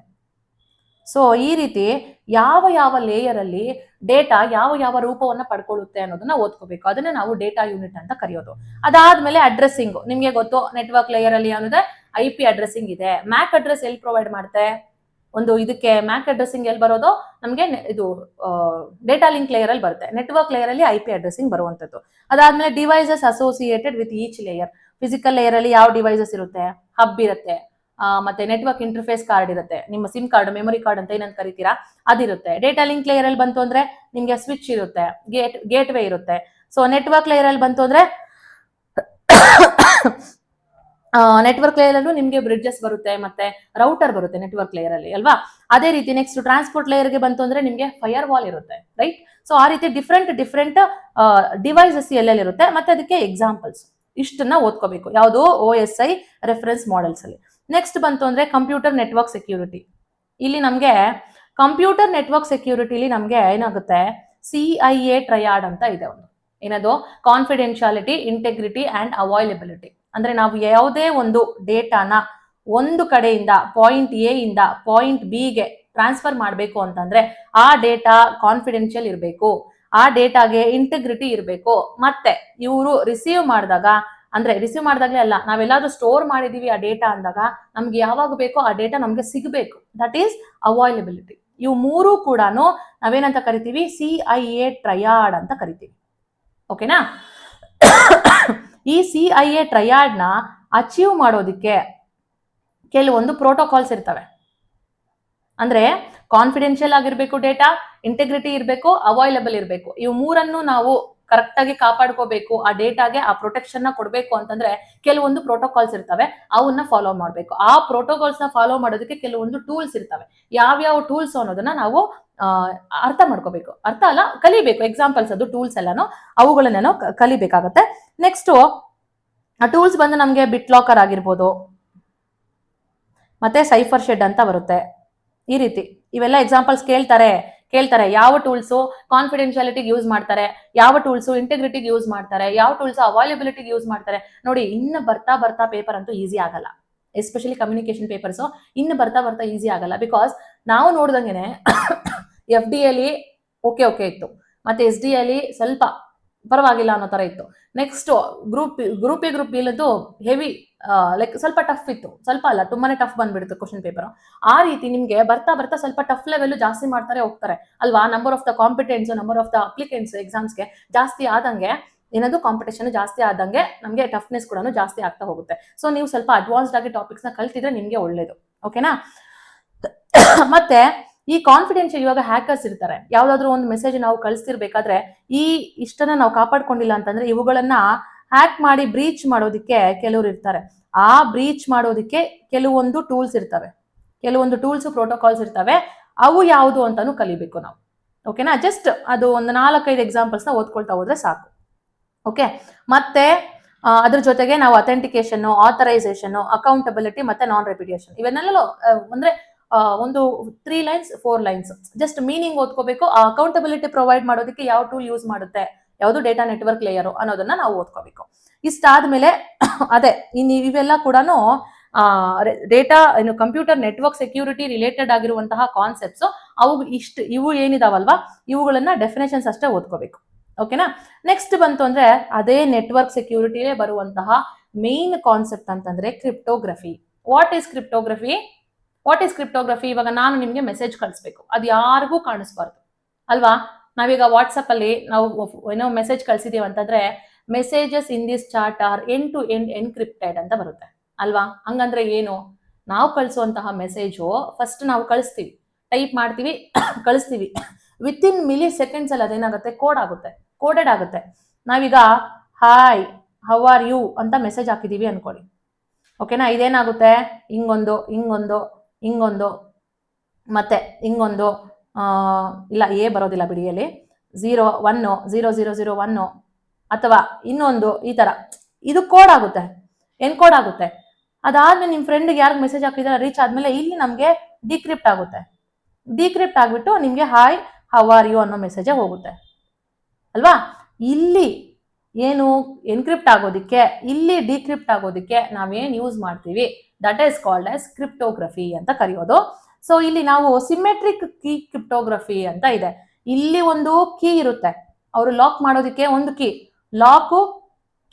[SPEAKER 1] ಸೊ ಈ ರೀತಿ ಯಾವ ಯಾವ ಲೇಯರ್ ಅಲ್ಲಿ ಡೇಟಾ ಯಾವ ಯಾವ ರೂಪವನ್ನ ಪಡ್ಕೊಳ್ಳುತ್ತೆ ಅನ್ನೋದನ್ನ ಓದ್ಕೋಬೇಕು. ಅದನ್ನ ನಾವು ಡೇಟಾ ಯೂನಿಟ್ ಅಂತ ಕರೆಯೋದು. ಅದಾದ್ಮೇಲೆ ಅಡ್ರೆಸ್ಸಿಂಗ್. ನಿಮ್ಗೆ ಗೊತ್ತು, ನೆಟ್ವರ್ಕ್ ಲೇಯರ್ ಅಲ್ಲಿ ಏನಿದೆ, IP ಅಡ್ರೆಸ್ಸಿಂಗ್ ಇದೆ. ಮ್ಯಾಕ್ ಅಡ್ರೆಸ್ ಎಲ್ಲಿ ಪ್ರೊವೈಡ್ ಮಾಡುತ್ತೆ? ಒಂದು ಇದಕ್ಕೆ ಮ್ಯಾಕ್ ಅಡ್ರೆಸ್ಸಿಂಗ್ ಎಲ್ಲಿ ಬರೋದು? ನಮಗೆ ಇದು ಡೇಟಾ ಲಿಂಕ್ ಲೇಯರ್ ಅಲ್ಲಿ ಬರುತ್ತೆ. ನೆಟ್ವರ್ಕ್ ಲೇಯರ್ ಅಲ್ಲಿ IP ಅಡ್ರೆಸ್ಸಿಂಗ್ ಬರುವಂತದ್ದು. ಅದಾದ್ಮೇಲೆ devices associated with each layer. Physical layer ಅಲ್ಲಿ ಯಾವ ಡಿವೈಸಸ್ ಇರುತ್ತೆ? ಹಬ್ ಇರುತ್ತೆ, ಮತ್ತೆ ನೆಟ್ವರ್ಕ್ ಇಂಟರ್ಫೇಸ್ ಕಾರ್ಡ್ ಇರುತ್ತೆ, ನಿಮ್ಮ ಸಿಮ್ ಕಾರ್ಡ್, ಮೆಮೊರಿ ಕಾರ್ಡ್ ಅಂತ ಏನಂತ ಕರಿತೀರಾ ಅದಿರುತ್ತೆ. ಡೇಟಾ ಲಿಂಕ್ ಲೇಯರ್ ಅಲ್ಲಿ ಬಂತು ಅಂದ್ರೆ ನಿಮ್ಗೆ ಸ್ವಿಚ್ ಇರುತ್ತೆ, ಗೇಟ್ ವೇ ಇರುತ್ತೆ. ಸೊ ನೆಟ್ವರ್ಕ್ ಲೇಯರ್ ಅಲ್ಲಿ ಬಂತು ಅಂದ್ರೆ ನೆಟ್ವರ್ಕ್ ಲೇಯರ್ ಅಲ್ಲೂ ನಿಮ್ಗೆ ಬ್ರಿಡ್ಜಸ್ ಬರುತ್ತೆ, ಮತ್ತೆ ರೌಟರ್ ಬರುತ್ತೆ ನೆಟ್ವರ್ಕ್ ಲೇಯರ್ ಅಲ್ಲಿ ಅಲ್ವಾ. ಅದೇ ರೀತಿ ನೆಕ್ಸ್ಟ್ ಟ್ರಾನ್ಸ್ಪೋರ್ಟ್ ಲೇಯರ್ ಗೆ ಬಂತು ಅಂದ್ರೆ ನಿಮ್ಗೆ ಫೈರ್ ವಾಲ್ ಇರುತ್ತೆ, ರೈಟ್. ಸೊ ಆ ರೀತಿ ಡಿಫ್ರೆಂಟ್ ಡಿವೈಸಸ್ ಎಲ್ಲೆಲ್ಲಿ ಇರುತ್ತೆ, ಮತ್ತೆ ಅದಕ್ಕೆ ಎಕ್ಸಾಂಪಲ್ಸ್ ಇಷ್ಟನ್ನ ಓದ್ಕೋಬೇಕು. ಯಾವುದು? OSI ರೆಫರೆನ್ಸ್ ಮಾಡೆಲ್ಸ್ ಅಲ್ಲಿ. ನೆಕ್ಸ್ಟ್ ಬಂತು ಅಂದ್ರೆ ಕಂಪ್ಯೂಟರ್ ನೆಟ್ವರ್ಕ್ ಸೆಕ್ಯೂರಿಟಿ. ಇಲ್ಲಿ ನಮ್ಗೆ ಕಂಪ್ಯೂಟರ್ ನೆಟ್ವರ್ಕ್ ಸೆಕ್ಯೂರಿಟಿಲಿ ನಮ್ಗೆ ಏನಾಗುತ್ತೆ? CIA ಟ್ರಯಾಡ್ ಅಂತ ಇದೆ ಒಂದು. ಏನದು? Confidentiality, integrity and availability. ಅಂದ್ರೆ ನಾವು ಯಾವುದೇ ಒಂದು ಡೇಟಾನ ಒಂದು ಕಡೆಯಿಂದ ಪಾಯಿಂಟ್ A ಇಂದ ಪಾಯಿಂಟ್ B ಗೆ ಟ್ರಾನ್ಸ್ಫರ್ ಮಾಡಬೇಕು ಅಂತಂದ್ರೆ ಆ ಡೇಟಾ ಕಾನ್ಫಿಡೆನ್ಶಿಯಲ್ ಇರಬೇಕು, ಆ ಡೇಟಾಗೆ ಇಂಟೆಗ್ರಿಟಿ ಇರಬೇಕು, ಮತ್ತೆ ಇವರು ರಿಸೀವ್ ಮಾಡಿದಾಗ, ಅಂದ್ರೆ ರಿಸೀವ್ ಮಾಡಿದಾಗಲೇ ಅಲ್ಲ, ನಾವೆಲ್ಲಾದ್ರೂ ಸ್ಟೋರ್ ಮಾಡಿದೀವಿ ಆ ಡೇಟಾ ಅಂದಾಗ ನಮ್ಗೆ ಯಾವಾಗ ಬೇಕೋ ಆ ಡೇಟಾ ನಮ್ಗೆ ಸಿಗಬೇಕು. That is availability. ಇವು ಮೂರು ಕೂಡ ನಾವೇನಂತ ಕರಿತೀವಿ? CIA ಟ್ರಯಾಡ್ ಅಂತ ಕರಿತೀವಿ. ಓಕೆನಾ? ಈ CIA ಟ್ರಯಾಡ್ ನ ಅಚೀವ್ ಮಾಡೋದಿಕ್ಕೆ ಕೆಲವೊಂದು ಪ್ರೋಟೋಕಾಲ್ಸ್ ಇರ್ತವೆ. ಅಂದ್ರೆ ಕಾನ್ಫಿಡೆನ್ಶಿಯಲ್ ಆಗಿರ್ಬೇಕು ಡೇಟಾ, ಇಂಟೆಗ್ರಿಟಿ ಇರಬೇಕು, ಅವೈಲಬಲ್ ಇರಬೇಕು. ಇವು ಮೂರನ್ನು ನಾವು ಕರೆಕ್ಟ್ ಆಗಿ ಕಾಪಾಡ್ಕೋಬೇಕು. ಆ ಡೇಟಾಗೆ ಆ ಪ್ರೊಟೆಕ್ಷನ್ ನ ಕೊಡಬೇಕು ಅಂತಂದ್ರೆ ಕೆಲವೊಂದು ಪ್ರೋಟೋಕಾಲ್ಸ್ ಇರ್ತವೆ, ಅವನ್ನ ಫಾಲೋ ಮಾಡಬೇಕು. ಆ ಪ್ರೋಟೋಕಾಲ್ಸ್ ನ ಫಾಲೋ ಮಾಡೋದಕ್ಕೆ ಕೆಲವೊಂದು ಟೂಲ್ಸ್ ಇರ್ತವೆ. ಯಾವ್ಯಾವ ಟೂಲ್ಸ್ ಅನ್ನೋದನ್ನ ನಾವು ಅರ್ಥ ಮಾಡ್ಕೋಬೇಕು. ಅರ್ಥ ಅಲ್ಲ, ಕಲಿಬೇಕು. ಎಕ್ಸಾಂಪಲ್ಸ್ ಅದು ಟೂಲ್ಸ್ ಎಲ್ಲಾನು, ಅವುಗಳನ್ನೇನೋ ಕಲಿಬೇಕಾಗತ್ತೆ. ನೆಕ್ಸ್ಟ್ ಆ ಟೂಲ್ಸ್ ಬಂದು ನಮ್ಗೆ ಬಿಟ್ ಲಾಕರ್ ಆಗಿರ್ಬೋದು, ಮತ್ತೆ ಸೈಫರ್ ಶೆಡ್ ಅಂತ ಬರುತ್ತೆ. ಈ ರೀತಿ ಇವೆಲ್ಲ ಎಕ್ಸಾಂಪಲ್ಸ್ ಕೇಳ್ತಾರೆ. ಯಾವ ಟೂಲ್ಸು ಕಾನ್ಫಿಡೆನ್ಶಿಯಾಲಿಟಿಗೆ ಯೂಸ್ ಮಾಡ್ತಾರೆ, ಯಾವ ಟೂಲ್ಸು ಇಂಟೆಗ್ರಿಟಿಗೆ ಯೂಸ್ ಮಾಡ್ತಾರೆ, ಯಾವ ಟೂಲ್ಸ್ ಅವೈಲಬಿಲಿಟಿಗೆ ಯೂಸ್ ಮಾಡ್ತಾರೆ. ನೋಡಿ, ಇನ್ನು ಬರ್ತಾ ಪೇಪರ್ ಅಂತೂ ಈಸಿ ಆಗಲ್ಲ. ಎಸ್ಪೆಷಲಿ ಕಮ್ಯುನಿಕೇಶನ್ ಪೇಪರ್ಸ್ ಇನ್ನು ಬರ್ತಾ ಈಸಿ ಆಗಲ್ಲ. ಬಿಕಾಸ್ ನಾವು ನೋಡ್ದಂಗೆನೆ FD ಅಲ್ಲಿ ಓಕೆ ಇತ್ತು, ಮತ್ತೆ SD ಅಲ್ಲಿ ಸ್ವಲ್ಪ ಪರವಾಗಿಲ್ಲ ಅನ್ನೋ ತರ ಇತ್ತು. Next group A group B ಲದ್ದು heavy, like ಸ್ವಲ್ಪ ಟಫ್ ಇತ್ತು. ಸ್ವಲ್ಪ ಅಲ್ಲ, ತುಂಬಾನೇ ಟಫ್ ಬಂದ್ಬಿಡುತ್ತೆ ಕ್ವಶನ್ ಪೇಪರ್. ಆ ರೀತಿ ನಿಮ್ಗೆ ಬರ್ತಾ ಸ್ವಲ್ಪ ಟಫ್ ಲೆವೆಲ್ ಜಾಸ್ತಿ ಮಾಡ್ತಾರೆ ಹೋಗ್ತಾರೆ ಅಲ್ವಾ. Number of the competents, number of the applicants ಎಕ್ಸಾಮ್ಸ್ಗೆ ಜಾಸ್ತಿ ಆದಂಗೆ, ಏನದು ಕಾಂಪಿಟೇಷನ್ ಜಾಸ್ತಿ ಆದಂಗೆ ನಮಗೆ ಟಫ್ನೆಸ್ ಕೂಡ ಜಾಸ್ತಿ ಆಗ್ತಾ ಹೋಗುತ್ತೆ. ಸೊ ನೀವು ಸ್ವಲ್ಪ ಅಡ್ವಾನ್ಸ್ಡ್ ಆಗಿ ಟಾಪಿಕ್ಸ್ ನ ಕಲ್ತಿದ್ರೆ ನಿಮ್ಗೆ ಒಳ್ಳೇದು. ಓಕೆನಾ? ಮತ್ತೆ ಈ ಕಾನ್ಫಿಡೆನ್ಶಿಯಲ್, ಇವಾಗ ಹ್ಯಾಕರ್ಸ್ ಇರ್ತಾರೆ. ಯಾವ್ದಾದ್ರು ಒಂದು ಮೆಸೇಜ್ ನಾವು ಕಳಿಸ್ತಿರ್ಬೇಕಾದ್ರೆ ಇಷ್ಟನ್ನ ನಾವು ಕಾಪಾಡ್ಕೊಂಡಿಲ್ಲ ಅಂತಂದ್ರೆ ಇವುಗಳನ್ನ ಹ್ಯಾಕ್ ಮಾಡಿ ಬ್ರೀಚ್ ಮಾಡೋದಿಕ್ಕೆ ಕೆಲವರು ಇರ್ತಾರೆ. ಆ ಬ್ರೀಚ್ ಮಾಡೋದಿಕ್ಕೆ ಕೆಲವೊಂದು ಟೂಲ್ಸ್ ಇರ್ತವೆ, ಕೆಲವೊಂದು ಟೂಲ್ಸ್ ಪ್ರೋಟೋಕಾಲ್ಸ್ ಇರ್ತವೆ. ಅವು ಯಾವುದು ಅಂತಾನು ಕಲಿಬೇಕು ನಾವು. ಓಕೆನಾ? ಜಸ್ಟ್ ಅದು ಒಂದು 4-5 ಎಕ್ಸಾಂಪಲ್ಸ್ ನ ಓದ್ಕೊಳ್ತಾ ಹೋದ್ರೆ ಸಾಕು. ಓಕೆ. ಮತ್ತೆ ಅದ್ರ ಜೊತೆಗೆ ನಾವು ಅಥೆಂಟಿಕೇಶನ್, ಆಥರೈಸೇಷನ್, ಅಕೌಂಟಬಿಲಿಟಿ ಮತ್ತೆ ನಾನ್ ರೆಪಿಟೇಷನ್, ಇವನ್ನೆಲ್ಲ ಅಂದ್ರೆ ಒಂದು 3 ಲೈನ್ಸ್ 4 ಲೈನ್ಸ್ ಜಸ್ಟ್ ಮೀನಿಂಗ್ ಓದ್ಕೋಬೇಕು. ಆ ಅಕೌಂಟಬಿಲಿಟಿ ಪ್ರೊವೈಡ್ ಮಾಡೋದಕ್ಕೆ ಯಾವ ಟೂಲ್ ಯೂಸ್ ಮಾಡುತ್ತೆ, ಯಾವುದು ಡೇಟಾ ನೆಟ್ವರ್ಕ್ ಲೇಯರ್ ಅನ್ನೋದನ್ನ ನಾವು ಓದ್ಕೋಬೇಕು. ಇಷ್ಟಾದ್ಮೇಲೆ ಅದೇ ಇವೆಲ್ಲ ಕೂಡ ಡೇಟಾ ಏನು ಕಂಪ್ಯೂಟರ್ ನೆಟ್ವರ್ಕ್ ಸೆಕ್ಯೂರಿಟಿ ರಿಲೇಟೆಡ್ ಆಗಿರುವಂತಹ ಕಾನ್ಸೆಪ್ಟ್ಸ್. ಇವು ಏನಿದಾವಲ್ವಾ, ಇವುಗಳನ್ನ ಡೆಫಿನೇಷನ್ಸ್ ಅಷ್ಟೇ ಓದ್ಕೋಬೇಕು. ಓಕೆನಾ? ನೆಕ್ಸ್ಟ್ ಬಂತು ಅಂದ್ರೆ ಅದೇ ನೆಟ್ವರ್ಕ್ ಸೆಕ್ಯೂರಿಟಿಯೇ ಬರುವಂತಹ ಮೇನ್ ಕಾನ್ಸೆಪ್ಟ್ ಅಂತಂದ್ರೆ ಕ್ರಿಪ್ಟೋಗ್ರಫಿ. What is cryptography? ಇವಾಗ ನಾನು ನಿಮ್ಗೆ ಮೆಸೇಜ್ ಕಳಿಸ್ಬೇಕು, ಅದು ಯಾರಿಗೂ ಕಾಣಿಸ್ಬಾರ್ದು ಅಲ್ವಾ. ನಾವೀಗ ವಾಟ್ಸಪ್ ಅಲ್ಲಿ ನಾವು ಏನೋ ಮೆಸೇಜ್ ಕಳ್ಸಿದೀವಿ ಅಂತಂದ್ರೆ messages in this chat are end to end encrypted ಅಂತ ಬರುತ್ತೆ ಅಲ್ವಾ. ಹಂಗಂದ್ರೆ ಏನು? ನಾವು ಕಳಿಸುವಂತಹ ಮೆಸೇಜು ಫಸ್ಟ್ ನಾವು ಕಳಿಸ್ತೀವಿ, ಟೈಪ್ ಮಾಡ್ತೀವಿ, ಕಳಿಸ್ತೀವಿ. ವಿತಿನ್ ಮಿಲಿ ಸೆಕೆಂಡ್ಸ್ ಅಲ್ಲಿ ಅದೇನಾಗುತ್ತೆ? ಕೋಡೆಡ್ ಆಗುತ್ತೆ. ನಾವೀಗ ಹಾಯ್, ಹೌ ಆರ್ ಯು ಅಂತ ಮೆಸೇಜ್ ಹಾಕಿದೀವಿ ಅನ್ಕೊಳ್ಳಿ. ಓಕೆನಾ? ಇದೇನಾಗುತ್ತೆ? ಹಿಂಗೊಂದು ಮತ್ತೆ ಹಿಂಗೊಂದು ಇಲ್ಲ, ಬರೋದಿಲ್ಲ ಬಿಡಿಯಲ್ಲಿ, 0100001 ಅಥವಾ ಇನ್ನೊಂದು ಈ ತರ ಇದು ಕೋಡ್ ಆಗುತ್ತೆ, ಎನ್ಕೋಡ್ ಆಗುತ್ತೆ. ಅದಾದ್ಮೇಲೆ ನಿಮ್ ಫ್ರೆಂಡ್ಗೆ ಯಾರಿಗೆ ಮೆಸೇಜ್ ಹಾಕಿದಾರೆ ರೀಚ್ ಆದ್ಮೇಲೆ ಇಲ್ಲಿ ನಮ್ಗೆ ಡಿಕ್ರಿಪ್ಟ್ ಆಗುತ್ತೆ. ಡಿಕ್ರಿಪ್ಟ್ ಆಗ್ಬಿಟ್ಟು ನಿಮ್ಗೆ ಹಾಯ್ ಹೌ ಆರ್ ಯು ಅನ್ನೋ ಮೆಸೇಜ್ ಹೋಗುತ್ತೆ ಅಲ್ವಾ. ಇಲ್ಲಿ ಏನು ಎನ್ಕ್ರಿಪ್ಟ್ ಆಗೋದಿಕ್ಕೆ, ಇಲ್ಲಿ ಡಿಕ್ರಿಪ್ಟ್ ಆಗೋದಿಕ್ಕೆ ನಾವೇನ್ ಯೂಸ್ ಮಾಡ್ತೀವಿ, that is called as cryptography ಅಂತ ಕರೆಯೋದು. ಸೊ ಇಲ್ಲಿ ನಾವು ಸಿಮೆಟ್ರಿಕ್ ಕೀ ಕ್ರಿಪ್ಟೋಗ್ರಫಿ ಅಂತ ಇದೆ. ಇಲ್ಲಿ ಒಂದು ಕೀ ಇರುತ್ತೆ, ಅವರು ಲಾಕ್ ಮಾಡೋದಕ್ಕೆ ಒಂದು ಕೀ, ಲಾಕು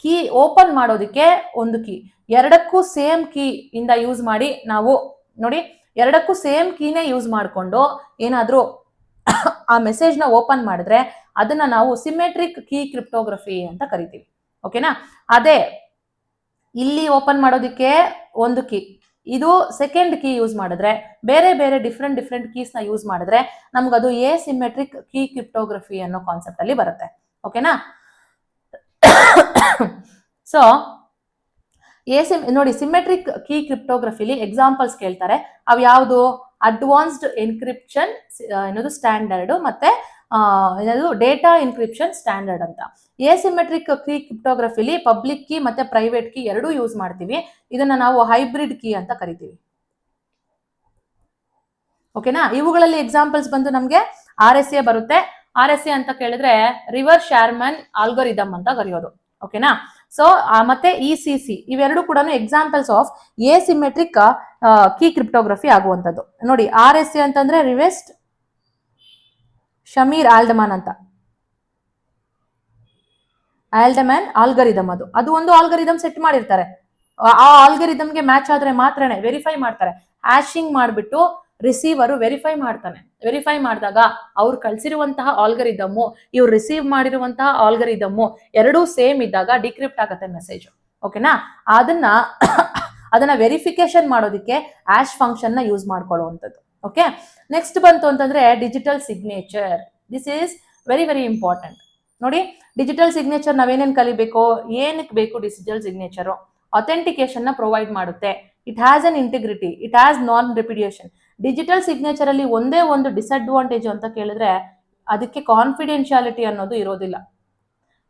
[SPEAKER 1] ಕೀ ಓಪನ್ ಮಾಡೋದಕ್ಕೆ ಒಂದು ಕೀ, ಎರಡಕ್ಕೂ ಸೇಮ್ ಕೀ ಇಂದ ಯೂಸ್ ಮಾಡಿ ನಾವು ನೋಡಿ, ಎರಡಕ್ಕೂ ಸೇಮ್ ಕೀನೇ ಯೂಸ್ ಮಾಡಿಕೊಂಡು ಏನಾದ್ರೂ ಆ ಮೆಸೇಜ್ ನ ಓಪನ್ ಮಾಡಿದ್ರೆ ಅದನ್ನ ನಾವು ಸಿಮೆಟ್ರಿಕ್ ಕೀ ಕ್ರಿಪ್ಟೋಗ್ರಫಿ ಅಂತ ಕರಿತೀವಿ. ಓಕೆನಾ? ಅದೇ ಇಲ್ಲಿ ಓಪನ್ ಮಾಡೋದಕ್ಕೆ ಒಂದು ಕೀ, ಇದು ಸೆಕೆಂಡ್ ಕೀ ಯೂಸ್ ಮಾಡಿದ್ರೆ, ಬೇರೆ ಬೇರೆ ಡಿಫ್ರೆಂಟ್ ಕೀಸ್ ನ ಯೂಸ್ ಮಾಡಿದ್ರೆ ನಮ್ಗದು ಸಿಮೆಟ್ರಿಕ್ ಕೀ ಕ್ರಿಪ್ಟೋಗ್ರಫಿ ಅನ್ನೋ ಕಾನ್ಸೆಪ್ಟ್ ಅಲ್ಲಿ ಬರುತ್ತೆ. ಓಕೆನಾ? ಸೊ ನೋಡಿ, ಸಿಮೆಟ್ರಿಕ್ ಕೀ ಕ್ರಿಪ್ಟೋಗ್ರಫಿಲಿ ಎಕ್ಸಾಂಪಲ್ಸ್ ಕೇಳ್ತಾರೆ. ಅವು ಯಾವುದು? ಅಡ್ವಾನ್ಸ್ಡ್ ಎನ್ಕ್ರಿಪ್ಷನ್ ಏನದು ಸ್ಟ್ಯಾಂಡರ್ಡ್, ಮತ್ತೆ ಏನದು ಡೇಟಾ ಎನ್ಕ್ರಿಪ್ಷನ್ ಸ್ಟ್ಯಾಂಡರ್ಡ್ ಅಂತ. ಎಸಿಮೆಟ್ರಿಕ್ ಕೀ ಕ್ರಿಪ್ಟೋಗ್ರಫಿಲಿ ಪಬ್ಲಿಕ್ ಕೀ ಮತ್ತೆ ಪ್ರೈವೇಟ್ ಕೀ ಎರಡೂ ಯೂಸ್ ಮಾಡ್ತೀವಿ. ಇದನ್ನ ನಾವು ಹೈಬ್ರಿಡ್ ಕೀ ಅಂತ ಕರಿತೀವಿ. ಓಕೆನಾ? ಇವುಗಳಲ್ಲಿ ಎಕ್ಸಾಂಪಲ್ಸ್ ಬಂದು ನಮ್ಗೆ RSA ಬರುತ್ತೆ. RSA ಅಂತ ಕೇಳಿದ್ರೆ ರಿವರ್ ಶಾರ್ಮನ್ ಆಲ್ಗೋರಿದಮ್ ಅಂತ ಕರೆಯೋದು. ಓಕೆನಾ? ಸೊ ಮತ್ತೆ ECC ಇವೆರಡು ಕೂಡ ಎಕ್ಸಾಂಪಲ್ಸ್ ಆಫ್ ಎಸಿಮೆಟ್ರಿಕ್ ಕೀ ಕ್ರಿಪ್ಟೋಗ್ರಫಿ ಆಗುವಂತದ್ದು. ನೋಡಿ, RSA ಅಂತಂದ್ರೆ ರಿವೆಸ್ಟ್ ಶಮೀರ್ ಆಲ್ಡಮನ್ ಅಂತ, ಆಲ್ಡಮನ್ ಆಲ್ಗರಿದಮ್. ಅದು ಒಂದು ಆಲ್ಗರಿದಮ್ ಸೆಟ್ ಮಾಡಿರ್ತಾರೆ. ಆ ಆಲ್ಗರಿದಮ್ಗೆ ಮ್ಯಾಚ್ ಆದ್ರೆ ಮಾತ್ರನೇ ವೆರಿಫೈ ಮಾಡ್ತಾರೆ. ಹ್ಯಾಶಿಂಗ್ ಮಾಡ್ಬಿಟ್ಟು ರಿಸೀವರು ವೆರಿಫೈ ಮಾಡ್ತಾನೆ. ವೆರಿಫೈ ಮಾಡಿದಾಗ ಅವ್ರು ಕಳ್ಸಿರುವಂತಹ ಆಲ್ಗರಿದಮ್ಮು, ಇವ್ರು ರಿಸೀವ್ ಮಾಡಿರುವಂತಹ ಆಲ್ಗರಿದಮ್ಮು ಎರಡೂ ಸೇಮ್ ಇದ್ದಾಗ ಡಿಕ್ರಿಪ್ಟ್ ಆಗುತ್ತೆ ಮೆಸೇಜ್. ಓಕೆನಾ? ಅದನ್ನ ವೆರಿಫಿಕೇಶನ್ ಮಾಡೋದಕ್ಕೆ ಹ್ಯಾಶ್ ಫಂಕ್ಷನ್ ನ ಯೂಸ್ ಮಾಡ್ಕೊಳ್ಳುವಂಥದ್ದು. ಓಕೆ, ನೆಕ್ಸ್ಟ್ ಬಂತು ಅಂತಂದ್ರೆ digital signature. This is very very important. ನೋಡಿ, ಡಿಜಿಟಲ್ ಸಿಗ್ನೇಚರ್ ನಾವೇನೇನು ಕಲಿಬೇಕು, ಏನಕ್ಕೆ ಬೇಕು ಡಿಜಿಟಲ್ ಸಿಗ್ನೇಚರು? ಅಥೆಂಟಿಕೇಶನ್ ನ ಪ್ರೊವೈಡ್ ಮಾಡುತ್ತೆ. It has an integrity, it has non repudiation. Digital signature ಅಲ್ಲಿ ಒಂದೇ ಒಂದು ಡಿಸ್ಅಡ್ವಾಂಟೇಜ್ ಅಂತ ಕೇಳಿದ್ರೆ ಅದಕ್ಕೆ ಕಾನ್ಫಿಡೆನ್ಶಿಯಾಲಿಟಿ ಅನ್ನೋದು ಇರೋದಿಲ್ಲ.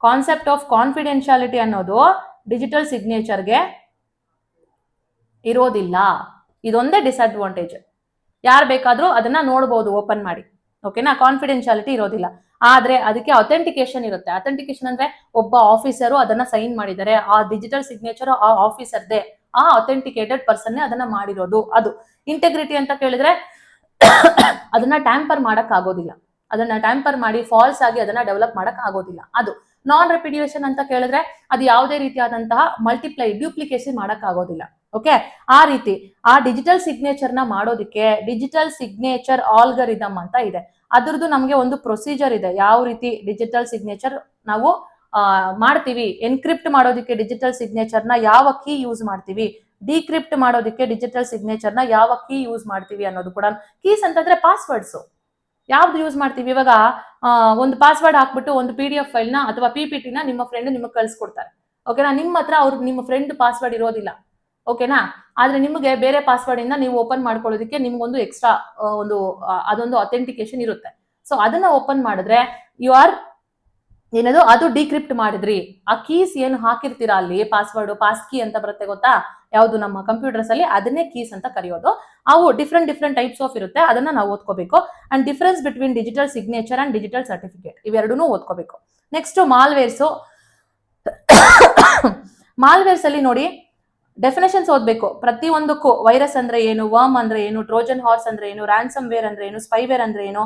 [SPEAKER 1] ಕಾನ್ಸೆಪ್ಟ್ ಆಫ್ ಕಾನ್ಫಿಡೆನ್ಶಿಯಾಲಿಟಿ ಅನ್ನೋದು ಡಿಜಿಟಲ್ ಸಿಗ್ನೇಚರ್ಗೆ ಇರೋದಿಲ್ಲ. ಇದೊಂದೇ ಡಿಸ್ಅಡ್ವಾಂಟೇಜ್. ಯಾರು ಬೇಕಾದ್ರೂ ಅದನ್ನ ನೋಡ್ಬೋದು ಓಪನ್ ಮಾಡಿ. ಓಕೆನಾ? ಕಾನ್ಫಿಡೆನ್ಶಿಯಾಲಿಟಿ ಇರೋದಿಲ್ಲ. ಆದ್ರೆ ಅದಕ್ಕೆ ಅಥೆಂಟಿಕೇಶನ್ ಇರುತ್ತೆ. ಅಥೆಂಟಿಕೇಶನ್ ಅಂದ್ರೆ ಒಬ್ಬ ಆಫೀಸರು ಅದನ್ನ ಸೈನ್ ಮಾಡಿದ್ದಾರೆ, ಆ ಡಿಜಿಟಲ್ ಸಿಗ್ನೇಚರ್ ಆ ಆಫೀಸರ್ದೇ, ಆ ಅಥೆಂಟಿಕೇಟೆಡ್ ಪರ್ಸನ್ ಅದನ್ನ ಮಾಡಿರೋದು. ಅದು ಇಂಟೆಗ್ರಿಟಿ ಅಂತ ಕೇಳಿದ್ರೆ ಅದನ್ನ ಟ್ಯಾಂಪರ್ ಮಾಡಕ್ ಆಗೋದಿಲ್ಲ. ಅದನ್ನ ಟ್ಯಾಂಪರ್ ಮಾಡಿ ಫಾಲ್ಸ್ ಆಗಿ ಅದನ್ನ ಡೆವಲಪ್ ಮಾಡಕ್ ಆಗೋದಿಲ್ಲ. ಅದು ನಾನ್ ರೆಪಿಡಿಯೇಷನ್ ಅಂತ ಕೇಳಿದ್ರೆ ಅದು ಯಾವುದೇ ರೀತಿಯಾದಂತಹ ಡ್ಯೂಪ್ಲಿಕೇಸಿ ಮಾಡಕ್ ಆಗೋದಿಲ್ಲ. ಓಕೆ, ಆ ರೀತಿ ಆ ಡಿಜಿಟಲ್ ಸಿಗ್ನೇಚರ್ ನ ಮಾಡೋದಕ್ಕೆ ಡಿಜಿಟಲ್ ಸಿಗ್ನೇಚರ್ ಆಲ್ಗರಿದಮ್ ಅಂತ ಇದೆ. ಅದ್ರದ್ದು ನಮ್ಗೆ ಒಂದು ಪ್ರೊಸೀಜರ್ ಇದೆ. ಯಾವ ರೀತಿ ಡಿಜಿಟಲ್ ಸಿಗ್ನೇಚರ್ ನಾವು ಮಾಡ್ತೀವಿ, ಎನ್ಕ್ರಿಪ್ಟ್ ಮಾಡೋದಕ್ಕೆ ಡಿಜಿಟಲ್ ಸಿಗ್ನೇಚರ್ ನ ಯಾವ ಕೀ ಯೂಸ್ ಮಾಡ್ತೀವಿ, ಡಿಕ್ರಿಪ್ಟ್ ಮಾಡೋದಕ್ಕೆ ಡಿಜಿಟಲ್ ಸಿಗ್ನೇಚರ್ ನ ಯಾವ ಕೀ ಯೂಸ್ ಮಾಡ್ತೀವಿ ಅನ್ನೋದು ಕೂಡ. ಕೀಸ್ ಅಂತಂದ್ರೆ ಪಾಸ್ವರ್ಡ್ಸ್ ಯಾವ್ದು ಯೂಸ್ ಮಾಡ್ತೀವಿ. ಇವಾಗ ಒಂದು ಪಾಸ್ವರ್ಡ್ ಹಾಕ್ಬಿಟ್ಟು ಒಂದು PDF ಫೈಲ್ ನ ಅಥವಾ PPT ನ ನಿಮ್ಮ ಫ್ರೆಂಡ್ ನಿಮಗೆ ಕಳ್ಸಿಕೊಡ್ತಾರೆ. ಓಕೆನಾ? ನಿಮ್ಮ ಹತ್ರ ನಿಮ್ಮ ಫ್ರೆಂಡ್ ಪಾಸ್ವರ್ಡ್ ಇರೋದಿಲ್ಲ. ಓಕೆನಾ? ಆದ್ರೆ ನಿಮಗೆ ಬೇರೆ ಪಾಸ್ವರ್ಡ್ ಇಂದ ನೀವು ಓಪನ್ ಮಾಡ್ಕೊಳ್ಳೋದಕ್ಕೆ ನಿಮ್ಗೊಂದು ಎಕ್ಸ್ಟ್ರಾ ಅದೊಂದು ಅಥೆಂಟಿಕೇಶನ್ ಇರುತ್ತೆ. ಸೊ ಅದನ್ನ ಓಪನ್ ಮಾಡಿದ್ರೆ ಯು ಆರ್ ಏನದು, ಅದು ಡಿಕ್ರಿಪ್ಟ್ ಮಾಡಿದ್ರಿ. ಆ ಕೀಸ್ ಏನು ಹಾಕಿರ್ತೀರಾ ಅಲ್ಲಿ, ಪಾಸ್ವರ್ಡ್ ಪಾಸ್ ಕೀ ಅಂತ ಬರುತ್ತೆ ಗೊತ್ತಾ, ಯಾವುದು ನಮ್ಮ ಕಂಪ್ಯೂಟರ್ಸ್ ಅಲ್ಲಿ, ಅದನ್ನೇ ಕೀಸ್ ಅಂತ ಕರೆಯೋದು. ಅವು ಡಿಫ್ರೆಂಟ್ ಟೈಪ್ಸ್ ಆಫ್ ಇರುತ್ತೆ. ಅದನ್ನ ನಾವು ಓದ್ಕೋಬೇಕು. And difference between digital signature and digital certificate ಇವೆರಡೂ ಓದ್ಕೋಬೇಕು. ನೆಕ್ಸ್ಟ್ ಮಾಲ್ವೇರ್ಸ್. ಮಾಲ್ವೇರ್ಸ್ ಅಲ್ಲಿ ನೋಡಿ, ಡೆಫಿನೇಷನ್ಸ್ ಓದ್ಬೇಕು ಪ್ರತಿಯೊಂದಕ್ಕೂ. ವೈರಸ್ ಅಂದ್ರೆ ಏನು, ವರ್ಮ್ ಅಂದ್ರೆ ಏನು, ಟ್ರೋಜನ್ ಹಾರ್ಸ್ ಅಂದ್ರೆ ಏನು, ರ್ಯಾನ್ಸಮ್ ವೇರ್ ಅಂದ್ರೆ ಏನು, ಸ್ಪೈವೇರ್ ಅಂದ್ರೆ ಏನು.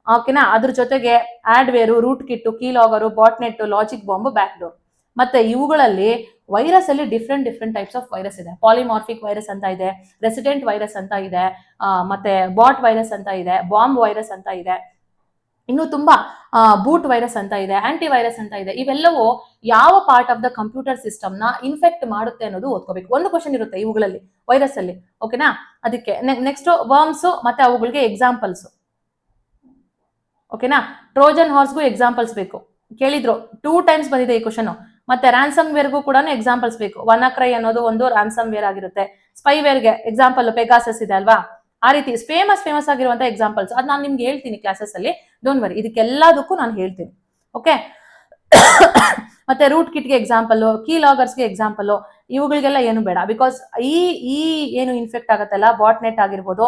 [SPEAKER 1] ಓಕೆನಾ? ಅದ್ರ ಜೊತೆಗೆ adware, rootkit, keylogger, botnet, logic bomb, back door. ಮತ್ತೆ ಇವುಗಳಲ್ಲಿ ವೈರಸ್ ಅಲ್ಲಿ ಡಿಫ್ರೆಂಟ್ ಟೈಪ್ಸ್ ಆಫ್ ವೈರಸ್ ಇದೆ. ಪಾಲಿಮಾರ್ಫಿಕ್ ವೈರಸ್ ಅಂತ ಇದೆ, ರೆಸಿಡೆಂಟ್ ವೈರಸ್ ಅಂತ ಇದೆ, ಮತ್ತೆ ಬಾಟ್ ವೈರಸ್ ಅಂತ ಇದೆ, ಬಾಂಬ್ ವೈರಸ್ ಅಂತ ಇದೆ, ಇನ್ನು ತುಂಬಾ ಬೂಟ್ ವೈರಸ್ ಅಂತ ಇದೆ, ಆಂಟಿ ವೈರಸ್ ಅಂತ ಇದೆ. ಇವೆಲ್ಲವೂ ಯಾವ part of the computer system ನ ಇನ್ಫೆಕ್ಟ್ ಮಾಡುತ್ತೆ ಅನ್ನೋದು ಓದ್ಕೋಬೇಕು. ಒಂದು ಕ್ವಶನ್ ಇರುತ್ತೆ ಇವುಗಳಲ್ಲಿ ವೈರಸ್ ಅಲ್ಲಿ. ಓಕೆನಾ? ಅದಕ್ಕೆ ನೆಕ್ಸ್ಟ್ ವರ್ಮ್ಸ್ ಮತ್ತೆ ಅವುಗಳಿಗೆ ಎಕ್ಸಾಂಪಲ್ಸ್. ಓಕೆನಾ? ಟ್ರೋಜನ್ ಹಾರ್ಸ್ಗೂ ಎಕ್ಸಾಂಪಲ್ಸ್ ಬೇಕು. ಕೇಳಿದ್ರು 2 times ಬಂದಿದೆ ಈ ಕ್ವಶನ್. ಮತ್ತೆ ರ್ಯಾನ್ಸಮ್ ವೇರ್ಗೂ ಕೂಡ ಎಕ್ಸಾಂಪಲ್ಸ್ ಬೇಕು. ವನಾಕ್ರೈ ಅನ್ನೋದು ಒಂದು ರ್ಯಾನ್ಸಮ್ ವೇರ್ ಆಗಿರುತ್ತೆ. ಸ್ಪೈವೇರ್ಗೆ ಎಕ್ಸಾಂಪಲ್ ಪೆಗಾಸಸ್ ಇದೆ ಅಲ್ವಾ. ಆ ರೀತಿ ಫೇಮಸ್ ಆಗಿರುವಂತ ಎಕ್ಸಾಂಪಲ್ಸ್ ಅದು ನಾನು ನಿಮ್ಗೆ ಹೇಳ್ತೀನಿ ಕ್ಲಾಸಸ್ ಅಲ್ಲಿ, ಡೋಂಟ್ ವರಿ. ಇದಕ್ಕೆಲ್ಲದಕ್ಕೂ ನಾನು ಹೇಳ್ತೀನಿ. ಓಕೆ. ಮತ್ತೆ ರೂಟ್ ಕಿಟ್ಗೆ ಎಕ್ಸಾಂಪಲ್, ಕೀ ಲಾಗರ್ಸ್ಗೆ ಎಕ್ಸಾಂಪಲ್. ಇವುಗಳಿಗೆಲ್ಲ ಏನು ಬೇಡ. ಬಿಕಾಸ್ ಈ ಏನು ಇನ್ಫೆಕ್ಟ್ ಆಗುತ್ತಲ್ಲ, ಬಾಟ್ ನೆಟ್ ಆಗಿರ್ಬೋದು.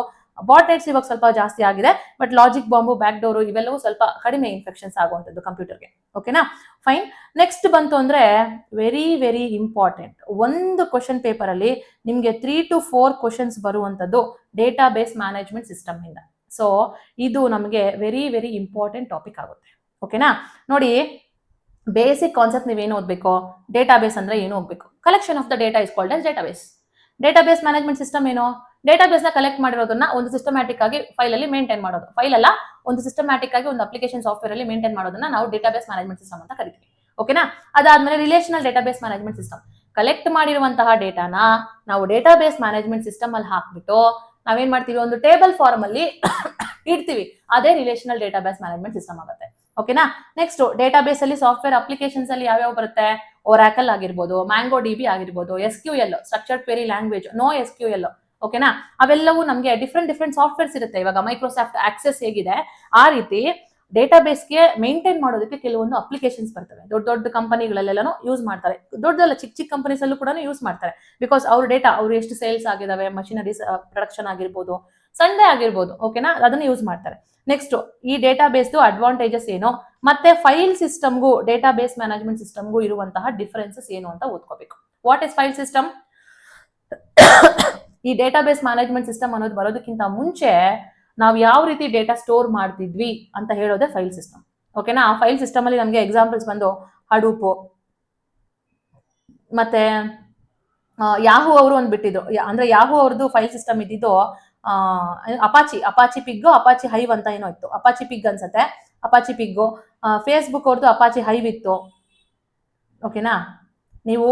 [SPEAKER 1] ಬಾಟ್ ನೆಟ್ಸ್ ಇವಾಗ ಸ್ವಲ್ಪ ಜಾಸ್ತಿ ಆಗಿದೆ, but logic bomb, back door ಇವೆಲ್ಲವೂ ಸ್ವಲ್ಪ ಕಡಿಮೆ ಇನ್ಫೆಕ್ಷನ್ಸ್ ಆಗುವಂಥದ್ದು ಕಂಪ್ಯೂಟರ್ಗೆ. ಓಕೆನಾ? ಫೈನ್. ನೆಕ್ಸ್ಟ್ ಬಂತು ಅಂದ್ರೆ ವೆರಿ ವೆರಿ ಇಂಪಾರ್ಟೆಂಟ್, ಒಂದು ಕ್ವಶನ್ ಪೇಪರ್ ಅಲ್ಲಿ ನಿಮ್ಗೆ 3 to 4 ಕ್ವಶನ್ಸ್ ಬರುವಂತದ್ದು ಡೇಟಾ ಬೇಸ್ ಮ್ಯಾನೇಜ್ಮೆಂಟ್ ಸಿಸ್ಟಮ್ ಇಂದ. ಸೊ ಇದು ನಮಗೆ ವೆರಿ ವೆರಿ ಇಂಪಾರ್ಟೆಂಟ್ ಟಾಪಿಕ್ ಆಗುತ್ತೆ. ಓಕೆನಾ? ನೋಡಿ, ಬೇಸಿಕ್ ಕಾನ್ಸೆಪ್ಟ್ ನೀವೇನು ಓದಬೇಕು, ಡೇಟಾಬೇಸ್ ಅಂದ್ರೆ ಏನು ಹೋಗ್ಬೇಕು. Collection of the data is called as database. Database management system ಏನು? ಡೇಟಾಬೇಸ್ ನ ಕಲೆಕ್ಟ್ ಮಾಡಿರೋದನ್ನ ಒಂದು ಸಿಸ್ಟಮ್ಯಾಟಿಕ್ ಆಗಿ ಫೈಲ್ ಅಲ್ಲಿ ಮೇಂಟೈನ್ ಮಾಡೋದು. ಫೈಲ್ ಅಲ್ಲ, ಒಂದು ಸಿಸ್ಟಮ್ಯಾಟಿಕ್ ಆಗಿ ಒಂದು ಅಪ್ಲಿಕೇಶನ್ ಸಾಫ್ಟ್ವೇರ್ ಅಲ್ಲಿ ಮೇಂಟೈನ್ ಮಾಡೋದನ್ನ ನಾವು ಡೇಟಾಬೇಸ್ ಮ್ಯಾನೇಜ್ಮೆಂಟ್ ಸಿಸ್ಟಮ್ ಅಂತ ಕರಿತೀವಿ. ಓಕೆನಾ? ಅದಾದ್ಮೇಲೆ relational database management system. Collect ಮಾಡಿರುವಂತಹ ಡೇಟಾನ ನಾವು ಡೇಟಾಬೇಸ್ ಮ್ಯಾನೇಜ್ಮೆಂಟ್ ಸಿಸ್ಟಮ್ ಅಲ್ಲಿ ಹಾಕ್ಬಿಟ್ಟು ನಾವೇನ್ ಮಾಡ್ತೀವಿ, ಒಂದು ಟೇಬಲ್ ಫಾರ್ಮ್ ಅಲ್ಲಿ ಇಡ್ತೀವಿ. ಅದೇ ರಿಲೇಷನಲ್ ಡೇಟಾಬೇಸ್ ಮ್ಯಾನೇಜ್ಮೆಂಟ್ ಸಿಸ್ಟಮ್ ಆಗುತ್ತೆ. ಓಕೆನಾ? ನೆಕ್ಸ್ಟ್, ಡೇಟಾಬೇಸ್ ಅಲ್ಲಿ ಸಾಫ್ಟ್ವೇರ್ ಅಪ್ಲಿಕೇಶನ್ಸ್ ಅಲ್ಲಿ ಯಾವ್ಯಾವ ಬರುತ್ತೆ? ಒರಾಕಲ್ ಆಗಿರ್ಬೋದು, ಮ್ಯಾಂಗೋ ಡಿಬಿ ಆಗಿರ್ಬೋದು, SQL structured query language, no SQL. ಓಕೆನಾ? ಅವೆಲ್ಲವೂ ನಮಗೆ ಡಿಫ್ರೆಂಟ್ ಸಾಫ್ಟ್ವೇರ್ಸ್ ಇರುತ್ತೆ. ಇವಾಗ ಮೈಕ್ರೋಸಾಫ್ಟ್ ಆಕ್ಸೆಸ್ ಹೇಗಿದೆ, ಆ ರೀತಿ ಡೇಟಾಬೇಸ್ಗೆ ಮೇಂಟೈನ್ ಮಾಡೋದಕ್ಕೆ ಕೆಲವೊಂದು ಅಪ್ಲಿಕೇಶನ್ಸ್ ಬರ್ತವೆ. ದೊಡ್ಡ ದೊಡ್ಡ ಕಂಪನಿಗಳಲ್ಲೆಲ್ಲನೂ ಯೂಸ್ ಮಾಡ್ತಾರೆ. ದೊಡ್ಡದಲ್ಲ, ಚಿಕ್ಕ ಚಿಕ್ಕ ಕಂಪನೀಸ್ ಅಲ್ಲೂ ಕೂಡ ಯೂಸ್ ಮಾಡ್ತಾರೆ. ಬಿಕಾಸ್ ಅವ್ರ ಡೇಟಾ, ಅವ್ರು ಎಷ್ಟು ಸೇಲ್ಸ್ ಆಗಿದಾವೆ, ಮಷಿನರೀಸ್ ಪ್ರೊಡಕ್ಷನ್ ಆಗಿರ್ಬೋದು, ಸಂಡೇ ಆಗಿರ್ಬೋದು. ಓಕೆನಾ? ಅದನ್ನ ಯೂಸ್ ಮಾಡ್ತಾರೆ. ನೆಕ್ಸ್ಟ್, ಈ ಡೇಟಾಬೇಸ್ ಅಡ್ವಾಂಟೇಜಸ್ ಏನು, ಮತ್ತೆ ಫೈಲ್ ಸಿಸ್ಟಮ್ಗೂ ಡೇಟಾಬೇಸ್ ಮ್ಯಾನೇಜ್ಮೆಂಟ್ ಸಿಸ್ಟಮ್ಗೂ ಇರುವಂತಹ ಡಿಫರೆನ್ಸಸ್ ಏನು ಅಂತ ಓದ್ಕೋಬೇಕು. What is file system? ಈ ಡೇಟಾಬೇಸ್ ಮ್ಯಾನೇಜ್ಮೆಂಟ್ ಸಿಸ್ಟಮ್ ಅನ್ನೋದು ಬರೋದಕ್ಕಿಂತ ಮುಂಚೆ ನಾವು ಯಾವ ರೀತಿ ಡೇಟಾ ಸ್ಟೋರ್ ಮಾಡ್ತಿದ್ವಿ ಅಂತ ಹೇಳೋದೇ ಫೈಲ್ ಸಿಸ್ಟಮ್. ಓಕೆನಾ? ಆ ಫೈಲ್ ಸಿಸ್ಟಮ್ ಅಲ್ಲಿ ನಮಗೆ ಎಕ್ಸಾಂಪಲ್ಸ್ ಬಂದು ಹಡೂಪು, ಮತ್ತೆ ಯಾಹೂ ಅವರು ಒಂದು ಬಿಟ್ಟಿದ್ರು. ಅಂದ್ರೆ ಯಾಹೂ ಅವ್ರದ್ದು ಫೈಲ್ ಸಿಸ್ಟಮ್ ಇದ್ದಿದ್ದು ಅಪಾಚಿ ಪಿಗ್, ಅಪಾಚಿ ಹೈವ್ ಅಂತ ಏನೋ ಇತ್ತು. ಅಪಾಚಿ ಪಿಗ್ ಅನ್ಸತ್ತೆ, ಅಪಾಚಿ ಪಿಗ್ಗು. ಫೇಸ್ಬುಕ್ ಅವ್ರದ್ದು ಅಪಾಚಿ ಹೈವ್ ಇತ್ತು. ಓಕೆನಾ? ನೀವು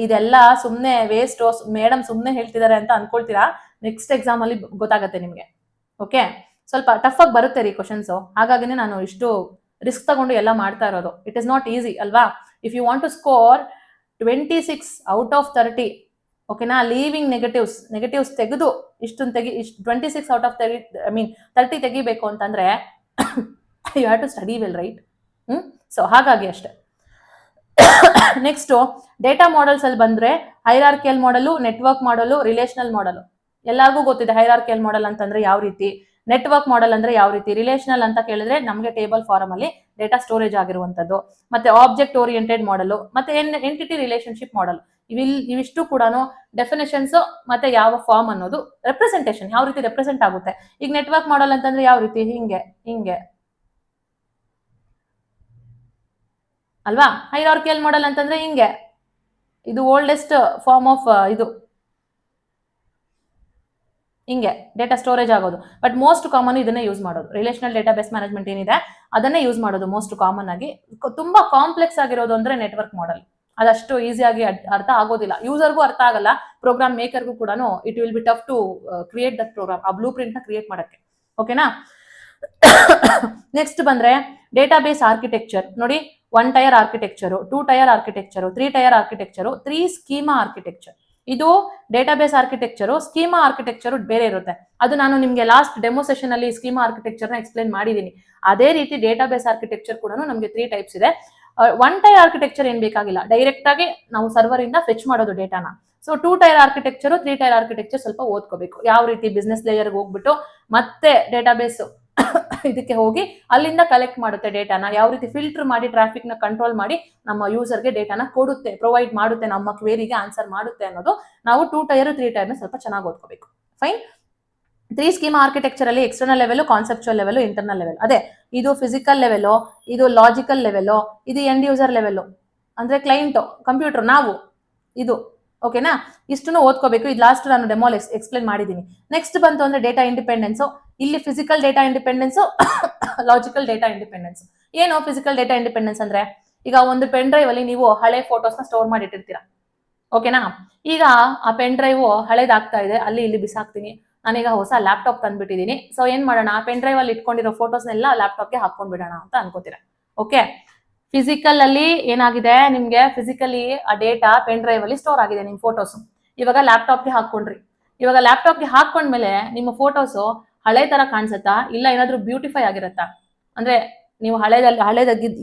[SPEAKER 1] ಇದೆಲ್ಲ ಸುಮ್ಮನೆ ವೇಸ್ಟ್, ಮೇಡಮ್ ಸುಮ್ಮನೆ ಹೇಳ್ತಿದ್ದಾರೆ ಅಂತ ಅನ್ಕೊಳ್ತೀರಾ. ನೆಕ್ಸ್ಟ್ ಎಕ್ಸಾಮ್ ಅಲ್ಲಿ ಗೊತ್ತಾಗತ್ತೆ ನಿಮ್ಗೆ. ಓಕೆ? ಸ್ವಲ್ಪ ಟಫ್ ಆಗಿ ಬರುತ್ತೆ ರೀ ಕ್ವಶನ್ಸ್. ಹಾಗಾಗಿನೇ ನಾನು ಇಷ್ಟು ರಿಸ್ಕ್ ತಗೊಂಡು ಎಲ್ಲ ಮಾಡ್ತಾ ಇರೋದು. ಇಟ್ ಇಸ್ ನಾಟ್ ಈಸಿ ಅಲ್ವಾ? If you want to score 26 out of 30, ಓಕೆನಾ, ಲೀವಿಂಗ್ ನೆಗೆಟಿವ್ಸ್ ತೆಗೆದು ಇಷ್ಟೊಂದು 26 out of 30 ತೆಗಿಬೇಕು ಅಂತಂದ್ರೆ you have to study well, right? So ಹಾಗಾಗಿ ಅಷ್ಟೇ. ನೆಕ್ಸ್ಟ್, ಡೇಟಾ ಮಾಡೆಲ್ಸ್ ಅಲ್ಲಿ ಬಂದ್ರೆ ಹೈರಾರ್ಕಿಯಲ್ ಮಾಡೆಲು, ನೆಟ್ವರ್ಕ್ ಮಾಡೆಲು, ರಿಲೇಷನಲ್ ಮಾಡೆಲು. ಎಲ್ಲರಿಗೂ ಗೊತ್ತಿದೆ ಹೈರಾರ್ಕಿಯಲ್ ಮಾಡೆಲ್ ಅಂತಂದ್ರೆ ಯಾವ ರೀತಿ, ನೆಟ್ವರ್ಕ್ ಮಾಡೆಲ್ ಅಂದ್ರೆ ಯಾವ ರೀತಿ, ರಿಲೇಷನಲ್ ಅಂತ ಕೇಳಿದ್ರೆ ನಮಗೆ ಟೇಬಲ್ ಫಾರಂ ಅಲ್ಲಿ ಡೇಟಾ ಸ್ಟೋರೇಜ್ ಆಗಿರುವಂತದ್ದು, ಮತ್ತೆ ಆಬ್ಜೆಕ್ಟ್ ಓರಿಯೆಂಟೆಡ್ ಮಾಡೆಲ್, ಮತ್ತೆ ಎಂಟಿಟಿ ರಿಲೇಶನ್ಶಿಪ್ ಮಾಡೆಲ್. ಇವಿಷ್ಟು ಕೂಡ ಡೆಫಿನೇಷನ್ಸ್, ಮತ್ತೆ ಯಾವ ಫಾರ್ಮ್ ಅನ್ನೋದು, ರೆಪ್ರೆಸೆಂಟೇಷನ್ ಯಾವ ರೀತಿ ರೆಪ್ರೆಸೆಂಟ್ ಆಗುತ್ತೆ. ಈಗ ನೆಟ್ವರ್ಕ್ ಮಾಡೆಲ್ ಅಂತಂದ್ರೆ ಯಾವ ರೀತಿ, ಹಿಂಗೆ ಅಲ್ವಾ? ಹೈರಾರ್ಕಿಯಲ್ ಮಾಡೆಲ್ ಅಂತಂದ್ರೆ ಹಿಂಗೆ, ಇದು ಓಲ್ಡೆಸ್ಟ್ ಫಾರ್ಮ್ ಆಫ್ ಇದು, ಹಿಂಗೆ ಡೇಟಾ ಸ್ಟೋರೇಜ್ ಆಗೋದು. ಬಟ್ ಮೋಸ್ಟ್ ಕಾಮನ್ ಇದನ್ನೇ ಯೂಸ್ ಮಾಡೋದು. ರಿಲೇಷನಲ್ ಡೇಟಾಬೇಸ್ ಮ್ಯಾನೇಜ್ಮೆಂಟ್ ಏನಿದೆ ಅದನ್ನೇ ಯೂಸ್ ಮಾಡೋದು ಮೋಸ್ಟ್ ಕಾಮನ್ ಆಗಿ. ತುಂಬಾ ಕಾಂಪ್ಲೆಕ್ಸ್ ಆಗಿರೋದು ಅಂದ್ರೆ ನೆಟ್ವರ್ಕ್ ಮಾಡೆಲ್. ಅದಷ್ಟು ಈಸಿಯಾಗಿ ಅರ್ಥ ಆಗೋದಿಲ್ಲ, ಯೂಸರ್ಗೂ ಅರ್ಥ ಆಗಲ್ಲ, ಪ್ರೋಗ್ರಾಮ್ ಮೇಕರ್ಗೂ ಕೂಡ it will be tough to create that program, ಆ ಬ್ಲೂ ಪ್ರಿಂಟ್ ನ ಕ್ರಿಯೇಟ್ ಮಾಡಕ್ಕೆ. ಓಕೆನಾ? ನೆಕ್ಸ್ಟ್ ಬಂದ್ರೆ ಡೇಟಾಬೇಸ್ ಆರ್ಕಿಟೆಕ್ಚರ್. ನೋಡಿ, 1 tier architecture, 2 tier architecture, 3 tier architecture, 3 schema architecture. ಇದು ಡೇಟಾಬೇಸ್ ಆರ್ಕಿಟೆಕ್ಚರು. ಸ್ಕೀಮಾ ಆರ್ಕಿಟೆಕ್ಚರು ಬೇರೆ ಇರುತ್ತೆ. ಅದು ನಾನು ನಿಮ್ಗೆ ಲಾಸ್ಟ್ ಡೆಮೋ ಸೆಷನ್ ಅಲ್ಲಿ ಸ್ಕೀಮಾ ಆರ್ಕಿಟೆಕ್ಚರ್ ನ ಎಕ್ಸ್ಪ್ಲೇನ್ ಮಾಡಿದೀನಿ. ಅದೇ ರೀತಿ ಡೇಟಾಬೇಸ್ ಆರ್ಕಿಟೆಕ್ಚರ್ ಕೂಡ ನಮಗೆ 3 ಟೈಪ್ಸ್ ಇದೆ. 1 ಟೈರ್ ಆರ್ಕಿಟೆಕ್ಚರ್ ಏನ್ ಬೇಕಾಗಿಲ್ಲ, ಡೈರೆಕ್ಟ್ ಆಗಿ ನಾವು ಸರ್ವರ್ ಇಂದ ಫೆಚ್ ಮಾಡೋದು ಡೇಟಾನ. So 2 tier architecture, 3 tier architecture ಸ್ವಲ್ಪ ಓದ್ಕೋಬೇಕು. ಯಾವ ರೀತಿ ಬಿಸ್ನೆಸ್ ಲೇಯರ್ಗೆ ಹೋಗ್ಬಿಟ್ಟು ಮತ್ತೆ ಡೇಟಾಬೇಸ್ ಇದಕ್ಕೆ ಹೋಗಿ ಅಲ್ಲಿಂದ ಕಲೆಕ್ಟ್ ಮಾಡುತ್ತೆ ಡೇಟಾನ, ಯಾವ ರೀತಿ ಫಿಲ್ಟರ್ ಮಾಡಿ ಟ್ರಾಫಿಕ್ ನ ಕಂಟ್ರೋಲ್ ಮಾಡಿ ನಮ್ಮ ಯೂಸರ್ಗೆ ಡೇಟಾನ ಕೊಡುತ್ತೆ, ಪ್ರೊವೈಡ್ ಮಾಡುತ್ತೆ, ನಮ್ಮ ಕ್ವೇರಿಗೆ ಆನ್ಸರ್ ಮಾಡುತ್ತೆ ಅನ್ನೋದು ನಾವು 2 ಟೈರ್ 3 ಟೈರ್ನ ಸ್ವಲ್ಪ ಚೆನ್ನಾಗಿ ಓದ್ಕೋಬೇಕು. ಫೈನ್. 3 ಸ್ಕೀಮಾ ಆರ್ಕಿಟೆಕ್ಚರ್ ಅಲ್ಲಿ external level, conceptual level, internal level. ಅದೇ ಇದು ಫಿಸಿಕಲ್ ಲೆವೆಲ್, ಇದು ಲಾಜಿಕಲ್ ಲೆವೆಲ್, ಇದು ಎಂಡ್ ಯೂಸರ್ ಲೆವೆಲ್ ಅಂದ್ರೆ ಕ್ಲೈಂಟ್, ಕಂಪ್ಯೂಟರ್, ನಾವು ಇದು. ಓಕೆನಾ? ಇಷ್ಟನ್ನು ಓದ್ಕೋಬೇಕು. ಇದು ಲಾಸ್ಟ್ ನಾನು ಡೆಮೋ ಎಕ್ಸ್ಪ್ಲೇನ್ ಮಾಡಿದ್ದೀನಿ. ನೆಕ್ಸ್ಟ್ ಬಂತು ಅಂದ್ರೆ ಡೇಟಾ ಇಂಡಿಪೆಂಡೆನ್ಸ್. ಇಲ್ಲಿ physical data independence, logical data independence. ಏನು ಫಿಸಿಕಲ್ ಡೇಟಾ ಇಂಡಿಪೆಂಡೆನ್ಸ್ ಅಂದ್ರೆ, ಈಗ ಒಂದು ಪೆನ್ ಡ್ರೈವ್ ಅಲ್ಲಿ ನೀವು ಹಳೆ ಫೋಟೋಸ್ ನ ಸ್ಟೋರ್ ಮಾಡಿ ಇಟ್ಟಿರ್ತೀರಾ. ಓಕೆನಾ? ಈಗ ಆ ಪೆನ್ ಡ್ರೈವ್ ಹಳೇದಾಗ್ತಾ ಇದೆ, ಅಲ್ಲಿ ಇಲ್ಲಿ ಬಿಸಾಕ್ತೀನಿ, ನಾನೀಗ ಹೊಸ ಲ್ಯಾಪ್ಟಾಪ್ ತಂದ್ಬಿಟ್ಟಿದ್ದೀನಿ. ಸೊ ಏನ್ ಮಾಡೋಣ, ಪೆನ್ ಡ್ರೈವ್ ಅಲ್ಲಿ ಇಟ್ಕೊಂಡಿರೋ ಫೋಟೋಸ್ನೆಲ್ಲ ಲ್ಯಾಪ್ಟಾಪ್ಗೆ ಹಾಕೊಂಡ್ ಬಿಡೋಣ ಅಂತ ಅನ್ಕೋತೀರಾ. ಓಕೆ? ಫಿಸಿಕಲ್ ಅಲ್ಲಿ ಏನಾಗಿದೆ, ನಿಮ್ಗೆ ಫಿಸಿಕಲಿ ಆ ಡೇಟಾ ಪೆನ್ ಡ್ರೈವ್ ಅಲ್ಲಿ ಸ್ಟೋರ್ ಆಗಿದೆ, ನಿಮ್ ಫೋಟೋಸ್. ಇವಾಗ ಲ್ಯಾಪ್ಟಾಪ್ಗೆ ಹಾಕೊಂಡ್ರಿ. ಇವಾಗ ಲ್ಯಾಪ್ಟಾಪ್ಗೆ ಹಾಕೊಂಡ್ಮೇಲೆ ನಿಮ್ಮ ಫೋಟೋಸ್ ಹಳೆ ತರ ಕಾಣಿಸುತ್ತಾ, ಇಲ್ಲ ಏನಾದ್ರು ಬ್ಯೂಟಿಫೈ ಆಗಿರತ್ತಾ? ಅಂದ್ರೆ ನೀವು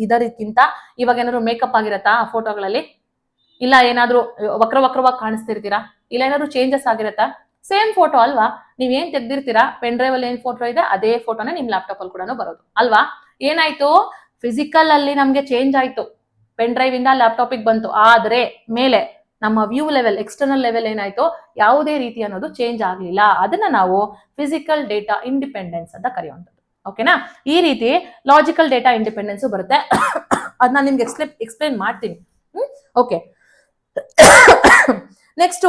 [SPEAKER 1] ಇದಕ್ಕಿಂತ ಇವಾಗ ಏನಾದ್ರು ಮೇಕಪ್ ಆಗಿರತ್ತಾ ಆ ಫೋಟೋಗಳಲ್ಲಿ? ಇಲ್ಲ ಏನಾದ್ರು ವಕ್ರವಾಗಿ ಕಾಣಿಸ್ತಿರ್ತೀರಾ? ಇಲ್ಲ ಏನಾದ್ರು ಚೇಂಜಸ್ ಆಗಿರತ್ತಾ? ಸೇಮ್ ಫೋಟೋ ಅಲ್ವಾ? ನೀವ್ ಏನ್ ತೆಗ್ದಿರ್ತೀರಾ, ಪೆನ್ ಡ್ರೈವ್ ಅಲ್ಲಿ ಏನ್ ಫೋಟೋ ಇದೆ ಅದೇ ಫೋಟೋನೇ ನಿಮ್ ಲ್ಯಾಪ್ಟಾಪ್ ಅಲ್ಲಿ ಕೂಡ ಬರೋದು ಅಲ್ವಾ? ಏನಾಯ್ತು, ಫಿಸಿಕಲ್ ಅಲ್ಲಿ ನಮ್ಗೆ ಚೇಂಜ್ ಆಯ್ತು. ಪೆನ್ ಡ್ರೈವ್ ಇಂದ ಲ್ಯಾಪ್ಟಾಪಿಗೆ ಬಂತು, ಆದ್ರೆ ಮೇಲೆ ನಮ್ಮ ವ್ಯೂ ಲೆವೆಲ್, ಎಕ್ಸ್ಟರ್ನಲ್ ಲೆವೆಲ್ ಏನಾಯ್ತು, ಯಾವುದೇ ರೀತಿ ಅನ್ನೋದು ಚೇಂಜ್ ಆಗಲಿಲ್ಲ. ಅದನ್ನ ನಾವು ಫಿಸಿಕಲ್ ಡೇಟಾ ಇಂಡಿಪೆಂಡೆನ್ಸ್ ಅಂತ ಕರೆಯುವಂಥದ್ದು. ಓಕೆನಾ? ಈ ರೀತಿ ಲಾಜಿಕಲ್ ಡೇಟಾ ಇಂಡಿಪೆಂಡೆನ್ಸ್ ಬರುತ್ತೆ. ಅದನ್ನ ನಿಮ್ಗೆ ಎಕ್ಸ್ಪ್ಲೇನ್ ಮಾಡ್ತೀನಿ. ಓಕೆ, ನೆಕ್ಸ್ಟ್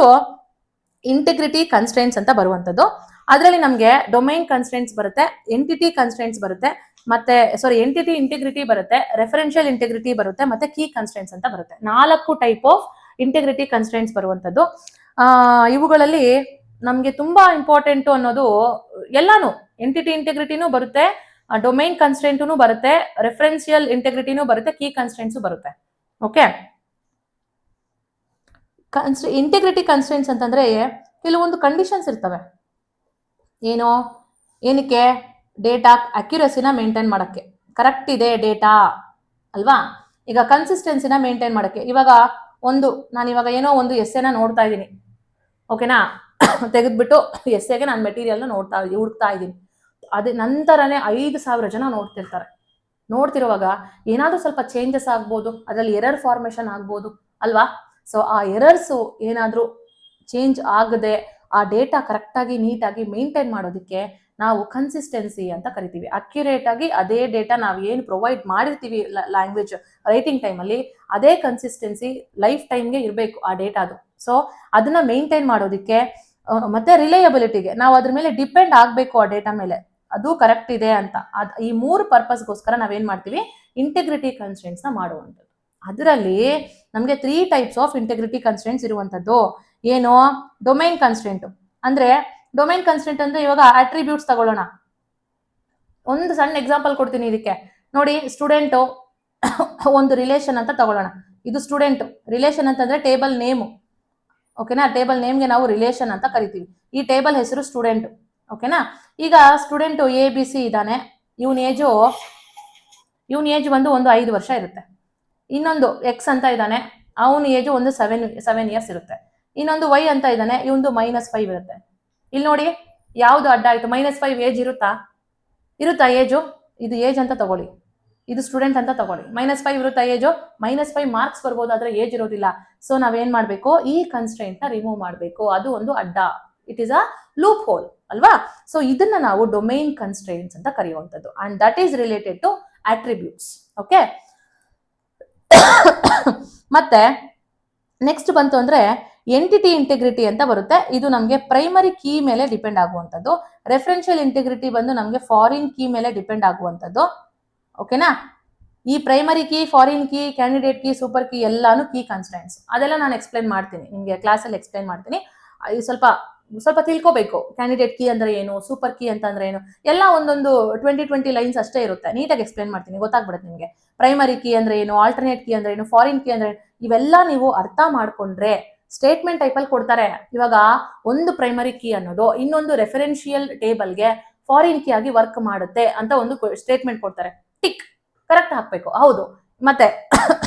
[SPEAKER 1] ಇಂಟಿಗ್ರಿಟಿ ಕನ್ಸ್ಟ್ರೈನ್ಸ್ ಅಂತ ಬರುವಂತದ್ದು. ಅದರಲ್ಲಿ ನಮಗೆ ಡೊಮೈನ್ ಕನ್ಸ್ಟ್ರೈನ್ಸ್ ಬರುತ್ತೆ, ಎಂಟಿಟಿ ಕನ್ಸ್ಟ್ರೈನ್ಸ್ ಬರುತ್ತೆ, ಮತ್ತೆ ಎಂಟಿಟಿ ಇಂಟಿಗ್ರಿಟಿ ಬರುತ್ತೆ, ರೆಫರೆನ್ಷಿಯಲ್ ಇಂಟಿಗ್ರಿಟಿ ಬರುತ್ತೆ, ಮತ್ತೆ ಕೀ ಕನ್ಸ್ಟ್ರೈನ್ಸ್ ಅಂತ ಬರುತ್ತೆ. 4 ಟೈಪ್ ಆಫ್ ಇಂಟಿಗ್ರಿಟಿ ಕನ್ಸ್ಟ್ರೈನ್ಸ್ ಬರುವಂತದ್ದು. ಇವುಗಳಲ್ಲಿ ನಮಗೆ ತುಂಬಾ ಇಂಪಾರ್ಟೆಂಟ್ ಅನ್ನೋದು ಎಲ್ಲಾನು ಎಂಟಿಟಿ ಇಂಟಿಗ್ರಿಟಿನೂ ಬರುತ್ತೆ, ಡೊಮೈನ್ ಕನ್ಸ್ಟ್ರೈಂಟೂ ಬರುತ್ತೆ, ರೆಫರೆನ್ಷಿಯಲ್ ಇಂಟಿಗ್ರಿಟಿನೂ ಬರುತ್ತೆ, ಕೀ ಕನ್ಸ್ಟ್ರೈನ್ಸ್ ಬರುತ್ತೆ. ಓಕೆ, ಇಂಟಿಗ್ರಿಟಿ ಕನ್ಸ್ಟ್ರೈನ್ಸ್ ಅಂತಂದ್ರೆ ಕೆಲವೊಂದು ಕಂಡೀಷನ್ಸ್ ಇರ್ತವೆ. ಏನಕ್ಕೆ? ಡೇಟಾ ಅಕ್ಯುರಸಿನ ಮೇಂಟೈನ್ ಮಾಡಕ್ಕೆ, ಕರೆಕ್ಟ್ ಇದೆ ಡೇಟಾ ಅಲ್ವಾ. ಈಗ ಕನ್ಸಿಸ್ಟೆನ್ಸಿನ ಮೇಂಟೈನ್ ಮಾಡಕ್ಕೆ, ಇವಾಗ ನಾನು ಇವಾಗ ಏನೋ ಒಂದು ಎಸ್ಸೆನ ನೋಡ್ತಾ ಇದ್ದೀನಿ, ಓಕೆನಾ, ತೆಗೆದ್ಬಿಟ್ಟು ಎಸ್ಸೆಗೆ ನಾನು ಮೆಟೀರಿಯಲ್ನ ಹುಡುಕ್ತಾ ಇದ್ದೀನಿ. ಅದೇ ನಂತರನೇ 5,000 ಜನ ನೋಡ್ತಿರುವಾಗ ಏನಾದ್ರೂ ಸ್ವಲ್ಪ ಚೇಂಜಸ್ ಆಗ್ಬೋದು, ಅದರಲ್ಲಿ ಎರರ್ ಫಾರ್ಮೇಶನ್ ಆಗ್ಬೋದು ಅಲ್ವಾ. ಸೊ ಆ ಎರರ್ಸು ಏನಾದ್ರೂ ಚೇಂಜ್ ಆಗದೆ ಆ ಡೇಟಾ ಕರೆಕ್ಟಾಗಿ ನೀಟಾಗಿ ಮೇಂಟೈನ್ ಮಾಡೋದಕ್ಕೆ ನಾವು ಕನ್ಸಿಸ್ಟೆನ್ಸಿ ಅಂತ ಕರಿತೀವಿ. ಅಕ್ಯುರೇಟ್ ಆಗಿ ಅದೇ ಡೇಟಾ ನಾವು ಏನು ಪ್ರೊವೈಡ್ ಮಾಡಿರ್ತೀವಿ ಲ್ಯಾಂಗ್ವೇಜ್ ರೈಟಿಂಗ್ ಟೈಮಲ್ಲಿ, ಅದೇ ಕನ್ಸಿಸ್ಟೆನ್ಸಿ ಲೈಫ್ ಟೈಮ್ಗೆ ಇರಬೇಕು ಆ ಡೇಟಾದು. ಸೊ ಅದನ್ನ ಮೇಂಟೈನ್ ಮಾಡೋದಕ್ಕೆ ಮತ್ತೆ ರಿಲಯಬಿಲಿಟಿಗೆ ನಾವು ಅದ್ರ ಮೇಲೆ ಡಿಪೆಂಡ್ ಆಗಬೇಕು, ಆ ಡೇಟಾ ಮೇಲೆ ಅದು ಕರೆಕ್ಟ್ ಇದೆ ಅಂತ. ಈ 3 ಪರ್ಪಸ್ಗೋಸ್ಕರ ನಾವೇನ್ ಮಾಡ್ತೀವಿ, ಇಂಟಿಗ್ರಿಟಿ ಕನ್ಸ್ಟ್ರೈನ್ಸ್ ನ ಮಾಡುವಂಥದ್ದು. ಅದರಲ್ಲಿ ನಮಗೆ 3 ಟೈಪ್ಸ್ ಆಫ್ ಇಂಟಿಗ್ರಿಟಿ ಕನ್ಸ್ಟ್ರೈನ್ಸ್ ಇರುವಂತದ್ದು. ಏನು? ಡೊಮೈನ್ ಕನ್ಸ್ಟ್ರೈಂಟ್ ಅಂದ್ರೆ, ಡೊಮೈನ್ ಕನ್ಸ್ಟ್ರೈಂಟ್ ಅಂದ್ರೆ ಇವಾಗ ಅಟ್ರಿಬ್ಯೂಟ್ಸ್ ತಗೊಳ್ಳೋಣ. ಒಂದು ಸಣ್ಣ ಎಕ್ಸಾಂಪಲ್ ಕೊಡ್ತೀನಿ ಇದಕ್ಕೆ ನೋಡಿ. ಸ್ಟೂಡೆಂಟ್ ಒಂದು ರಿಲೇಷನ್ ಅಂತ ತಗೊಳ್ಳೋಣ. ಇದು ಸ್ಟೂಡೆಂಟ್ ರಿಲೇಷನ್ ಅಂತಂದ್ರೆ ಟೇಬಲ್ ನೇಮು, ಓಕೆನಾ. ಟೇಬಲ್ ನೇಮ್ಗೆ ನಾವು ರಿಲೇಷನ್ ಅಂತ ಕರಿತೀವಿ. ಈ ಟೇಬಲ್ ಹೆಸರು ಸ್ಟೂಡೆಂಟ್, ಓಕೆನಾ. ಈಗ ಸ್ಟೂಡೆಂಟ್ ABC ಇದ್ದಾನೆ, ಇವನ್ ಏಜ್ ಒಂದು 5 ವರ್ಷ ಇರುತ್ತೆ. ಇನ್ನೊಂದು X ಅಂತ ಇದ್ದಾನೆ, ಅವನ ಏಜು ಒಂದು 7 ಇಯರ್ಸ್ ಇರುತ್ತೆ. ಇನ್ನೊಂದು Y ಅಂತ ಇದ್ದಾನೆ, ಇವಂದು -5 ಇರುತ್ತೆ. ಇಲ್ಲಿ ನೋಡಿ, ಯಾವ್ದು ಅಡ್ಡ ಆಯ್ತು? -5 ಏಜ್ ಇರುತ್ತಾ ಏಜು? ಇದು ಏಜ್ ಅಂತ ತಗೊಳ್ಳಿ, ಇದು ಸ್ಟೂಡೆಂಟ್ ಅಂತ ತಗೊಳ್ಳಿ. -5 ಇರುತ್ತಾ ಏಜು? -5 ಮಾರ್ಕ್ಸ್ ಬರ್ಬೋದು, ಆದ್ರೆ ಏಜ್ ಇರೋದಿಲ್ಲ. ಸೊ ನಾವೇನ್ ಮಾಡ್ಬೇಕು, ಈ ಕನ್ಸ್ಟ್ರೈಂಟ್ ನ ರಿಮೂವ್ ಮಾಡ್ಬೇಕು. ಅದು ಒಂದು ಅಡ್ಡ, it is a loophole ಅಲ್ವಾ. ಸೊ ಇದನ್ನ ನಾವು ಡೊಮೈನ್ ಕನ್ಸ್ಟ್ರೈನ್ಸ್ ಅಂತ ಕರೆಯುವಂಥದ್ದು. And that is related to attributes. Okay, ಮತ್ತೆ ನೆಕ್ಸ್ಟ್ ಬಂತು ಅಂದ್ರೆ ಎಂಟಿಟಿ ಇಂಟಿಗ್ರಿಟಿ ಅಂತ ಬರುತ್ತೆ. ಇದು ನಮಗೆ ಪ್ರೈಮರಿ ಕೀ ಮೇಲೆ ಡಿಪೆಂಡ್ ಆಗುವಂಥದ್ದು. ರೆಫರೆನ್ಷಿಯಲ್ ಇಂಟಿಗ್ರಿಟಿ ಬಂದು ನಮಗೆ ಫಾರಿನ್ ಕೀ ಮೇಲೆ ಡಿಪೆಂಡ್ ಆಗುವಂಥದ್ದು, ಓಕೆನಾ. ಈ primary key, foreign key, candidate key, super key ಎಲ್ಲಾನು ಕೀ ಕನ್ಸ್ಟ್ರೈನ್ಸ್. ಅದೆಲ್ಲ ನಾನು ಎಕ್ಸ್ಪ್ಲೈನ್ ಮಾಡ್ತೀನಿ ನಿಮಗೆ, ಕ್ಲಾಸಲ್ಲಿ ಎಕ್ಸ್ಪ್ಲೈನ್ ಮಾಡ್ತೀನಿ. ಸ್ವಲ್ಪ ತಿಳ್ಕೋಬೇಕು, ಕ್ಯಾಂಡಿಡೇಟ್ ಕೀ ಅಂದ್ರೆ ಏನು, ಸೂಪರ್ ಕೀ ಅಂತಂದ್ರೆ ಏನು, ಎಲ್ಲ ಒಂದೊಂದು 20 ಲೈನ್ಸ್ ಅಷ್ಟೇ ಇರುತ್ತೆ. ನೀಟಾಗಿ ಎಕ್ಸ್ಪ್ಲೈನ್ ಮಾಡ್ತೀನಿ, ಗೊತ್ತಾಗ್ಬಿಡುತ್ತೆ ನಿಮಗೆ. ಪ್ರೈಮರಿ ಕೀ ಅಂದ್ರೆ ಏನು, ಆಲ್ಟರ್ನೇಟ್ ಕೀ ಅಂದ್ರೆ ಏನು, ಫಾರಿನ್ ಕೀ ಅಂದ್ರೆ ಇವೆಲ್ಲ ನೀವು ಅರ್ಥ ಮಾಡ್ಕೊಂಡ್ರೆ, ಸ್ಟೇಟ್ಮೆಂಟ್ ಟೈಪ್ ಅಲ್ಲಿ ಕೊಡ್ತಾರೆ. ಇವಾಗ ಒಂದು ಪ್ರೈಮರಿ ಕೀ ಅನ್ನೋದು ಇನ್ನೊಂದು ರೆಫರೆನ್ಷಿಯಲ್ ಟೇಬಲ್ಗೆ ಫಾರಿನ್ ಕೀ ಆಗಿ ವರ್ಕ್ ಮಾಡುತ್ತೆ ಅಂತ ಒಂದು ಸ್ಟೇಟ್ಮೆಂಟ್ ಕೊಡ್ತಾರೆ, ಟಿಕ್ ಕರೆಕ್ಟ್ ಹಾಕ್ಬೇಕು. ಹೌದು. ಮತ್ತೆ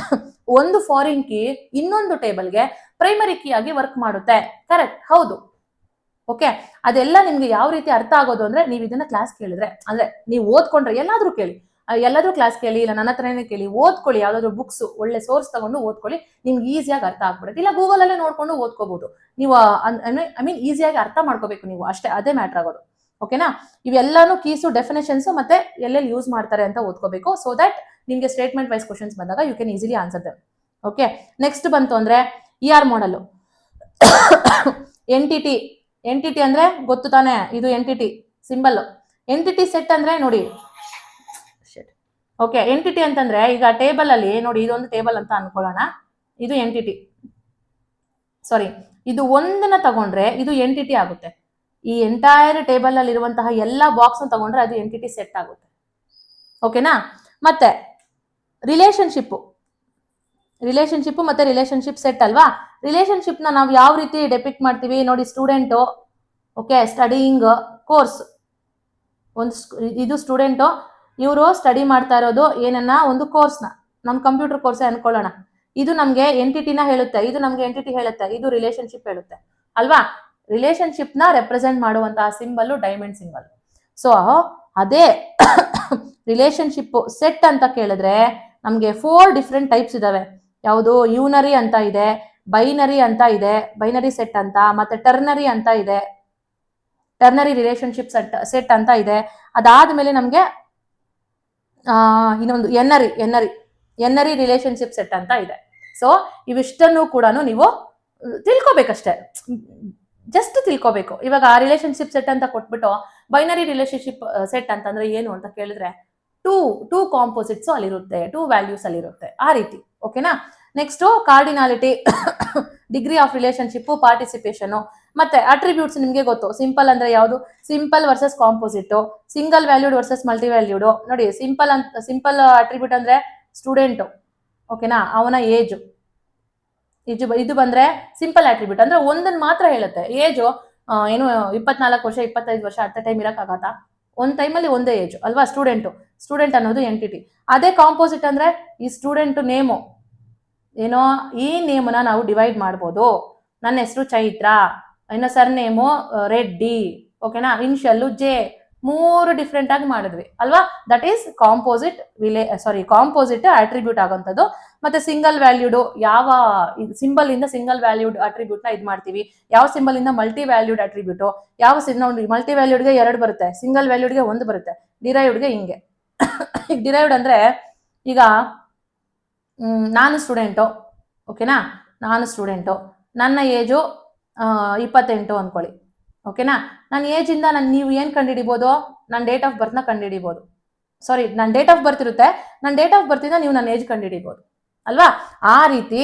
[SPEAKER 1] ಒಂದು ಫಾರಿನ್ ಕೀ ಇನ್ನೊಂದು ಟೇಬಲ್ಗೆ ಪ್ರೈಮರಿ ಕೀ ಆಗಿ ವರ್ಕ್ ಮಾಡುತ್ತೆ, ಕರೆಕ್ಟ್, ಹೌದು. ಓಕೆ, ಅದೆಲ್ಲ ನಿಮ್ಗೆ ಯಾವ ರೀತಿ ಅರ್ಥ ಆಗೋದು ಅಂದ್ರೆ, ನೀವು ಇದನ್ನ ಕ್ಲಾಸ್ ಕೇಳಿದ್ರೆ, ಅಂದ್ರೆ ನೀವು ಓದ್ಕೊಂಡ್ರೆ, ಎಲ್ಲಾದ್ರೂ ಕ್ಲಾಸ್ ಕೇಳಿ, ಇಲ್ಲ ನನ್ನ ಹತ್ರನೇ ಕೇಳಿ, ಓದ್ಕೊಳ್ಳಿ. ಯಾವ್ದಾದ್ರು ಬುಕ್ಸ್ ಒಳ್ಳೆ ಸೋರ್ಸ್ ತಗೊಂಡು ಓದ್ಕೊಳ್ಳಿ, ನಿಮ್ಗೆ ಈಸಿಯಾಗಿ ಅರ್ಥ ಆಗ್ಬಿಡುತ್ತೆ. ಇಲ್ಲ ಗೂಗಲ್ ಅಲ್ಲೇ ನೋಡ್ಕೊಂಡು ಓದ್ಕೋಬಹುದು ನೀವು. ಐ ಮೀನ್ ಈಸಿಯಾಗಿ ಅರ್ಥ ಮಾಡ್ಕೋಬೇಕು ನೀವು ಅಷ್ಟೇ, ಅದೇ ಮ್ಯಾಟರ್ ಆಗೋದು. ಓಕೆನಾ. ಇವೆಲ್ಲಾನು ಕೀಸು, ಡೆಫಿನೇಷನ್ಸ್, ಮತ್ತೆ ಎಲ್ಲೆಲ್ಲಿ ಯೂಸ್ ಮಾಡ್ತಾರೆ ಅಂತ ಓದ್ಕೋಬೇಕು. ಸೊ ದಟ್ ನಿಮ್ಗೆ ಸ್ಟೇಟ್ಮೆಂಟ್ ವೈಸ್ ಕ್ವಶನ್ಸ್ ಬಂದಾಗ you can easily answer them. Okay, next ಬಂತು ಅಂದ್ರೆ ER ಮಾಡಲ್. ಎಂಟಿಟಿ ಅಂದ್ರೆ ಗೊತ್ತು ತಾನೆ, ಇದು ಎಂಟಿಟಿ ಸಿಂಬಲ್. ಎಂಟಿಟಿ ಸೆಟ್ ಅಂದ್ರೆ ನೋಡಿ, ಓಕೆ, ಎಂಟಿಟಿ ಅಂತಂದ್ರೆ ಈಗ ಟೇಬಲ್ ಅಲ್ಲಿ ನೋಡಿ, ಇದೊಂದು ಟೇಬಲ್ ಅಂತ ಅನ್ಕೊಳ್ಳೋಣ, ಇದು ಎಂಟಿಟಿ. ಸಾರಿ, ಇದು ಒಂದನ್ನ ತಗೊಂಡ್ರೆ ಇದು ಎಂಟಿಟಿ ಆಗುತ್ತೆ. ಈ ಎಂಟೈರ್ ಟೇಬಲ್ ಅಲ್ಲಿ ಇರುವಂತಹ ಎಲ್ಲಾ ಬಾಕ್ಸ್ ತಗೊಂಡ್ರೆ ಅದು ಎಂಟಿಟಿ ಸೆಟ್ ಆಗುತ್ತೆ, ಓಕೆನಾ. ಮತ್ತೆ ರಿಲೇಶನ್ಶಿಪ್ ಮತ್ತೆ ರಿಲೇಶನ್ಶಿಪ್ ಸೆಟ್ ಅಲ್ವಾ. ರಿಲೇಶನ್ಶಿಪ್ ನ ನಾವು ಯಾವ ರೀತಿ ಡೆಪಿಕ್ಟ್ ಮಾಡ್ತೀವಿ ನೋಡಿ, ಸ್ಟೂಡೆಂಟ್, ಓಕೆ, ಸ್ಟಡಿಯಿಂಗ್ ಕೋರ್ಸ್. ಇದು ಸ್ಟೂಡೆಂಟ್, ಇವರು ಸ್ಟಡಿ ಮಾಡ್ತಾ ಇರೋದು ಏನನ್ನ, ಒಂದು ಕೋರ್ಸ್ನ, ನಮ್ ಕಂಪ್ಯೂಟರ್ ಕೋರ್ಸ್ ಅನ್ಕೊಳ್ಳೋಣ. ಇದು ನಮ್ಗೆ ಎಂಟಿಟಿನ ಹೇಳುತ್ತೆ, ಇದು ನಮ್ಗೆ ಎಂಟಿಟಿ ಹೇಳುತ್ತೆ, ಇದು ರಿಲೇಶನ್ಶಿಪ್ ಹೇಳುತ್ತೆ ಅಲ್ವಾ. ರಿಲೇಶನ್ಶಿಪ್ ನ ರೆಪ್ರೆಸೆಂಟ್ ಮಾಡುವಂತಹ ಸಿಂಬಲ್ ಡೈಮಂಡ್ ಸಿಂಬಲ್. ಸೊ ಅದೇ ರಿಲೇಶನ್ಶಿಪ್ ಸೆಟ್ ಅಂತ ಕೇಳಿದ್ರೆ ನಮಗೆ 4 ಡಿಫ್ರೆಂಟ್ ಟೈಪ್ಸ್ ಇದಾವೆ. ಯಾವುದು ಯೂನರಿ ಅಂತ ಇದೆ, ಬೈನರಿ ಅಂತ ಇದೆ, ಬೈನರಿ ಸೆಟ್ ಅಂತ, ಮತ್ತೆ ಟರ್ನರಿ ಅಂತ ಇದೆ, ಟರ್ನರಿ ರಿಲೇಶನ್ಶಿಪ್ ಸೆಟ್ ಅಂತ ಇದೆ. ಅದಾದ್ಮೇಲೆ ನಮಗೆ ಇನ್ನೊಂದು ಎನ್ನರಿ ರಿಲೇಶನ್ಶಿಪ್ ಸೆಟ್ ಅಂತ ಇದೆ. ಸೊ ಇವಿಷ್ಟನ್ನು ಕೂಡ ನೀವು ತಿಳ್ಕೊಬೇಕಷ್ಟೇ, ಜಸ್ಟ್ ತಿಳ್ಕೊಬೇಕು. ಇವಾಗ ಆ ರಿಲೇಶನ್ಶಿಪ್ ಸೆಟ್ ಅಂತ ಕೊಟ್ಬಿಟ್ಟು ಬೈನರಿ ರಿಲೇಶನ್ಶಿಪ್ ಸೆಟ್ ಅಂತಂದ್ರೆ ಏನು ಅಂತ ಕೇಳಿದ್ರೆ ಟೂ ಕಾಂಪೋಸಿಟ್ಸ್ ಅಲ್ಲಿರುತ್ತೆ, 2 ವ್ಯಾಲ್ಯೂಸ್ ಅಲ್ಲಿರುತ್ತೆ, ಆ ರೀತಿ. ಓಕೆನಾ. Next cardinality, degree of relationship, participation, ಮತ್ತೆ ಅಟ್ರಿಬ್ಯೂಟ್ಸ್ ನಿಮಗೆ ಗೊತ್ತು. ಸಿಂಪಲ್ ಅಂದ್ರೆ ಯಾವುದು, simple versus composite, single valued versus multi valued. ನೋಡಿ ಸಿಂಪಲ್ ಅಟ್ರಿಬ್ಯೂಟ್ ಅಂದ್ರೆ ಸ್ಟೂಡೆಂಟ್, ಓಕೆನಾ, ಅವನ ಏಜ್. ಇದು ಬಂದ್ರೆ ಸಿಂಪಲ್ ಅಟ್ರಿಬ್ಯೂಟ್ ಅಂದ್ರೆ ಒಂದನ್ನ ಮಾತ್ರ ಹೇಳುತ್ತೆ. ಏಜು ಏನು 24 ವರ್ಷ 25 ವರ್ಷ ಅಟ್ ಟೈಮ್ ಇರಕ್ಕಾಗತ್ತಾ? ಒಂದ್ ಟೈಮಲ್ಲಿ ಒಂದೇ ಏಜ್ ಅಲ್ವಾ. ಸ್ಟೂಡೆಂಟ್ ಅನ್ನೋದು ಎಂಟಿಟಿ. ಅದೇ ಕಾಂಪೋಸಿಟ್ ಅಂದ್ರೆ ಈ ಸ್ಟೂಡೆಂಟ್ ನೇಮು ಏನೋ, ಈ ನೇಮನ್ನ ನಾವು ಡಿವೈಡ್ ಮಾಡ್ಬೋದು. ನನ್ನ ಹೆಸರು ಚೈತ್ರ, ಇನ್ನು ಸರ್ ನೇಮು ರೆಡ್ಡಿ, ಓಕೆನಾ, ಇನ್ಷಿಯಲ್ಲು ಜೆ, 3 ಡಿಫ್ರೆಂಟ್ ಆಗಿ ಮಾಡಿದ್ವಿ ಅಲ್ವಾ. ದಟ್ ಈಸ್ ಕಾಂಪೋಸಿಟ್ ಅಟ್ರಿಬ್ಯೂಟ್ ಆಗುವಂಥದ್ದು. ಮತ್ತೆ ಸಿಂಗಲ್ ವ್ಯಾಲ್ಯೂಡ್, ಯಾವ ಸಿಂಬಲ್ ಇಂದ ಸಿಂಗಲ್ ವ್ಯಾಲ್ಯೂಡ್ ಅಟ್ರಿಬ್ಯೂಟ್ ನ ಇದು ಮಾಡ್ತೀವಿ, ಯಾವ ಸಿಂಬಲ್ ಇಂದ ಮಲ್ಟಿ ವ್ಯಾಲ್ಯೂಡ್ ಅಟ್ರಿಬ್ಯೂಟ್, ಯಾವ ಮಲ್ಟಿ ವ್ಯಾಲ್ಯೂಡ್ಗೆ 2 ಬರುತ್ತೆ, ಸಿಂಗಲ್ ವ್ಯಾಲ್ಯೂಡ್ಗೆ 1 ಬರುತ್ತೆ, ಡಿರೈವ್ಡ್ಗೆ ಹಿಂಗೆ. ಈಗ ಡಿರೈವ್ಡ್ ಅಂದ್ರೆ ಈಗ ನಾನು ಸ್ಟೂಡೆಂಟು, ಓಕೆನಾ, ನನ್ನ ಏಜು 28 ಅನ್ಕೊಳ್ಳಿ, ಓಕೆನಾ. ನನ್ನ ಏಜಿಂದ ನೀವು ಏನು ಕಂಡುಹಿಡಿಬೋದು, ನನ್ನ ಡೇಟ್ ಆಫ್ ಬರ್ತ್ನ ಕಂಡುಹಿಡಿಬೋದು. ಸಾರಿ, ನನ್ನ ಡೇಟ್ ಆಫ್ ಬರ್ತ್ ಇರುತ್ತೆ, ನನ್ನ ಡೇಟ್ ಆಫ್ ಬರ್ತಿಂದ ನೀವು ನನ್ನ ಏಜ್ ಕಂಡುಹಿಡಿಬೋದು ಅಲ್ವಾ. ಆ ರೀತಿ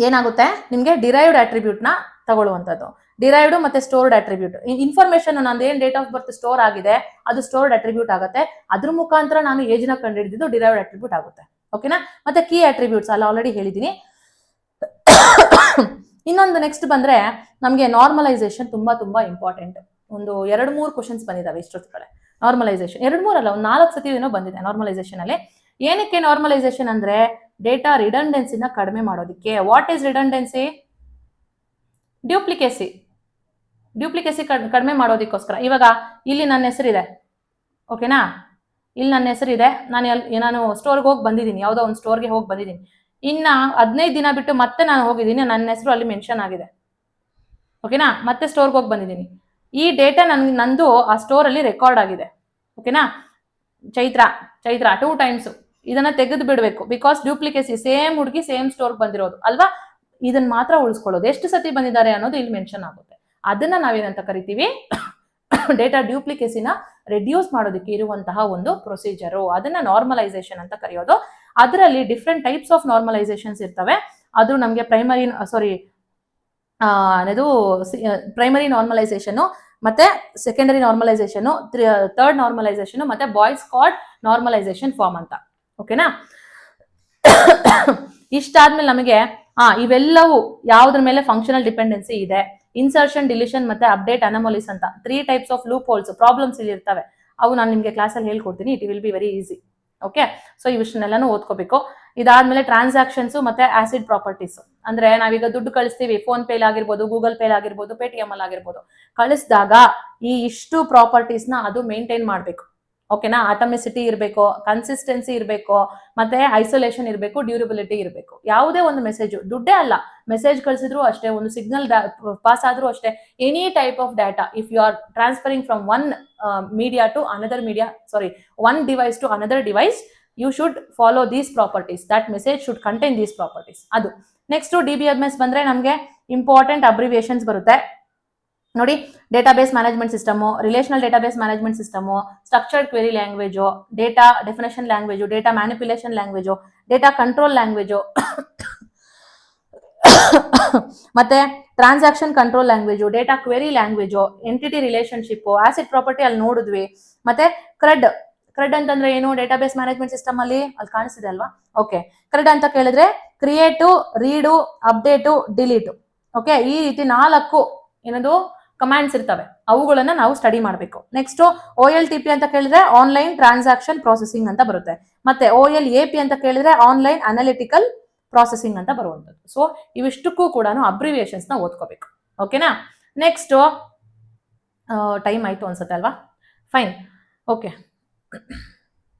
[SPEAKER 1] ಏನಾಗುತ್ತೆ ನಿಮಗೆ ಡಿರೈವ್ಡ್ ಅಟ್ರಿಬ್ಯೂಟ್ನ ತಗೊಳ್ಳುವಂಥದ್ದು. ಡಿರೈವ್ಡ್ ಮತ್ತೆ ಸ್ಟೋರ್ಡ್ ಅಟ್ರಿಬ್ಯೂಟ್. ಇನ್ಫಾರ್ಮೇಶನ್ ನಂದು ಏನು ಡೇಟ್ ಆಫ್ ಬರ್ತ್ ಸ್ಟೋರ್ ಆಗಿದೆ ಅದು ಸ್ಟೋರ್ಡ್ ಅಟ್ರಿಬ್ಯೂಟ್ ಆಗುತ್ತೆ. ಅದ್ರ ಮುಖಾಂತರ ನಾನು ಏಜ್ನ ಕಂಡುಹಿಡಿದಿದ್ದು ಡಿರೈವ್ಡ್ ಅಟ್ರಿಬ್ಯೂಟ್ ಆಗುತ್ತೆ. ಓಕೆನಾ. ಮತ್ತೆ ಕೀ ಅಟ್ರಿಬ್ಯೂಟ್ಸ್ ಅಲ್ಲಿ ಆಲ್ರೆಡಿ ಹೇಳಿದ್ದೀನಿ. ಇನ್ನೊಂದು ನೆಕ್ಸ್ಟ್ ಬಂದ್ರೆ ನಮಗೆ ನಾರ್ಮಲೈಸೇಷನ್ ತುಂಬಾ ಇಂಪಾರ್ಟೆಂಟ್. ಒಂದು 2-3 ಕ್ವಶನ್ಸ್ ಬಂದಿದ್ದಾವೆ ಇಷ್ಟೊತ್ತು ಕಡೆ. ನಾರ್ಮಲೈಸೇಷನ್ 2-3 ಅಲ್ಲ, ಒಂದು 4 ಸತಿ ಏನೋ ಬಂದಿದೆ ನಾರ್ಮಲೈಸೇಷನ್ ಅಲ್ಲಿ. ಏನಕ್ಕೆ ನಾರ್ಮಲೈಸೇಷನ್ ಅಂದ್ರೆ ಡೇಟಾ ರಿಡಂಡೆನ್ಸಿನ ಕಡಿಮೆ ಮಾಡೋದಕ್ಕೆ. What is redundancy? ಡ್ಯೂಪ್ಲಿಕೇಸಿ ಕಡಿಮೆ ಮಾಡೋದಕ್ಕೋಸ್ಕರ. ಇವಾಗ ಇಲ್ಲಿ ನನ್ನ ಹೆಸರಿದೆ, ಓಕೆನಾ, ಇಲ್ಲಿ ನನ್ನ ಹೆಸರಿದೆ, ನಾನು ಸ್ಟೋರ್ಗೆ ಹೋಗಿ ಬಂದಿದ್ದೀನಿ, ಯಾವುದೋ ಒಂದು ಸ್ಟೋರ್ಗೆ ಹೋಗಿ ಬಂದಿದ್ದೀನಿ. ಇನ್ನ 15 ದಿನ ಬಿಟ್ಟು ಮತ್ತೆ ನಾನು ಹೋಗಿದ್ದೀನಿ, ನನ್ನ ಹೆಸರು ಅಲ್ಲಿ ಮೆನ್ಷನ್ ಆಗಿದೆ, ಓಕೆನಾ, ಮತ್ತೆ ಸ್ಟೋರ್ಗೆ ಹೋಗಿ ಬಂದಿದ್ದೀನಿ. ಈ ಡೇಟಾ ನಂದು ಆ ಸ್ಟೋರ್ ಅಲ್ಲಿ ರೆಕಾರ್ಡ್ ಆಗಿದೆ, ಓಕೆನಾ. ಚೈತ್ರ 2 ಟೈಮ್ಸ್ ಇದನ್ನ ತೆಗೆದು ಬಿಡಬೇಕು. ಬಿಕಾಸ್ ಡ್ಯೂಪ್ಲಿಕೇಸಿ, ಸೇಮ್ ಹುಡುಗಿ ಸೇಮ್ ಸ್ಟೋರ್ಗೆ ಬಂದಿರೋದು ಅಲ್ವಾ. ಇದನ್ನ ಮಾತ್ರ ಉಳಿಸ್ಕೊಳ್ಳೋದು. ಎಷ್ಟು ಸತಿ ಬಂದಿದ್ದಾರೆ ಅನ್ನೋದು ಇಲ್ಲಿ ಮೆನ್ಷನ್ ಆಗುತ್ತೆ. ಅದನ್ನ ನಾವೇನಂತ ಕರಿತೀವಿ, ಡೇಟಾ ಡ್ಯೂಪ್ಲಿಕೇಸಿನ ರೆಡ್ಯೂಸ್ ಮಾಡೋದಕ್ಕೆ ಇರುವಂತಹ ಒಂದು ಪ್ರೊಸೀಜರು. ಅದನ್ನ ನಾರ್ಮಲೈಸೇಷನ್ ಅಂತ ಕರೆಯೋದು. ಅದರಲ್ಲಿ ಡಿಫ್ರೆಂಟ್ ಟೈಪ್ಸ್ ಆಫ್ ನಾರ್ಮಲೈಸೇಷನ್ಸ್ ಇರ್ತವೆ. ಅದು ನಮಗೆ ಪ್ರೈಮರಿ ನಾರ್ಮಲೈಸೇಷನ್, ಮತ್ತೆ ಸೆಕೆಂಡರಿ ನಾರ್ಮಲೈಸೇಷನ್, ಥರ್ಡ್ ನಾರ್ಮಲೈಸೇಷನ್, ಮತ್ತೆ ಬಾಯ್ಸ್ ಕಾರ್ಡ್ ನಾರ್ಮಲೈಸೇಷನ್ ಫಾರ್ಮ್ ಅಂತ, ಓಕೆನಾ. ಇಷ್ಟಾದ್ಮೇಲೆ ನಮಗೆ ಇವೆಲ್ಲವೂ ಯಾವುದ್ರ ಮೇಲೆ ಫಂಕ್ಷನಲ್ ಡಿಪೆಂಡೆನ್ಸಿ ಇದೆ, ಇನ್ಸರ್ಷನ್, ಡಿಲಿಷನ್ ಮತ್ತೆ ಅಪ್ಡೇಟ್ ಅನಮೋಲಿಸ್ ಅಂತ 3 types of loopholes problems ಇಲ್ಲಿ ಇರ್ತವೆ. ಅವು ನಾನು ನಿಮಗೆ ಕ್ಲಾಸಲ್ಲಿ ಹೇಳ್ಕೊಡ್ತೀನಿ. It will be very easy. Okay. So ಇವಿಷ್ಟನ್ನೆಲ್ಲಾನು ಓದ್ಕೋಬೇಕು. ಇದಾದ್ಮೇಲೆ ಟ್ರಾನ್ಸಾಕ್ಷನ್ಸ್ ಮತ್ತೆ ಆಸಿಡ್ ಪ್ರಾಪರ್ಟೀಸ್. ಅಂದ್ರೆ ನಾವೀಗ ದುಡ್ಡು ಕಳಿಸ್ತೀವಿ, ಫೋನ್ ಪೇಲ್ ಆಗಿರ್ಬೋದು, ಗೂಗಲ್ ಪೇಲ್ ಆಗಿರ್ಬೋದು, ಪೇಟಿಎಂ ಅಲ್ಲಿ ಆಗಿರ್ಬೋದು. ಕಳಿಸಿದಾಗ ಈ ಇಷ್ಟು ಪ್ರಾಪರ್ಟೀಸ್ ನ ಅದು ಮೇಂಟೈನ್ ಮಾಡಬೇಕು, ಓಕೆನಾ. ಅಟಮಿಸಿಟಿ ಇರಬೇಕು, ಕನ್ಸಿಸ್ಟೆನ್ಸಿ ಇರಬೇಕು, ಮತ್ತೆ ಐಸೋಲೇಷನ್ ಇರಬೇಕು, ಡ್ಯೂರಬಿಲಿಟಿ ಇರಬೇಕು. ಯಾವುದೇ ಒಂದು ಮೆಸೇಜ್, ದುಡ್ಡೇ ಅಲ್ಲ, ಮೆಸೇಜ್ ಕಳಿಸಿದ್ರು ಅಷ್ಟೇ, ಒಂದು ಸಿಗ್ನಲ್ ಪಾಸ್ ಆದ್ರೂ ಅಷ್ಟೇ, any type of data if you are transferring from one media to another media, one device to another device, you should follow these properties. That message should contain these properties. ಅದು next DBMS ಬಂದ್ರೆ ನಮಗೆ important abbreviations ಬರುತ್ತೆ ನೋಡಿ. Database management system, relational database management system, structured query language, data definition language, data manipulation language, data control language, ಮತ್ತೆ transaction control language, data query language, entity relationship, ACID property ಅಲ್ಲಿ ನೋಡಿದ್ವಿ. ಮತ್ತೆ credit ಅಂತಂದ್ರೆ ಏನು, database management system ಅಲ್ಲಿ ಕಾಣಿಸಿದೆ ಅಲ್ವಾ. Okay. Credit ಅಂತ ಕೇಳಿದ್ರೆ create, reed, update, delete. Okay. ಈ ರೀತಿ 4 ಏನದು ಕಮಾಂಡ್ಸ್ ಇರ್ತವೆ, ಅವುಗಳನ್ನ ನಾವು ಸ್ಟಡಿ ಮಾಡಬೇಕು. ನೆಕ್ಸ್ಟ್ OLTP ಅಂತ ಕೇಳಿದ್ರೆ ಆನ್ಲೈನ್ ಟ್ರಾನ್ಸಾಕ್ಷನ್ ಪ್ರೊಸೆಸಿಂಗ್ ಅಂತ ಬರುತ್ತೆ. ಮತ್ತೆ OLAP ಅಂತ ಕೇಳಿದ್ರೆ ಆನ್ಲೈನ್ ಅನಾಲಿಟಿಕಲ್ ಪ್ರಾಸೆಸಿಂಗ್ ಅಂತ ಬರುವಂಥದ್ದು. ಸೊ ಇವಿಷ್ಟಕ್ಕೂ ಕೂಡ ಅಬ್ರಿವಿಯೇಷನ್ಸ್ ನ ಓದ್ಕೋಬೇಕು, ಓಕೆನಾ. ನೆಕ್ಸ್ಟ್ ಟೈಮ್ ಆಯ್ತು ಅನ್ಸುತ್ತೆ ಅಲ್ವಾ. ಫೈನ್. ಓಕೆ.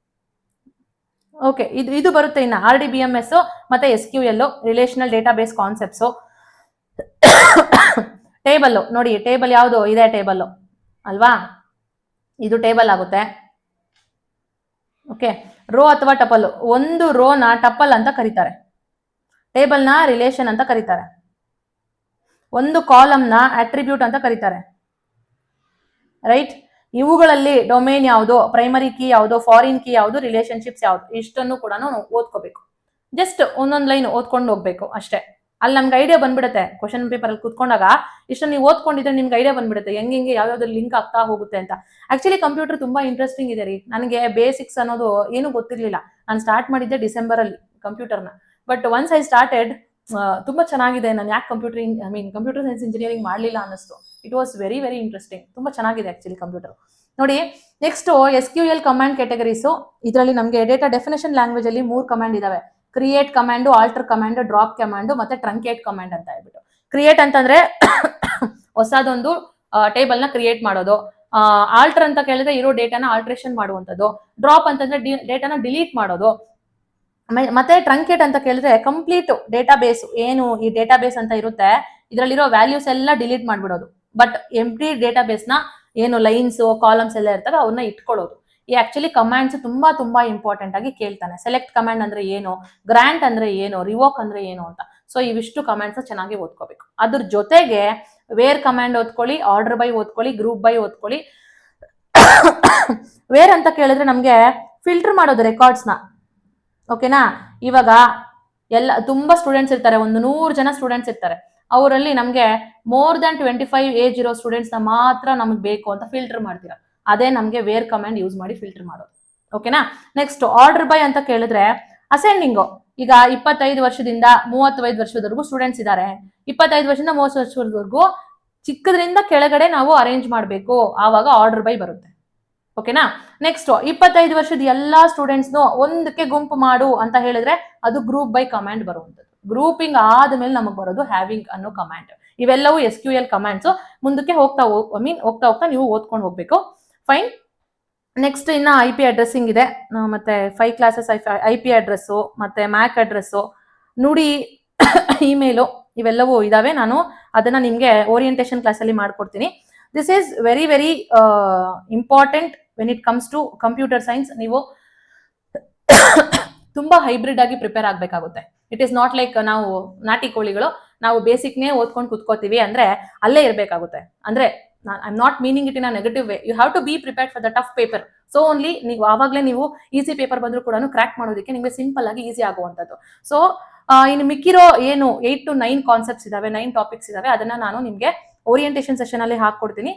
[SPEAKER 1] ಓಕೆ, ಇದು ಬರುತ್ತೆ. ಇನ್ನು RDBMS ಮತ್ತೆ SQL, relational database concepts. Table ನೋಡಿ, ಟೇಬಲ್ ಯಾವುದು ಇದೆ, ಟೇಬಲ್ ಅಲ್ವಾ, ಇದು ಟೇಬಲ್ ಆಗುತ್ತೆ. ಓಕೆ, ರೋ ಅಥವಾ ಟಪಲ್, ಒಂದು ರೋನ ಟಪಲ್ ಅಂತ ಕರೀತಾರೆ, ಟೇಬಲ್ನ ರಿಲೇಷನ್ ಅಂತ ಕರೀತಾರೆ, ಒಂದು ಕಾಲಮ್ನ ಅಟ್ರಿಬ್ಯೂಟ್ ಅಂತ ಕರೀತಾರೆ, ರೈಟ್. ಇವುಗಳಲ್ಲಿ ಡೊಮೇನ್ ಯಾವುದು, ಪ್ರೈಮರಿ ಕೀ ಯಾವುದು, ಫಾರಿನ್ ಕೀ ಯಾವುದು, ರಿಲೇಶನ್ಶಿಪ್ಸ್ ಯಾವುದು, ಇಷ್ಟನ್ನು ಕೂಡ ನಾವು ಓದ್ಕೋಬೇಕು. ಜಸ್ಟ್ ಒಂದೊಂದು ಲೈನ್ ಓದ್ಕೊಂಡು ಹೋಗ್ಬೇಕು ಅಷ್ಟೇ. ಅಲ್ಲಿ ನಮ್ಗೆ ಐಡಿಯಾ ಬಂದ್ಬಿಡುತ್ತೆ. ಕ್ವಶನ್ ಪೇಪರ್ ಅಲ್ಲಿ ಕೂತ್ಕೊಂಡಾಗ ಇಷ್ಟು ನೀವು ಓದ್ಕೊಂಡಿದ್ರೆ ನಿಮ್ಗೆ ಐಡಿಯಾ ಬಂದ್ಬಿಡುತ್ತೆ ಹೆಂಗೆ ಯಾವ್ಯಾವ್ದು ಲಿಂಕ್ ಆಗ್ತಾ ಹೋಗುತ್ತೆ ಅಂತ. ಆಕ್ಚುಲಿ ಕಂಪ್ಯೂಟರ್ ತುಂಬಾ ಇಂಟ್ರೆಸ್ಟಿಂಗ್ ಇದೆ ರೀ. ನನಗೆ ಬೇಸಿಕ್ಸ್ ಅನ್ನೋದು ಏನು ಗೊತ್ತಿರ್ಲಿಲ್ಲ. ನಾನು ಸ್ಟಾರ್ಟ್ ಮಾಡಿದ್ದೆ ಡಿಸೆಂಬರ್ ಅಲ್ಲಿ ಕಂಪ್ಯೂಟರ್ನ. ಬಟ್ ಒನ್ಸ್ ಐ ಸ್ಟಾರ್ಟೆಡ್, ತುಂಬಾ ಚೆನ್ನಾಗಿದೆ. ನಾನು ಯಾಕೆ ಕಂಪ್ಯೂಟರ್ ಸೈನ್ಸ್ ಇಂಜಿನಿಯರಿಂಗ್ ಮಾಡಲಿಲ್ಲ ಅನ್ನಿಸ್ತು. It was very very interesting. ತುಂಬಾ ಚೆನ್ನಾಗಿದೆ ಆಕ್ಚುಲಿ ಕಂಪ್ಯೂಟರ್. ನೋಡಿ, ನೆಕ್ಸ್ಟ್ SQL ಕಮಾಂಡ್ ಕ್ಯಾಟಗರೀಸು. ಇದರಲ್ಲಿ ನಮಗೆ ಡೇಟಾ ಡೆಫಿನೇಷನ್ ಲ್ಯಾಂಗ್ವೇಜ್ ಅಲ್ಲಿ 3 ಕಮಾಂಡ್ ಇದಾವೆ. Create command, alter command, drop command ಮತ್ತೆ ಟ್ರಂಕೇಟ್ ಕಮಾಂಡ್ ಅಂತ ಹೇಳ್ಬಿಟ್ಟು. ಕ್ರಿಯೇಟ್ ಅಂತಂದ್ರೆ ಹೊಸದೊಂದು ಟೇಬಲ್ ನ ಕ್ರಿಯೇಟ್ ಮಾಡೋದು. ಆಲ್ಟರ್ ಅಂತ ಕೇಳಿದ್ರೆ ಇರೋ ಡೇಟಾನ ಆಲ್ಟ್ರೇಷನ್ ಮಾಡುವಂಥದ್ದು. ಡ್ರಾಪ್ ಅಂತಂದ್ರೆ ಡೇಟಾನ ಡಿಲೀಟ್ ಮಾಡೋದು. ಮತ್ತೆ ಟ್ರಂಕೇಟ್ ಅಂತ ಕೇಳಿದ್ರೆ ಕಂಪ್ಲೀಟ್ ಡೇಟಾಬೇಸ್, ಏನು ಈ ಡೇಟಾಬೇಸ್ ಅಂತ ಇರುತ್ತೆ ಇದರಲ್ಲಿರೋ ವ್ಯಾಲ್ಯೂಸ್ ಎಲ್ಲ ಡಿಲೀಟ್ ಮಾಡ್ಬಿಡೋದು. ಬಟ್ ಎಂಪ್ಟಿ ಡೇಟಾಬೇಸ್ ನ ಏನು ಲೈನ್ಸ್, ಕಾಲಮ್ಸ್ ಎಲ್ಲ ಇರ್ತವೆ ಅವನ್ನ ಇಟ್ಕೊಳ್ಳೋದು. ಈ ಆಕ್ಚುಲಿ ಕಮಾಂಡ್ಸ್ ತುಂಬಾ ತುಂಬಾ ಇಂಪಾರ್ಟೆಂಟ್ ಆಗಿ ಕೇಳ್ತಾನೆ. ಸೆಲೆಕ್ಟ್ ಕಮಾಂಡ್ ಅಂದ್ರೆ ಏನು, ಗ್ರಾಂಟ್ ಅಂದ್ರೆ ಏನು, ರಿವೋಕ್ ಅಂದ್ರೆ ಏನು ಅಂತ. ಸೊ ಇವಿಷ್ಟು ಕಮಾಂಡ್ಸ್ ಚೆನ್ನಾಗಿ ಓದ್ಕೋಬೇಕು. ಅದ್ರ ಜೊತೆಗೆ ವೇರ್ ಕಮಾಂಡ್ ಓದ್ಕೊಳ್ಳಿ, ಆರ್ಡರ್ ಬೈ ಓದ್ಕೊಳ್ಳಿ, ಗ್ರೂಪ್ ಬೈ ಓದ್ಕೊಳ್ಳಿ. ವೇರ್ ಅಂತ ಕೇಳಿದ್ರೆ ನಮ್ಗೆ ಫಿಲ್ಟರ್ ಮಾಡೋದು ರೆಕಾರ್ಡ್ಸ್ ನ. ಓಕೆನಾ, ಇವಾಗ ತುಂಬಾ ಸ್ಟೂಡೆಂಟ್ಸ್ ಇರ್ತಾರೆ, ಒಂದು 100 ಜನ ಸ್ಟೂಡೆಂಟ್ಸ್ ಇರ್ತಾರೆ. ಅವರಲ್ಲಿ ನಮ್ಗೆ ಮೋರ್ ದನ್ 25 ಏಜ್ ಇರೋ ಸ್ಟೂಡೆಂಟ್ಸ್ ನ ಮಾತ್ರ ನಮ್ಗೆ ಬೇಕು ಅಂತ ಫಿಲ್ಟರ್ ಮಾಡ್ತೀರಾ. ಅದೇ ನಮ್ಗೆ ವೇರ್ ಕಮಾಂಡ್ ಯೂಸ್ ಮಾಡಿ ಫಿಲ್ಟರ್ ಮಾಡೋದು. ಓಕೆನಾ. ನೆಕ್ಸ್ಟ್ ಆರ್ಡರ್ ಬೈ ಅಂತ ಕೇಳಿದ್ರೆ ಅಸೆಂಡಿಂಗು. ಈಗ 25 ವರ್ಷದಿಂದ 35 ವರ್ಷದವರೆಗೂ ಸ್ಟೂಡೆಂಟ್ಸ್ ಇದ್ದಾರೆ. 25 ವರ್ಷದಿಂದ 30 ವರ್ಷದವರೆಗೂ ಚಿಕ್ಕದ್ರಿಂದ ಕೆಳಗಡೆ ನಾವು ಅರೇಂಜ್ ಮಾಡಬೇಕು, ಆವಾಗ ಆರ್ಡರ್ ಬೈ ಬರುತ್ತೆ. ಓಕೆನಾ. ನೆಕ್ಸ್ಟ್ 25 ವರ್ಷದ ಎಲ್ಲಾ ಸ್ಟೂಡೆಂಟ್ಸ್ ಒಂದಕ್ಕೆ ಗುಂಪು ಮಾಡು ಅಂತ ಹೇಳಿದ್ರೆ ಅದು ಗ್ರೂಪ್ ಬೈ ಕಮಾಂಡ್ ಬರುವಂತದ್ದು. ಗ್ರೂಪಿಂಗ್ ಆದ್ಮೇಲೆ ನಮಗೆ ಬರೋದು ಹ್ಯಾವಿಂಗ್ ಅನ್ನೋ ಕಮಾಂಡ್. ಇವೆಲ್ಲವೂ SQL ಕಮಾಂಡ್ಸ್. ಮುಂದಕ್ಕೆ ಹೋಗ್ತಾ ಹೋಗ್ತಾ ನೀವು ಓದ್ಕೊಂಡು ಹೋಗ್ಬೇಕು. ಫೈನ್. ನೆಕ್ಸ್ಟ್ ಇನ್ನ IP ಅಡ್ರೆಸ್ಸಿಂಗ್ ಇದೆ, ಮತ್ತೆ 5 ಕ್ಲಾಸಸ್ IP ಅಡ್ರೆಸ್ಸು, ಮತ್ತೆ ಮ್ಯಾಕ್ ಅಡ್ರೆಸ್ಸು, ನುಡಿ, ಇಮೇಲು ಇವೆಲ್ಲವೂ ಇದಾವೆ. ನಾನು ಅದನ್ನ ನಿಮ್ಗೆ ಓರಿಯಂಟೇಷನ್ ಕ್ಲಾಸ್ ಅಲ್ಲಿ ಮಾಡ್ಕೊಡ್ತೀನಿ. This is very very important when it comes to computer science. ನೀವು ತುಂಬಾ ಹೈಬ್ರಿಡ್ ಆಗಿ ಪ್ರಿಪೇರ್ ಆಗ್ಬೇಕಾಗುತ್ತೆ. ಇಟ್ ಈಸ್ ನಾಟ್ ಲೈಕ್ ನಾವು ನಾಟಿ ಕೋಳಿಗಳು, ನಾವು ಬೇಸಿಕ್ನೇ ಓದ್ಕೊಂಡು ಕುತ್ಕೋತೀವಿ ಅಂದ್ರೆ ಅಲ್ಲೇ ಇರ್ಬೇಕಾಗುತ್ತೆ. ಅಂದ್ರೆ I am not meaning it in a negative way. You have to be prepared for the tough paper. So only ನೀವು ಆವಾಗಲೇ ನೀವು ಈಸಿ ಪೇಪರ್ ಬಂದ್ರು ಕೂಡ ಕ್ರ್ಯಾಕ್ ಮಾಡೋದಕ್ಕೆ ನಿಮಗೆ ಸಿಂಪಲ್ ಆಗಿ ಈಸಿ ಆಗುವಂಥದ್ದು. ಸೊ ಇನ್ನು ಮಿಕ್ಕಿರೋ ಏನು 8 to 9 ಕಾನ್ಸೆಪ್ಟ್ಸ್ ಇದಾವೆ, 9 ಟಾಪಿಕ್ಸ್ ಇದಾವೆ, ಅದನ್ನ ನಾನು ನಿಮ್ಗೆ ಓರಿಯಂಟೇಷನ್ ಸೆಷನ್ ಅಲ್ಲಿ ಹಾಕೊಡ್ತೀನಿ,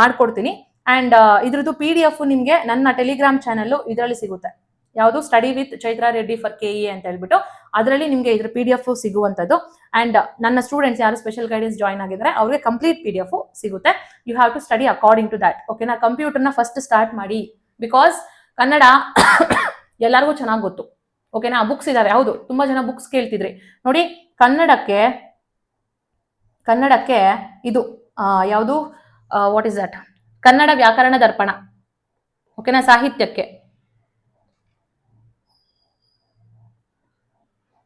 [SPEAKER 1] ಮಾಡ್ಕೊಡ್ತೀನಿ. ಅಂಡ್ ಇದ್ರದ್ದು PDF ನಿಮ್ಗೆ ನನ್ನ ಟೆಲಿಗ್ರಾಮ್ ಚಾನಲ್ ಇದರಲ್ಲಿ ಸಿಗುತ್ತೆ. ಯಾವುದು, study with Chaitra Reddy for KE ಅಂತ ಹೇಳ್ಬಿಟ್ಟು ಅದರಲ್ಲಿ ನಿಮ್ಗೆ ಇದ್ರ PDF ಸಿಗುವಂತದ್ದು. ಅಂಡ್ ನನ್ನ ಸ್ಟೂಡೆಂಟ್ಸ್ ಯಾರು ಸ್ಪೆಷಲ್ ಗೈಡೆನ್ಸ್ ಜಾಯ್ನ್ ಆಗಿದ್ರೆ ಅವ್ರಿಗೆ ಕಂಪ್ಲೀಟ್ PDF ಸಿಗುತ್ತೆ. You have to study according to that. ಓಕೆನಾ. ಕಂಪ್ಯೂಟರ್ನ ಫಸ್ಟ್ ಸ್ಟಾರ್ಟ್ ಮಾಡಿ, ಬಿಕಾಸ್ ಕನ್ನಡ ಎಲ್ಲರಿಗೂ ಚೆನ್ನಾಗಿ ಗೊತ್ತು. ಓಕೆನಾ. ಬುಕ್ಸ್ ಇದಾವೆ, ಹೌದು, ತುಂಬಾ ಜನ ಬುಕ್ಸ್ ಕೇಳ್ತಿದ್ರಿ. ನೋಡಿ, ಕನ್ನಡಕ್ಕೆ ಇದು ಯಾವುದು, ವಾಟ್ ಇಸ್ ದಟ್, ಕನ್ನಡ ವ್ಯಾಕರಣ ದರ್ಪಣ. ಓಕೆನಾ. ಸಾಹಿತ್ಯಕ್ಕೆ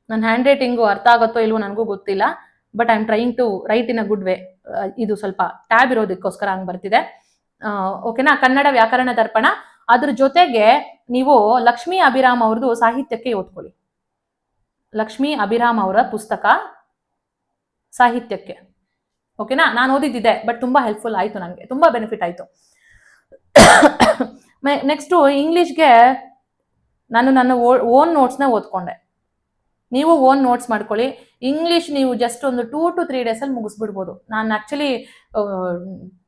[SPEAKER 1] ನನ್ನ ಹ್ಯಾಂಡ್ ರೈಟಿಂಗು ಅರ್ಥ ಆಗುತ್ತೋ ಇಲ್ವೋ ನನಗೂ ಗೊತ್ತಿಲ್ಲ, but I am trying to write in a good way. ಇದು ಸ್ವಲ್ಪ ಟ್ಯಾಬ್ ಇರೋದಕ್ಕೋಸ್ಕರ ಹಂಗೆ ಬರ್ತಿದೆ. ಓಕೆನಾ. ಕನ್ನಡ ವ್ಯಾಕರಣ ದರ್ಪಣ. ಅದ್ರ ಜೊತೆಗೆ ನೀವು ಲಕ್ಷ್ಮೀ ಅಭಿರಾಮ್ ಅವ್ರದ್ದು ಸಾಹಿತ್ಯಕ್ಕೆ ಓದ್ಕೊಳ್ಳಿ. ಲಕ್ಷ್ಮೀ ಅಭಿರಾಮ್ ಅವರ ಪುಸ್ತಕ ಸಾಹಿತ್ಯಕ್ಕೆ. ಓಕೆನಾ. ನಾನು ಓದಿದ್ದಿದೆ, ಬಟ್ ತುಂಬಾ ಹೆಲ್ಪ್ಫುಲ್ ಆಯ್ತು, ನನಗೆ ತುಂಬಾ ಬೆನಿಫಿಟ್ ಆಯ್ತು. ನೆಕ್ಸ್ಟ್ ಇಂಗ್ಲಿಷ್ಗೆ ನಾನು ನನ್ನ ಓನ್ ನೋಟ್ಸ್ನ ಓದ್ಕೊಂಡೆ. ನೀವು ಓನ್ ನೋಟ್ಸ್ ಮಾಡ್ಕೊಳ್ಳಿ. ಇಂಗ್ಲಿಷ್ ನೀವು ಜಸ್ಟ್ ಒಂದು 2 to 3 ಡೇಸ್ ಅಲ್ಲಿ ಮುಗಿಸ್ಬಿಡ್ಬೋದು. ನಾನು ಆಕ್ಚುಲಿ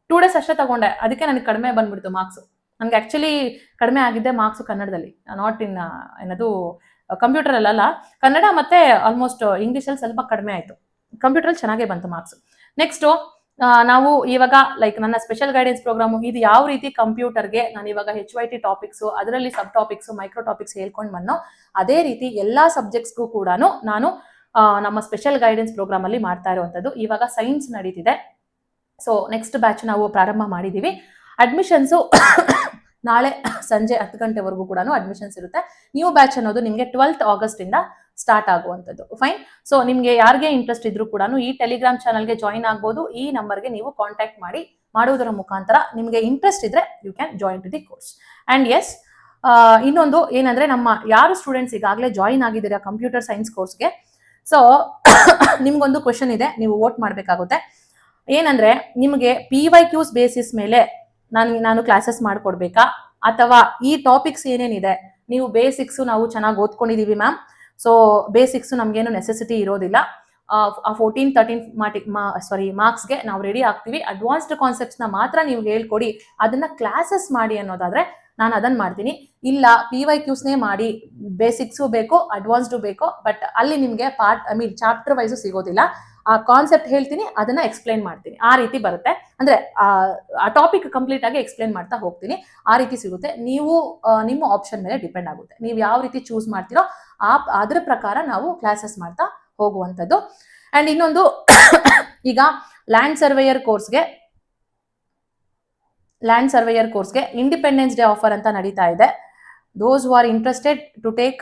[SPEAKER 1] 2 ಡೇಸ್ ಅಷ್ಟೇ ತಗೊಂಡೆ, ಅದಕ್ಕೆ ನನಗೆ ಕಡಿಮೆ ಬಂದ್ಬಿಡ್ತು ಮಾರ್ಕ್ಸ್. ನನಗೆ ಆಕ್ಚುಲಿ ಕಡಿಮೆ ಆಗಿದ್ದೆ ಮಾರ್ಕ್ಸ್ ಕನ್ನಡದಲ್ಲಿ, ನಾಟ್ ಇನ್ ಏನದು ಕಂಪ್ಯೂಟರ್ ಅಲ್ಲ, ಕನ್ನಡ ಮತ್ತೆ ಆಲ್ಮೋಸ್ಟ್ ಇಂಗ್ಲಿಷಲ್ಲಿ ಸ್ವಲ್ಪ ಕಡಿಮೆ ಆಯಿತು. ಕಂಪ್ಯೂಟರಲ್ಲಿ ಚೆನ್ನಾಗೇ ಬಂತು ಮಾರ್ಕ್ಸ್. ನೆಕ್ಸ್ಟು ನಾವು ಇವಾಗ ಲೈಕ್ ನನ್ನ ಸ್ಪೆಷಲ್ ಗೈಡೆನ್ಸ್ ಪ್ರೋಗ್ರಾಮು ಇದು ಯಾವ ರೀತಿ ಕಂಪ್ಯೂಟರ್ಗೆ ನಾನು ಇವಾಗ HYT ಟಾಪಿಕ್ಸು, ಅದರಲ್ಲಿ ಸಬ್ ಟಾಪಿಕ್ಸು, ಮೈಕ್ರೋ ಟಾಪಿಕ್ಸ್ ಹೇಳ್ಕೊಂಡು ಬಂದೋ ಅದೇ ರೀತಿ ಎಲ್ಲ ಸಬ್ಜೆಕ್ಟ್ಸ್ಗೂ ಕೂಡ ನಾನು ನಮ್ಮ ಸ್ಪೆಷಲ್ ಗೈಡೆನ್ಸ್ ಪ್ರೋಗ್ರಾಮ್ ಅಲ್ಲಿ ಮಾಡ್ತಾ ಇರುವಂಥದ್ದು. ಇವಾಗ ಸೈನ್ಸ್ ನಡೀತಿದೆ. ಸೊ ನೆಕ್ಸ್ಟ್ ಬ್ಯಾಚ್ ನಾವು ಪ್ರಾರಂಭ ಮಾಡಿದ್ದೀವಿ. ಅಡ್ಮಿಷನ್ಸು ನಾಳೆ ಸಂಜೆ 10 ಗಂಟೆವರೆಗೂ ಕೂಡ ಅಡ್ಮಿಷನ್ಸ್ ಇರುತ್ತೆ. ನ್ಯೂ ಬ್ಯಾಚ್ ಅನ್ನೋದು ನಿಮಗೆ 12th ಆಗಸ್ಟ್ ಇಂದ ಸ್ಟಾರ್ಟ್ ಆಗುವಂಥದ್ದು. ಫೈನ್. ಸೊ ನಿಮಗೆ ಯಾರಿಗೆ ಇಂಟ್ರೆಸ್ಟ್ ಇದ್ರೂ ಕೂಡ ಈ ಟೆಲಿಗ್ರಾಮ್ ಚಾನಲ್ಗೆ ಜಾಯಿನ್ ಆಗ್ಬೋದು. ಈ ನಂಬರ್ಗೆ ನೀವು ಕಾಂಟ್ಯಾಕ್ಟ್ ಮಾಡುವುದರ ಮುಖಾಂತರ ನಿಮಗೆ ಇಂಟ್ರೆಸ್ಟ್ ಇದ್ರೆ you can join to the course. And yes, ಇನ್ನೊಂದು ಏನಂದ್ರೆ, ನಮ್ಮ ಯಾರು ಸ್ಟೂಡೆಂಟ್ಸ್ ಈಗಾಗಲೇ ಜಾಯಿನ್ ಆಗಿದ್ದೀರಾ ಕಂಪ್ಯೂಟರ್ ಸೈನ್ಸ್ ಕೋರ್ಸ್ಗೆ, ಸೊ ನಿಮ್ಗೊಂದು ಕ್ವಶನ್ ಇದೆ, ನೀವು ವೋಟ್ ಮಾಡಬೇಕಾಗುತ್ತೆ. ಏನಂದ್ರೆ, ನಿಮಗೆ PYQs ಬೇಸಿಸ್ ಮೇಲೆ ನಾನು ಕ್ಲಾಸಸ್ ಮಾಡ್ಕೊಡ್ಬೇಕಾ, ಅಥವಾ ಈ ಟಾಪಿಕ್ಸ್ ಏನೇನಿದೆ, ನೀವು ಬೇಸಿಕ್ಸ್ ನಾವು ಚೆನ್ನಾಗಿ ಓದ್ಕೊಂಡಿದೀವಿ ಮ್ಯಾಮ್, ಸೊ ಬೇಸಿಕ್ಸ್ ನಮ್ಗೇನು ನೆಸೆಸಿಟಿ ಇರೋದಿಲ್ಲ, 14-13 ಮಾರ್ಕ್ಸ್ಗೆ ನಾವು ರೆಡಿ ಆಗ್ತೀವಿ, ಅಡ್ವಾನ್ಸ್ಡ್ ಕಾನ್ಸೆಪ್ಟ್ಸ್ ನ ಮಾತ್ರ ನೀವು ಹೇಳ್ಕೊಡಿ, ಅದನ್ನ ಕ್ಲಾಸಸ್ ಮಾಡಿ ಅನ್ನೋದಾದ್ರೆ ನಾನು ಅದನ್ನ ಮಾಡ್ತೀನಿ. ಇಲ್ಲ PYQsನೇ ಮಾಡಿ, ಬೇಸಿಕ್ಸು ಬೇಕು ಅಡ್ವಾನ್ಸ್ಡು ಬೇಕು, ಬಟ್ ಅಲ್ಲಿ ನಿಮಗೆ ಚಾಪ್ಟರ್ ವೈಸು ಸಿಗೋದಿಲ್ಲ, ಆ ಕಾನ್ಸೆಪ್ಟ್ ಹೇಳ್ತೀನಿ, ಅದನ್ನ ಎಕ್ಸ್ಪ್ಲೈನ್ ಮಾಡ್ತೀನಿ, ಆ ರೀತಿ ಬರುತ್ತೆ. ಅಂದ್ರೆ ಆ ಟಾಪಿಕ್ ಕಂಪ್ಲೀಟ್ ಆಗಿ ಎಕ್ಸ್ಪ್ಲೈನ್ ಮಾಡ್ತಾ ಹೋಗ್ತೀನಿ, ಆ ರೀತಿ ಸಿಗುತ್ತೆ. ನೀವು ನಿಮ್ಮ ಆಪ್ಷನ್ ಮೇಲೆ ಡಿಪೆಂಡ್ ಆಗುತ್ತೆ, ನೀವು ಯಾವ ರೀತಿ ಚೂಸ್ ಮಾಡ್ತೀರೋ ಅದ್ರ ಪ್ರಕಾರ ನಾವು ಕ್ಲಾಸಸ್ ಮಾಡ್ತಾ ಹೋಗುವಂಥದ್ದು. ಅಂಡ್ ಇನ್ನೊಂದು, ಈಗ ಲ್ಯಾಂಡ್ ಸರ್ವೇಯರ್ ಕೋರ್ಸ್ಗೆ ಇಂಡಿಪೆಂಡೆನ್ಸ್ ಡೇ ಆಫರ್ ಅಂತ ನಡೀತಾ ಇದೆ. Those who are interested to take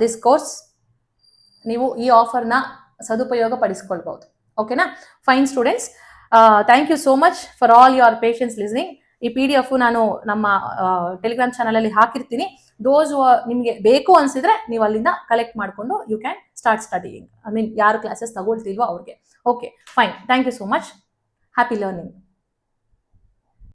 [SPEAKER 1] this course, ನೀವು ಈ ಆಫರ್ನ ಸದುಪಯೋಗ ಪಡಿಸ್ಕೊಳ್ಬಹುದು. ಓಕೆನಾ? Fine students, thank you so much for all your patience listening. ಈ PDF ನಾನು ನಮ್ಮ ಟೆಲಿಗ್ರಾಮ್ ಚಾನಲ್ ಅಲ್ಲಿ ಹಾಕಿರ್ತೀನಿ. ದೋಸ್ ನಿಮಗೆ ಬೇಕು ಅನ್ಸಿದ್ರೆ ನೀವು ಅಲ್ಲಿಂದ ಕಲೆಕ್ಟ್ ಮಾಡಿಕೊಂಡು ಯು ಕ್ಯಾನ್ ಸ್ಟಾರ್ಟ್ ಸ್ಟಡಿಯಿಂಗ್. ಯಾರು ಕ್ಲಾಸಸ್ ತಗೊಳ್ತಿಲ್ವೋ ಅವ್ರಿಗೆ. Okay fine, thank you so much. Happy learning.